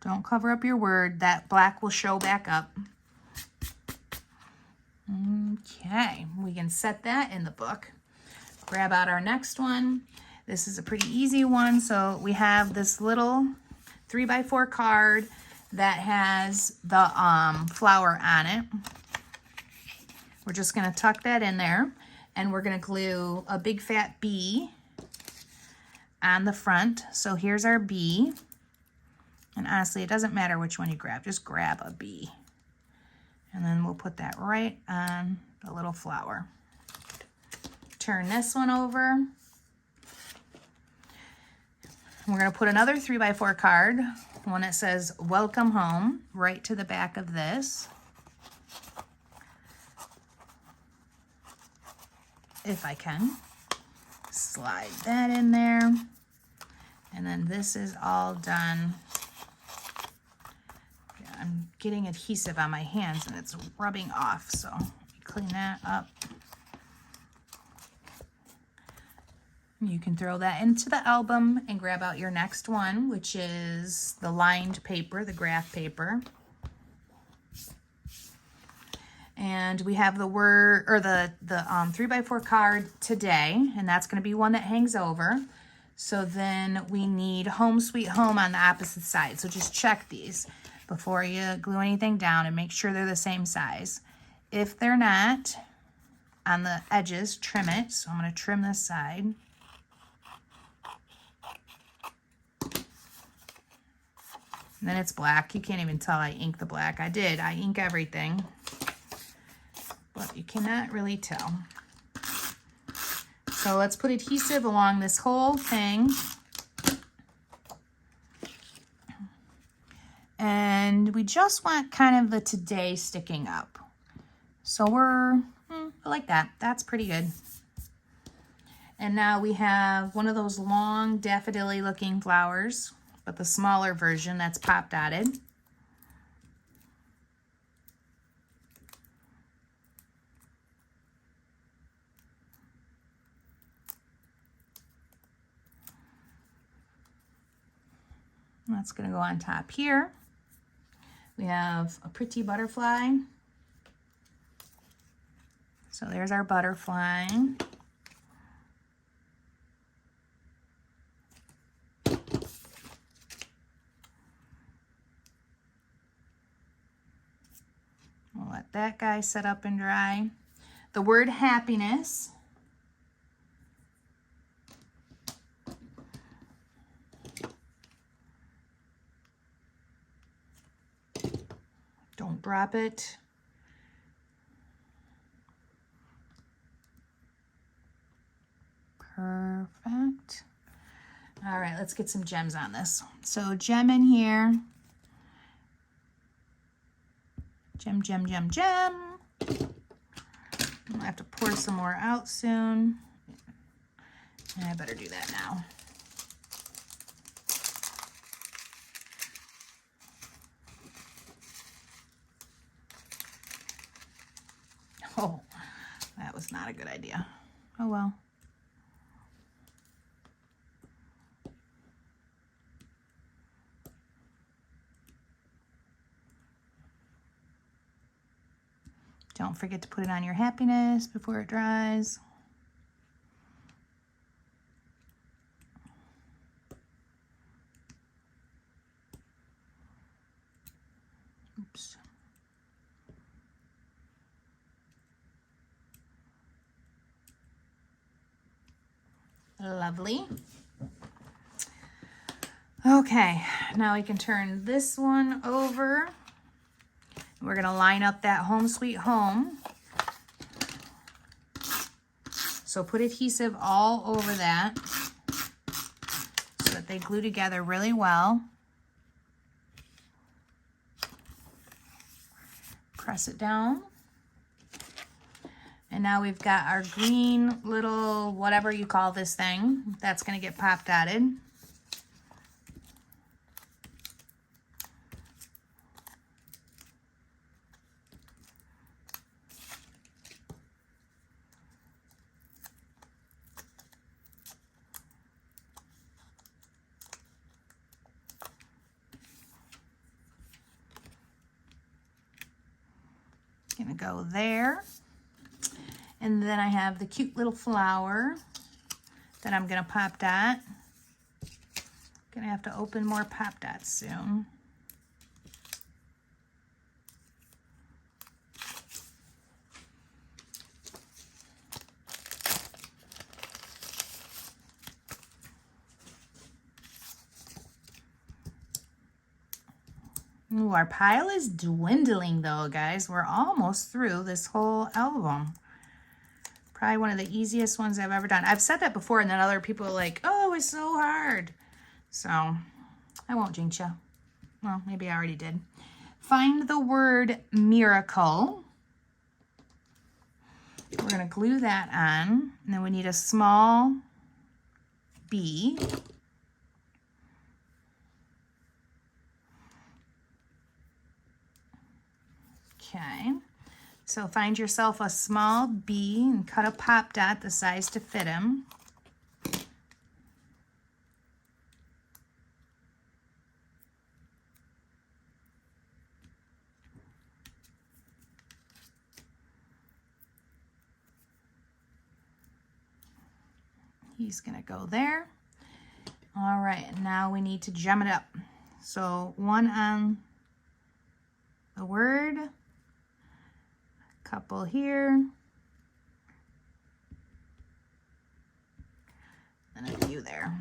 Don't cover up your word. That black will show back up. Okay, we can set that in the book. Grab out our next one. This is a pretty easy one. So we have this little 3x4 card that has the flower on it. We're just going to tuck that in there, and we're going to glue a big fat B on the front. So here's our bee. And honestly, it doesn't matter which one you grab, just grab a bee. And then we'll put that right on the little flower. Turn this one over. We're gonna put another 3x4 card, one that says welcome home, right to the back of this. If I can. Slide that in there. And then this is all done. Yeah, I'm getting adhesive on my hands and it's rubbing off, so clean that up. You can throw that into the album and grab out your next one, which is the lined paper, the graph paper. And we have the word, or the 3x4 card today, and that's going to be one that hangs over. So then we need Home Sweet Home on the opposite side. So just check these before you glue anything down and make sure they're the same size. If they're not, on the edges, trim it. So I'm going to trim this side. And then it's black. You can't even tell I inked the black. I did. I ink everything. But you cannot really tell. So let's put adhesive along this whole thing. And we just want kind of the today sticking up. So I like that. That's pretty good. And now we have one of those long daffodil-y looking flowers, but the smaller version that's pop dotted. That's going to go on top here. We have a pretty butterfly. So there's our butterfly. We'll let that guy set up and dry. The word happiness. Don't drop it. Perfect. All right, let's get some gems on this. So gem in here. Gem, gem, gem, gem. I'll have to pour some more out soon. I better do that now. Oh, that was not a good idea. Oh well. Don't forget to put it on your happiness before it dries. Oops. Lovely. Okay, now we can turn this one over. We're going to line up that Home Sweet Home. So put adhesive all over that so that they glue together really well. Press it down. And now we've got our green little, whatever you call this thing, that's going to get pop dotted. Gonna go there. And then I have the cute little flower that I'm gonna pop dot. Gonna have to open more pop dots soon. Ooh, our pile is dwindling though, guys. We're almost through this whole album. Probably one of the easiest ones I've ever done. I've said that before, and then other people are like, oh, it's so hard. So I won't jinx you. Well, maybe I already did. Find the word miracle. We're going to glue that on. And then we need a small B. Okay. So find yourself a small B and cut a pop dot the size to fit him. He's gonna go there. All right, now we need to gem it up. So one on the word, couple here, and a few there.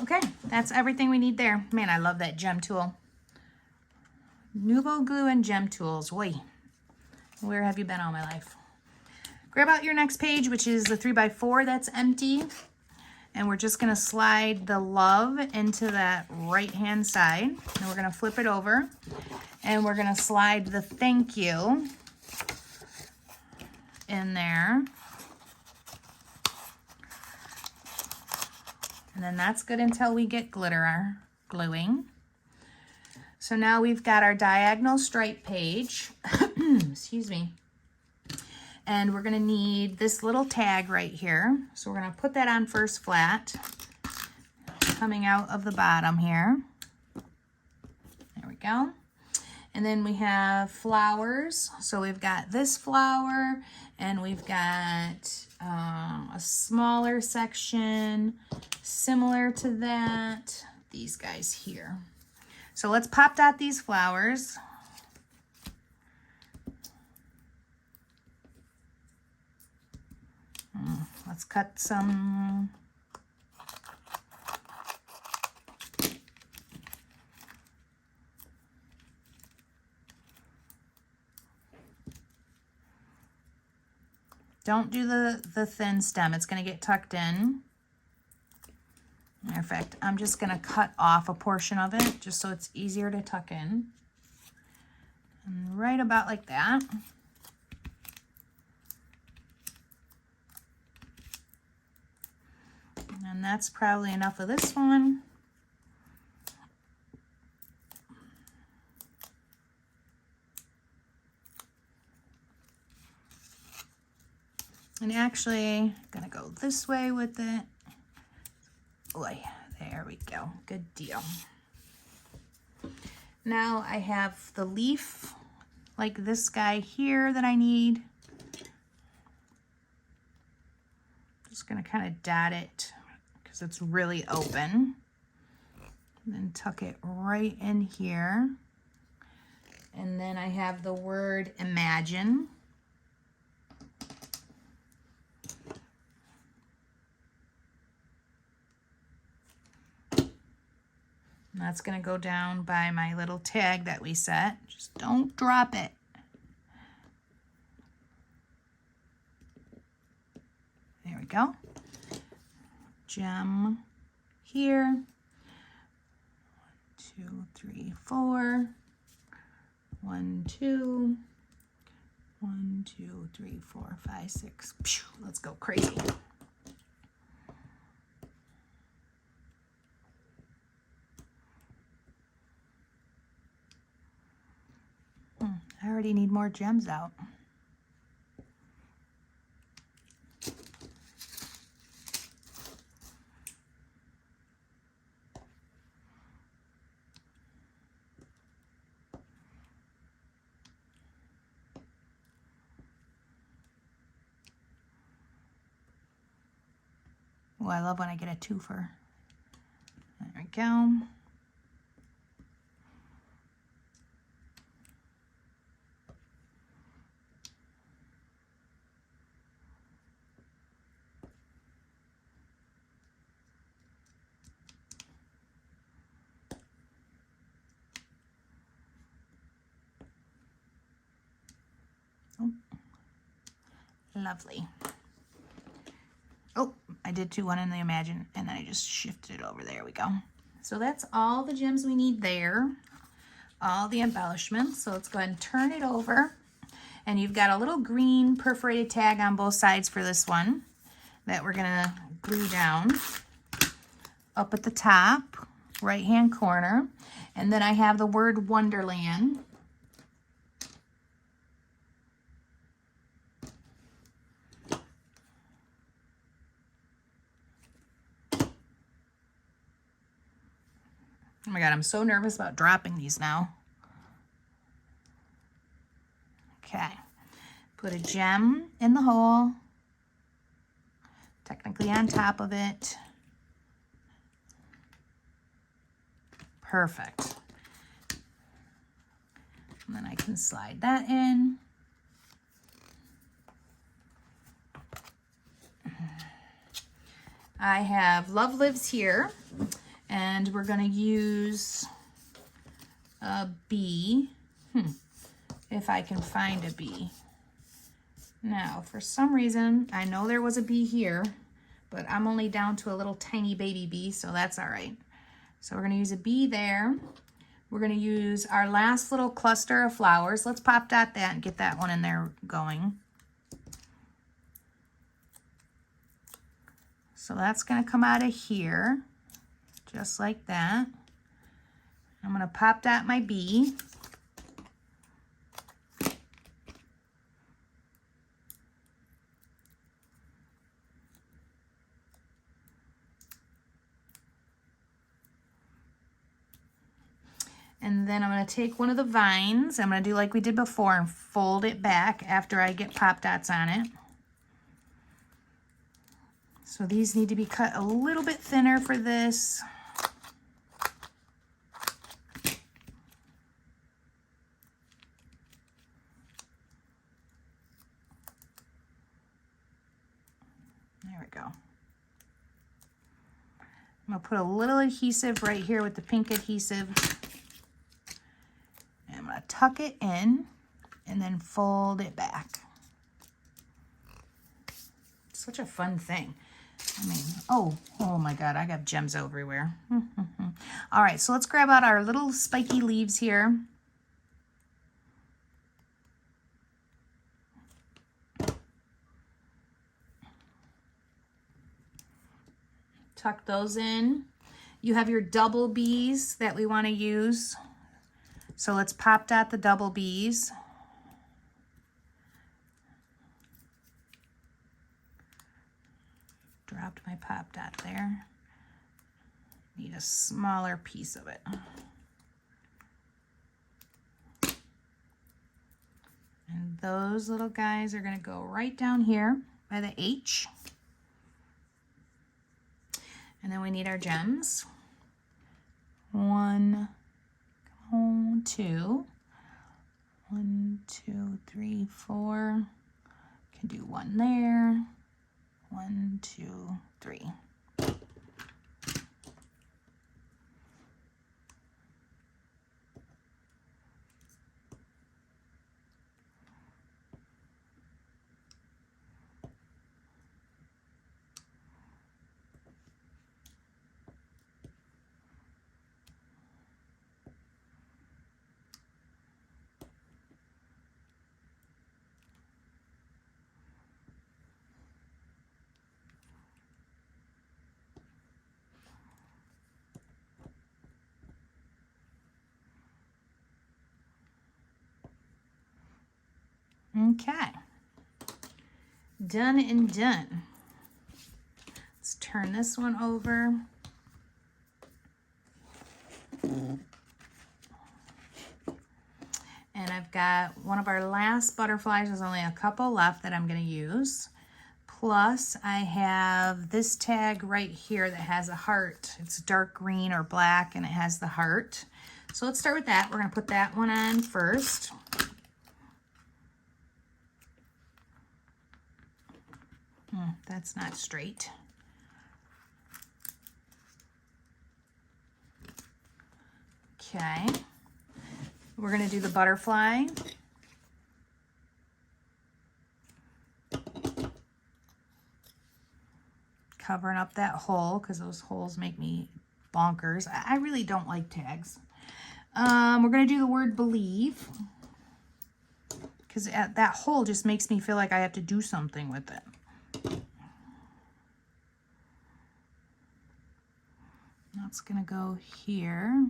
Okay, that's everything we need there. Man, I love that gem tool. Nuvo Glue and Gem Tools. Wait, where have you been all my life? Grab out your next page, which is the 3x4 that's empty. And we're just gonna slide the love into that right-hand side. And we're gonna flip it over. And we're gonna slide the thank you in there. And then that's good until we get glitter gluing. So now we've got our diagonal stripe page. Excuse me. And we're gonna need this little tag right here. So we're gonna put that on first flat, coming out of the bottom here. There we go. And then we have flowers. So we've got this flower, and we've got a smaller section similar to that, these guys here. So let's pop dot these flowers. Let's cut some. Don't do the thin stem. It's going to get tucked in. Matter of fact, I'm just going to cut off a portion of it just so it's easier to tuck in. And right about like that. And that's probably enough of this one. And actually, I'm gonna go this way with it. Boy, there we go. Good deal. Now I have the leaf, like this guy here that I need. Just gonna kind of dot it because it's really open. And then tuck it right in here. And then I have the word imagine. And that's going to go down by my little tag that we set. Just don't drop it. There we go. Gem here. 1, 2, 3, 4. 1, 2. 1, 2, 3, 4, 5, 6. Phew, let's go crazy. I already need more gems out. Oh, I love when I get a twofer. There we go. Oh, lovely. Oh, I did one in the Imagine, and then I just shifted it over. There we go. So that's all the gems we need there, all the embellishments. So let's go ahead and turn it over. And you've got a little green perforated tag on both sides for this one that we're gonna glue down up at the top, right-hand corner. And then I have the word Wonderland. Oh my God, I'm so nervous about dropping these now. Okay, put a gem in the hole, technically on top of it. Perfect. And then I can slide that in. I have Love Lives here, and we're gonna use a bee. If I can find a bee. Now, for some reason, I know there was a bee here, but I'm only down to a little tiny baby bee, so that's all right. So we're gonna use a bee there. We're gonna use our last little cluster of flowers. Let's pop dot that and get that one in there going. So that's gonna come out of here, just like that. I'm gonna pop dot my bee. And then I'm going to take one of the vines. I'm going to do like we did before and fold it back after I get pop dots on it. So these need to be cut a little bit thinner for this. There we go. I'm going to put a little adhesive right here with the pink adhesive. I'm going to tuck it in and then fold it back. Such a fun thing. I mean, oh my God, I got gems everywhere. All right, so let's grab out our little spiky leaves here. Tuck those in. You have your double bees that we want to use. So let's pop dot the double bees. Dropped my pop dot there. Need a smaller piece of it. And those little guys are going to go right down here by the H. And then we need our gems. 1, 2, 1, 2, 3, 4. Can do one there. 1, 2, 3. Okay, done and done. Let's turn this one over. And I've got one of our last butterflies. There's only a couple left that I'm going to use. Plus, I have this tag right here that has a heart. It's dark green or black, and it has the heart. So let's start with that. We're going to put that one on first. That's not straight. Okay. We're going to do the butterfly. Covering up that hole because those holes make me bonkers. I really don't like tags. We're going to do the word believe because that hole just makes me feel like I have to do something with it. That's going to go here.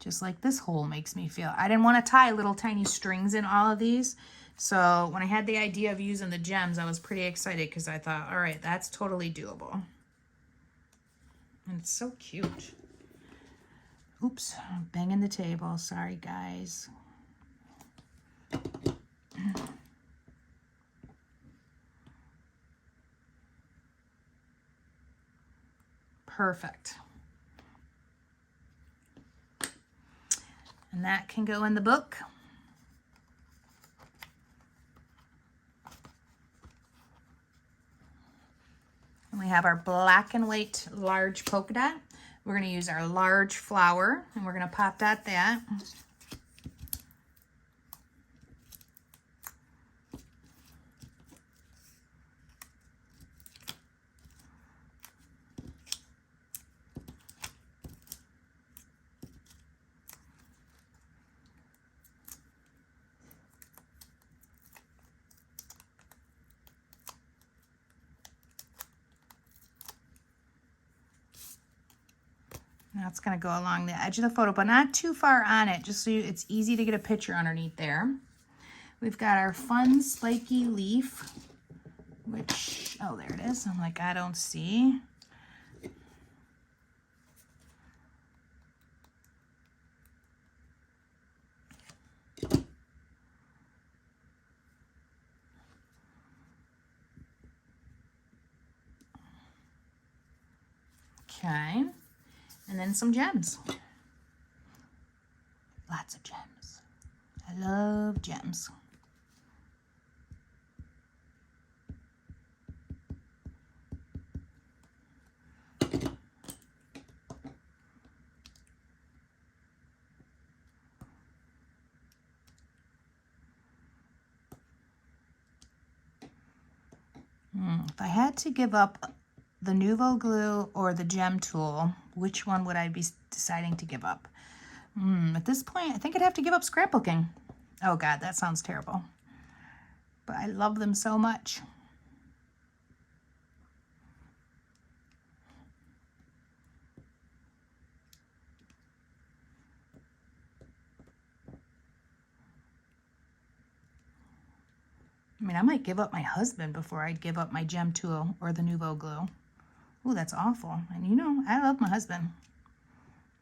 Just like this hole makes me feel. I didn't want to tie little tiny strings in all of these. So when I had the idea of using the gems, I was pretty excited because I thought, all right, that's totally doable. And it's so cute. Oops, I'm banging the table. Sorry, guys. Perfect. And that can go in the book. And we have our black and white large polka dot. We're going to use our large flower, and we're going to pop that. Now it's going to go along the edge of the photo, but not too far on it, just so it's easy to get a picture underneath there. We've got our fun spiky leaf, which, oh, there it is. I'm like, I don't see. Okay. And then some gems. Lots of gems. I love gems. If I had to give up the Nuvo glue or the gem tool, which one would I be deciding to give up? At this point, I think I'd have to give up scrapbooking. Oh God, that sounds terrible. But I love them so much. I mean, I might give up my husband before I'd give up my gem tool or the Nuvo glue. Ooh, that's awful. And you know, I love my husband.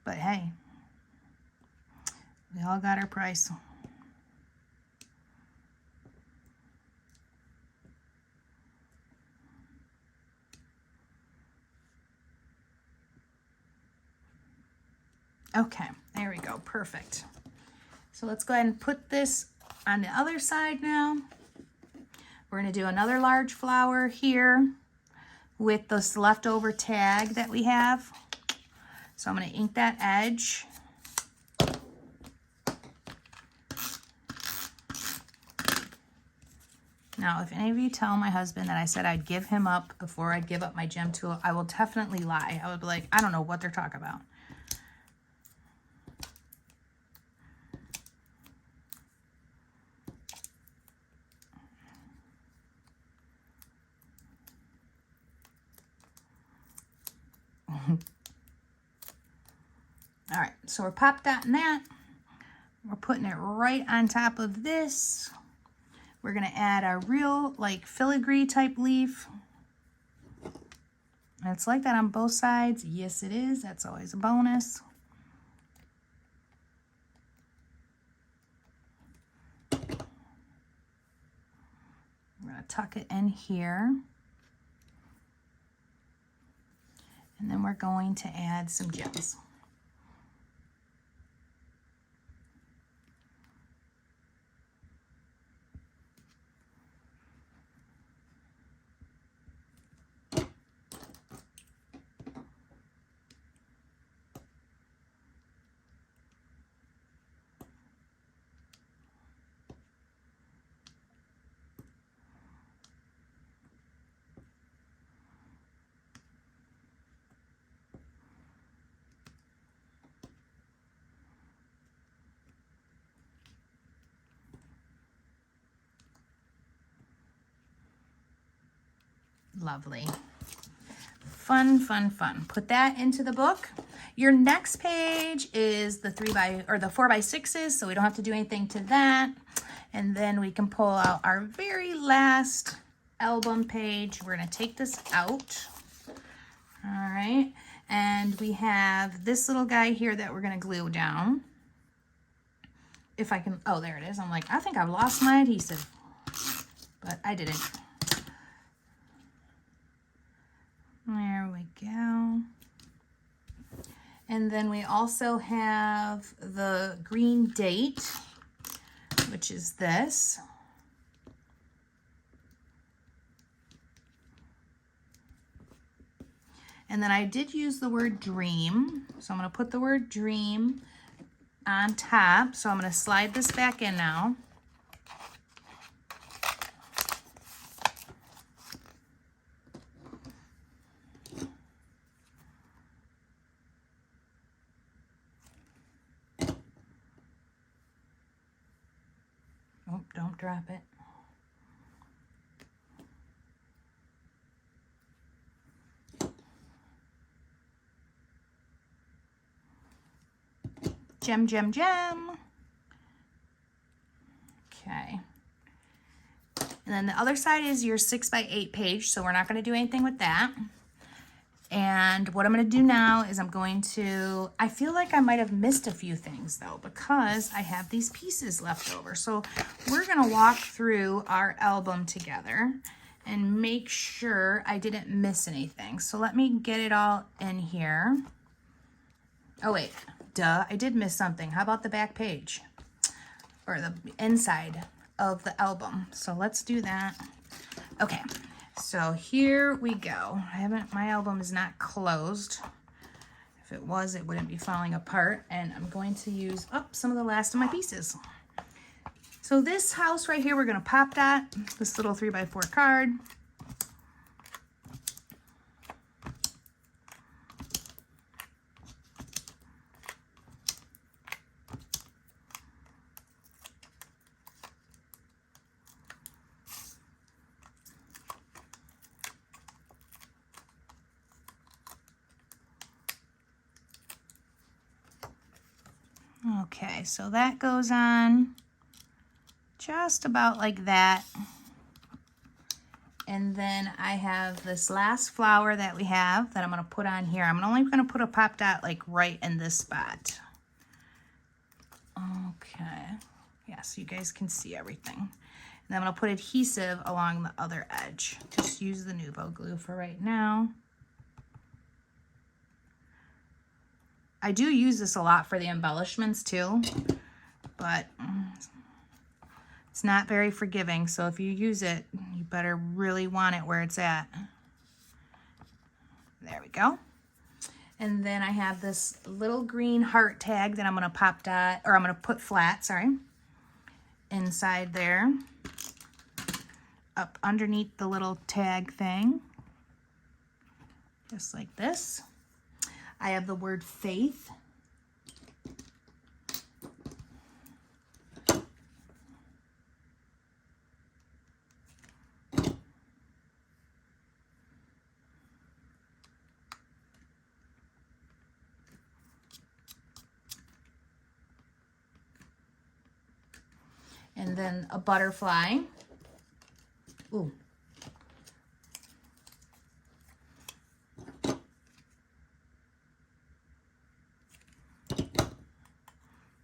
But hey, we all got our price. Okay, there we go. Perfect. So let's go ahead and put this on the other side now. We're going to do another large flower here with this leftover tag that we have. So I'm going to ink that edge. Now, if any of you tell my husband that I said I'd give him up before I'd give up my gem tool, I will definitely lie. I would be like, I don't know what they're talking about. All right, so we're pop dotting that. We're putting it right on top of this. We're gonna add a real like filigree type leaf. And it's like that on both sides. Yes, it is. That's always a bonus. We're gonna gonna tuck it in here. And then we're going to add some gems. Lovely. Fun, fun, fun. Put that into the book. Your next page is the 4x6s, so we don't have to do anything to that. And then we can pull out our very last album page. We're gonna take this out. All right, and we have this little guy here that we're gonna glue down. If I can, oh, there it is. I'm like, I think I've lost my adhesive, but I didn't. There we go. And then we also have the green date, which is this. And then I did use the word dream. So I'm going to put the word dream on top. So I'm going to slide this back in now. Oh, don't drop it. Gem, gem, gem. Okay. And then the other side is your 6x8 page, so we're not going to do anything with that. And what I'm going to do now is I feel like I might have missed a few things though, because I have these pieces left over. So we're going to walk through our album together and make sure I didn't miss anything. So let me get it all in here. Oh wait, duh, I did miss something. How about the back page or the inside of the album? So let's do that. Okay. So here we go. My album is not closed. If it was, it wouldn't be falling apart. And I'm going to use up some of the last of my pieces. So this house right here, we're going to pop dot this little 3x4 card. Okay, so that goes on just about like that. And then I have this last flower that we have that I'm going to put on here. I'm only going to put a pop dot like right in this spot. Okay. Yeah, so you guys can see everything. And then I'm going to put adhesive along the other edge. Just use the Nuvo glue for right now. I do use this a lot for the embellishments too, but it's not very forgiving. So if you use it, you better really want it where it's at. There we go. And then I have this little green heart tag that I'm going to pop dot, or I'm going to put flat, sorry, inside there, up underneath the little tag thing, just like this. I have the word faith. And then a butterfly. Ooh.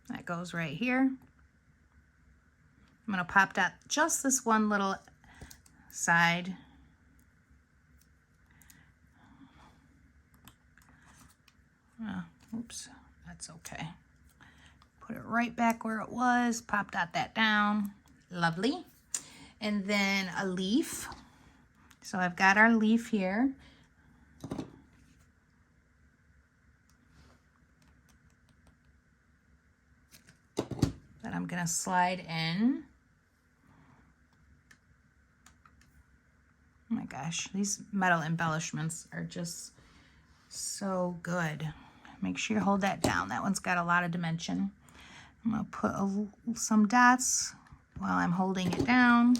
That goes right here. I'm going to pop dot just this one little side. Oops, that's okay. Put it right back where it was, pop that down. Lovely. And then a leaf. So I've got our leaf here. That I'm gonna slide in. Oh my gosh, these metal embellishments are just so good. Make sure you hold that down. That one's got a lot of dimension. I'm gonna put some dots while I'm holding it down.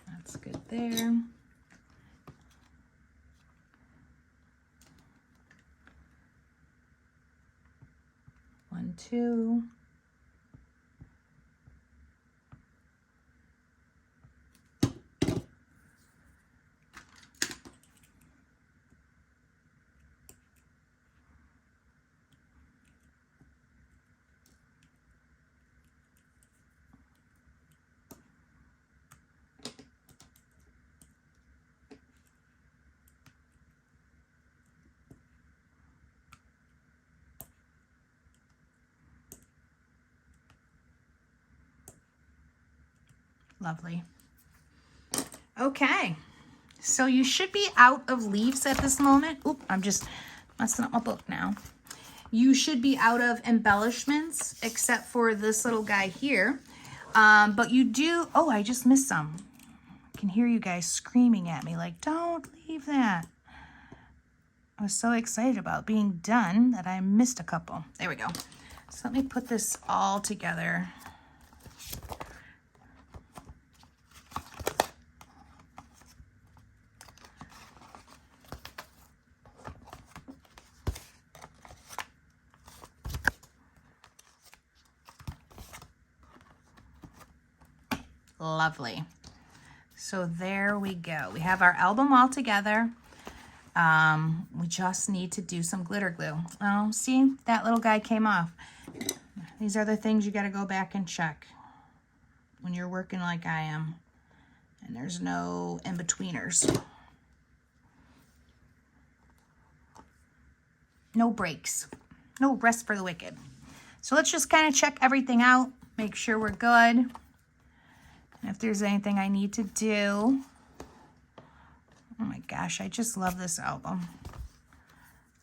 That's good there. One, two. Lovely. Okay, so you should be out of leaves at this moment. Oop, I'm just messing up my book now. You should be out of embellishments except for this little guy here. But you do, oh, I just missed some. I can hear you guys screaming at me like, don't leave that. I was so excited about being done that I missed a couple. There we go. So let me put this all together. Lovely. So there we go. We have our album all together. We just need to do some glitter glue. Oh, see, that little guy came off. These are the things you got to go back and check when you're working like I am. And there's no in-betweeners. No breaks. No rest for the wicked. So let's just kind of check everything out. Make sure we're good. If there's anything I need to do. Oh my gosh, I just love this album.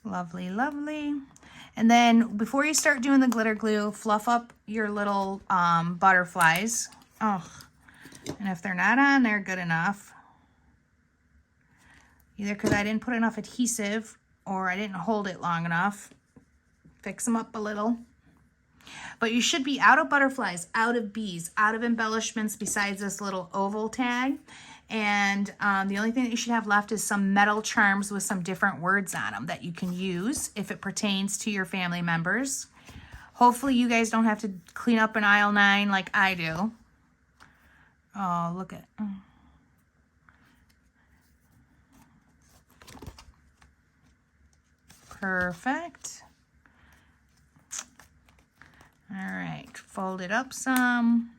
Lovely, lovely. And then before you start doing the glitter glue, fluff up your little butterflies. Oh, and if they're not on there good enough, either because I didn't put enough adhesive or I didn't hold it long enough, fix them up a little. But you should be out of butterflies, out of bees, out of embellishments besides this little oval tag. And the only thing that you should have left is some metal charms with some different words on them that you can use if it pertains to your family members. Hopefully you guys don't have to clean up in aisle 9 like I do. Oh, look at... Perfect. All right, fold it up some.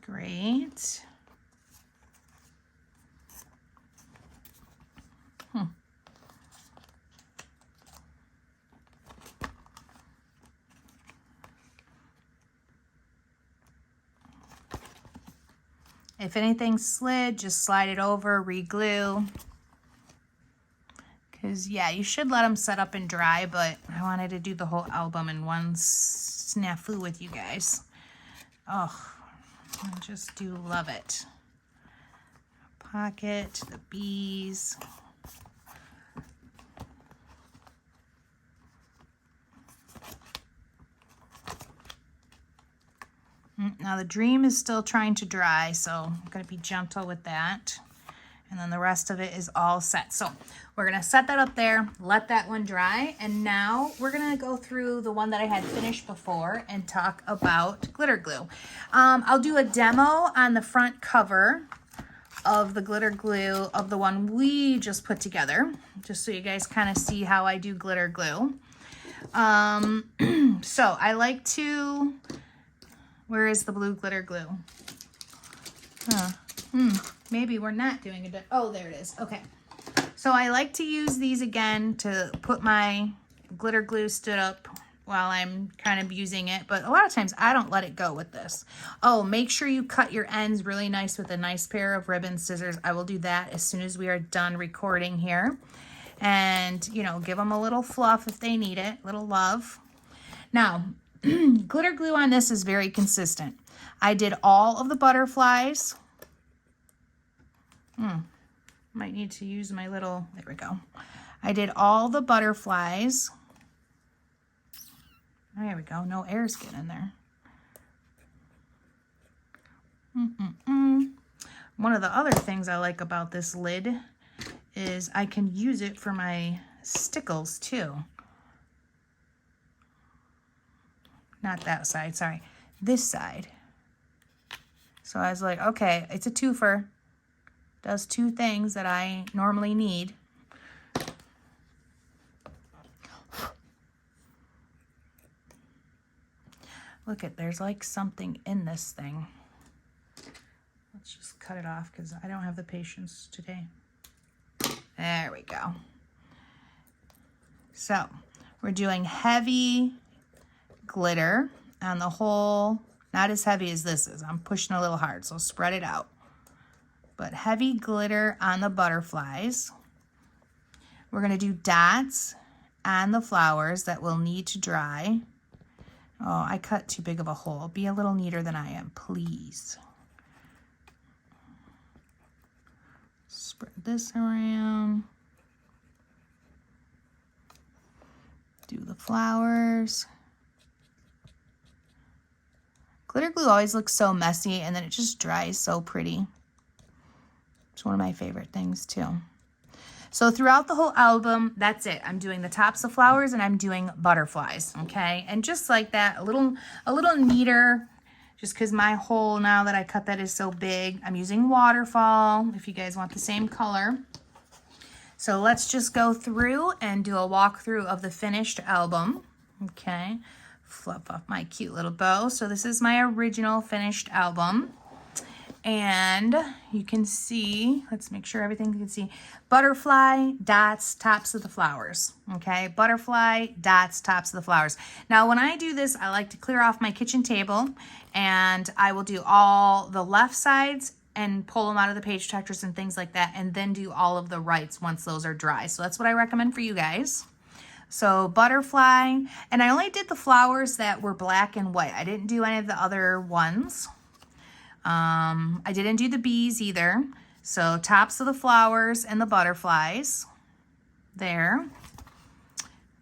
Great. If anything slid, just slide it over, re-glue. Because, yeah, you should let them set up and dry, but I wanted to do the whole album in one snafu with you guys. Oh, I just do love it. Pocket, the bees. Now the dream is still trying to dry, so I'm going to be gentle with that. And then the rest of it is all set. So we're going to set that up there, let that one dry. And now we're going to go through the one that I had finished before and talk about glitter glue. I'll do a demo on the front cover of the glitter glue of the one we just put together, just so you guys kind of see how I do glitter glue. So I like to, where is the blue glitter glue? Maybe we're not doing it. Oh, there it is. Okay. So I like to use these again to put my glitter glue stood up while I'm kind of using it. But a lot of times I don't let it go with this. Oh, make sure you cut your ends really nice with a nice pair of ribbon scissors. I will do that as soon as we are done recording here. And, you know, give them a little fluff if they need it, little love. Now, glitter glue on this is very consistent. I did all of the butterflies. Might need to use my little, there we go. I did all the butterflies. There we go, no air's getting in there. One of the other things I like about this lid is I can use it for my stickles too. Not that side, sorry, this side. So I was like, okay, it's a twofer. Does two things that I normally need. Look at, there's like something in this thing. Let's just cut it off because I don't have the patience today. There we go. So we're doing heavy glitter on the whole, not as heavy as this is. I'm pushing a little hard, so spread it out. But heavy glitter on the butterflies. We're going to do dots on the flowers that will need to dry. Oh, I cut too big of a hole. Be a little neater than I am, please. Spread this around. Do the flowers. Glitter glue always looks so messy and then it just dries so pretty. It's one of my favorite things too. So throughout the whole album, that's it. I'm doing the tops of flowers and I'm doing butterflies, okay? And just like that, a little neater, just because my hole now that I cut that is so big. I'm using waterfall if you guys want the same color. So let's just go through and do a walkthrough of the finished album, okay? Fluff off my cute little bow. So this is my original finished album. And you can see, let's make sure everything you can see, butterfly, dots, tops of the flowers, okay? Butterfly, dots, tops of the flowers. Now, when I do this, I like to clear off my kitchen table, and I will do all the left sides and pull them out of the page protectors and things like that, and then do all of the rights once those are dry. So that's what I recommend for you guys. So butterfly, and I only did the flowers that were black and white. I didn't do any of the other ones. I didn't do the bees either. So tops of the flowers and the butterflies there.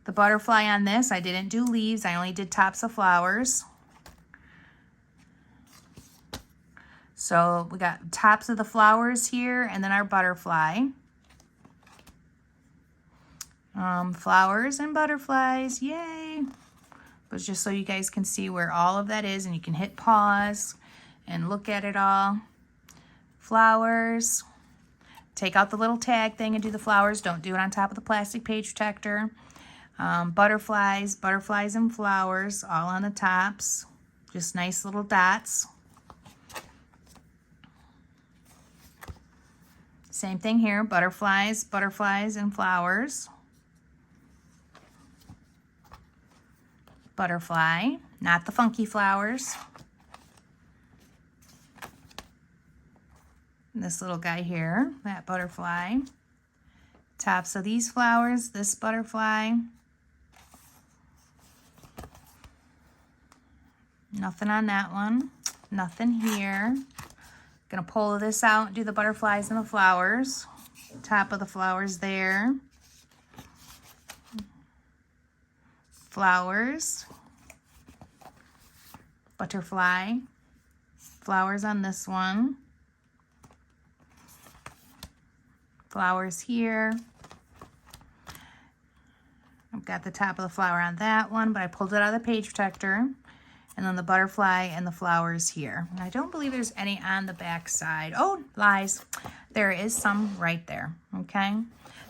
The butterfly on this, I didn't do leaves. I only did tops of flowers. So we got tops of the flowers here and then our butterfly. Flowers and butterflies, yay. But just so you guys can see where all of that is and you can hit pause and look at it all. Flowers. Take out the little tag thing and do the flowers. Don't do it on top of the plastic page protector. Butterflies, butterflies and flowers all on the tops. Just nice little dots. Same thing here, butterflies, butterflies and flowers. Butterfly, not the funky flowers. This little guy here, that butterfly. Tops of these flowers, this butterfly. Nothing on that one. Nothing here. Gonna pull this out and do the butterflies and the flowers. Top of the flowers there. Flowers. Butterfly. Flowers on this one. Flowers here. I've got the top of the flower on that one, but I pulled it out of the page protector. And then the butterfly and the flowers here. And I don't believe there's any on the back side. Oh, lies. There is some right there, okay?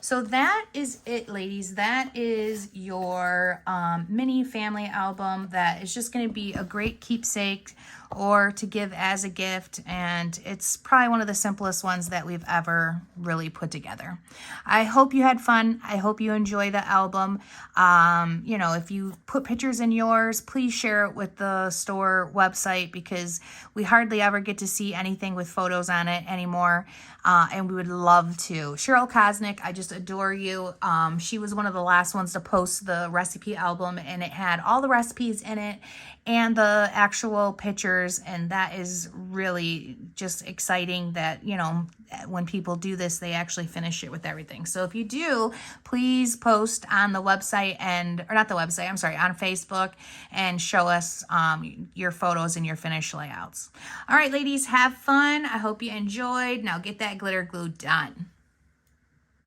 So that is it, ladies. That is your mini family album that is just going to be a great keepsake or to give as a gift. And it's probably one of the simplest ones that we've ever really put together. I hope you had fun. I hope you enjoy the album. You know, if you put pictures in yours, please share it with the store website because we hardly ever get to see anything with photos on it anymore. And we would love to. Cheryl Kosnick, I just adore you. She was one of the last ones to post the recipe album, and it had all the recipes in it and the actual pictures. And that is really just exciting that, you know, when people do this, they actually finish it with everything. So if you do, please post on the website or not the website, I'm sorry, on Facebook and show us your photos and your finished layouts. All right, ladies, have fun. I hope you enjoyed. Now get that glitter glue done.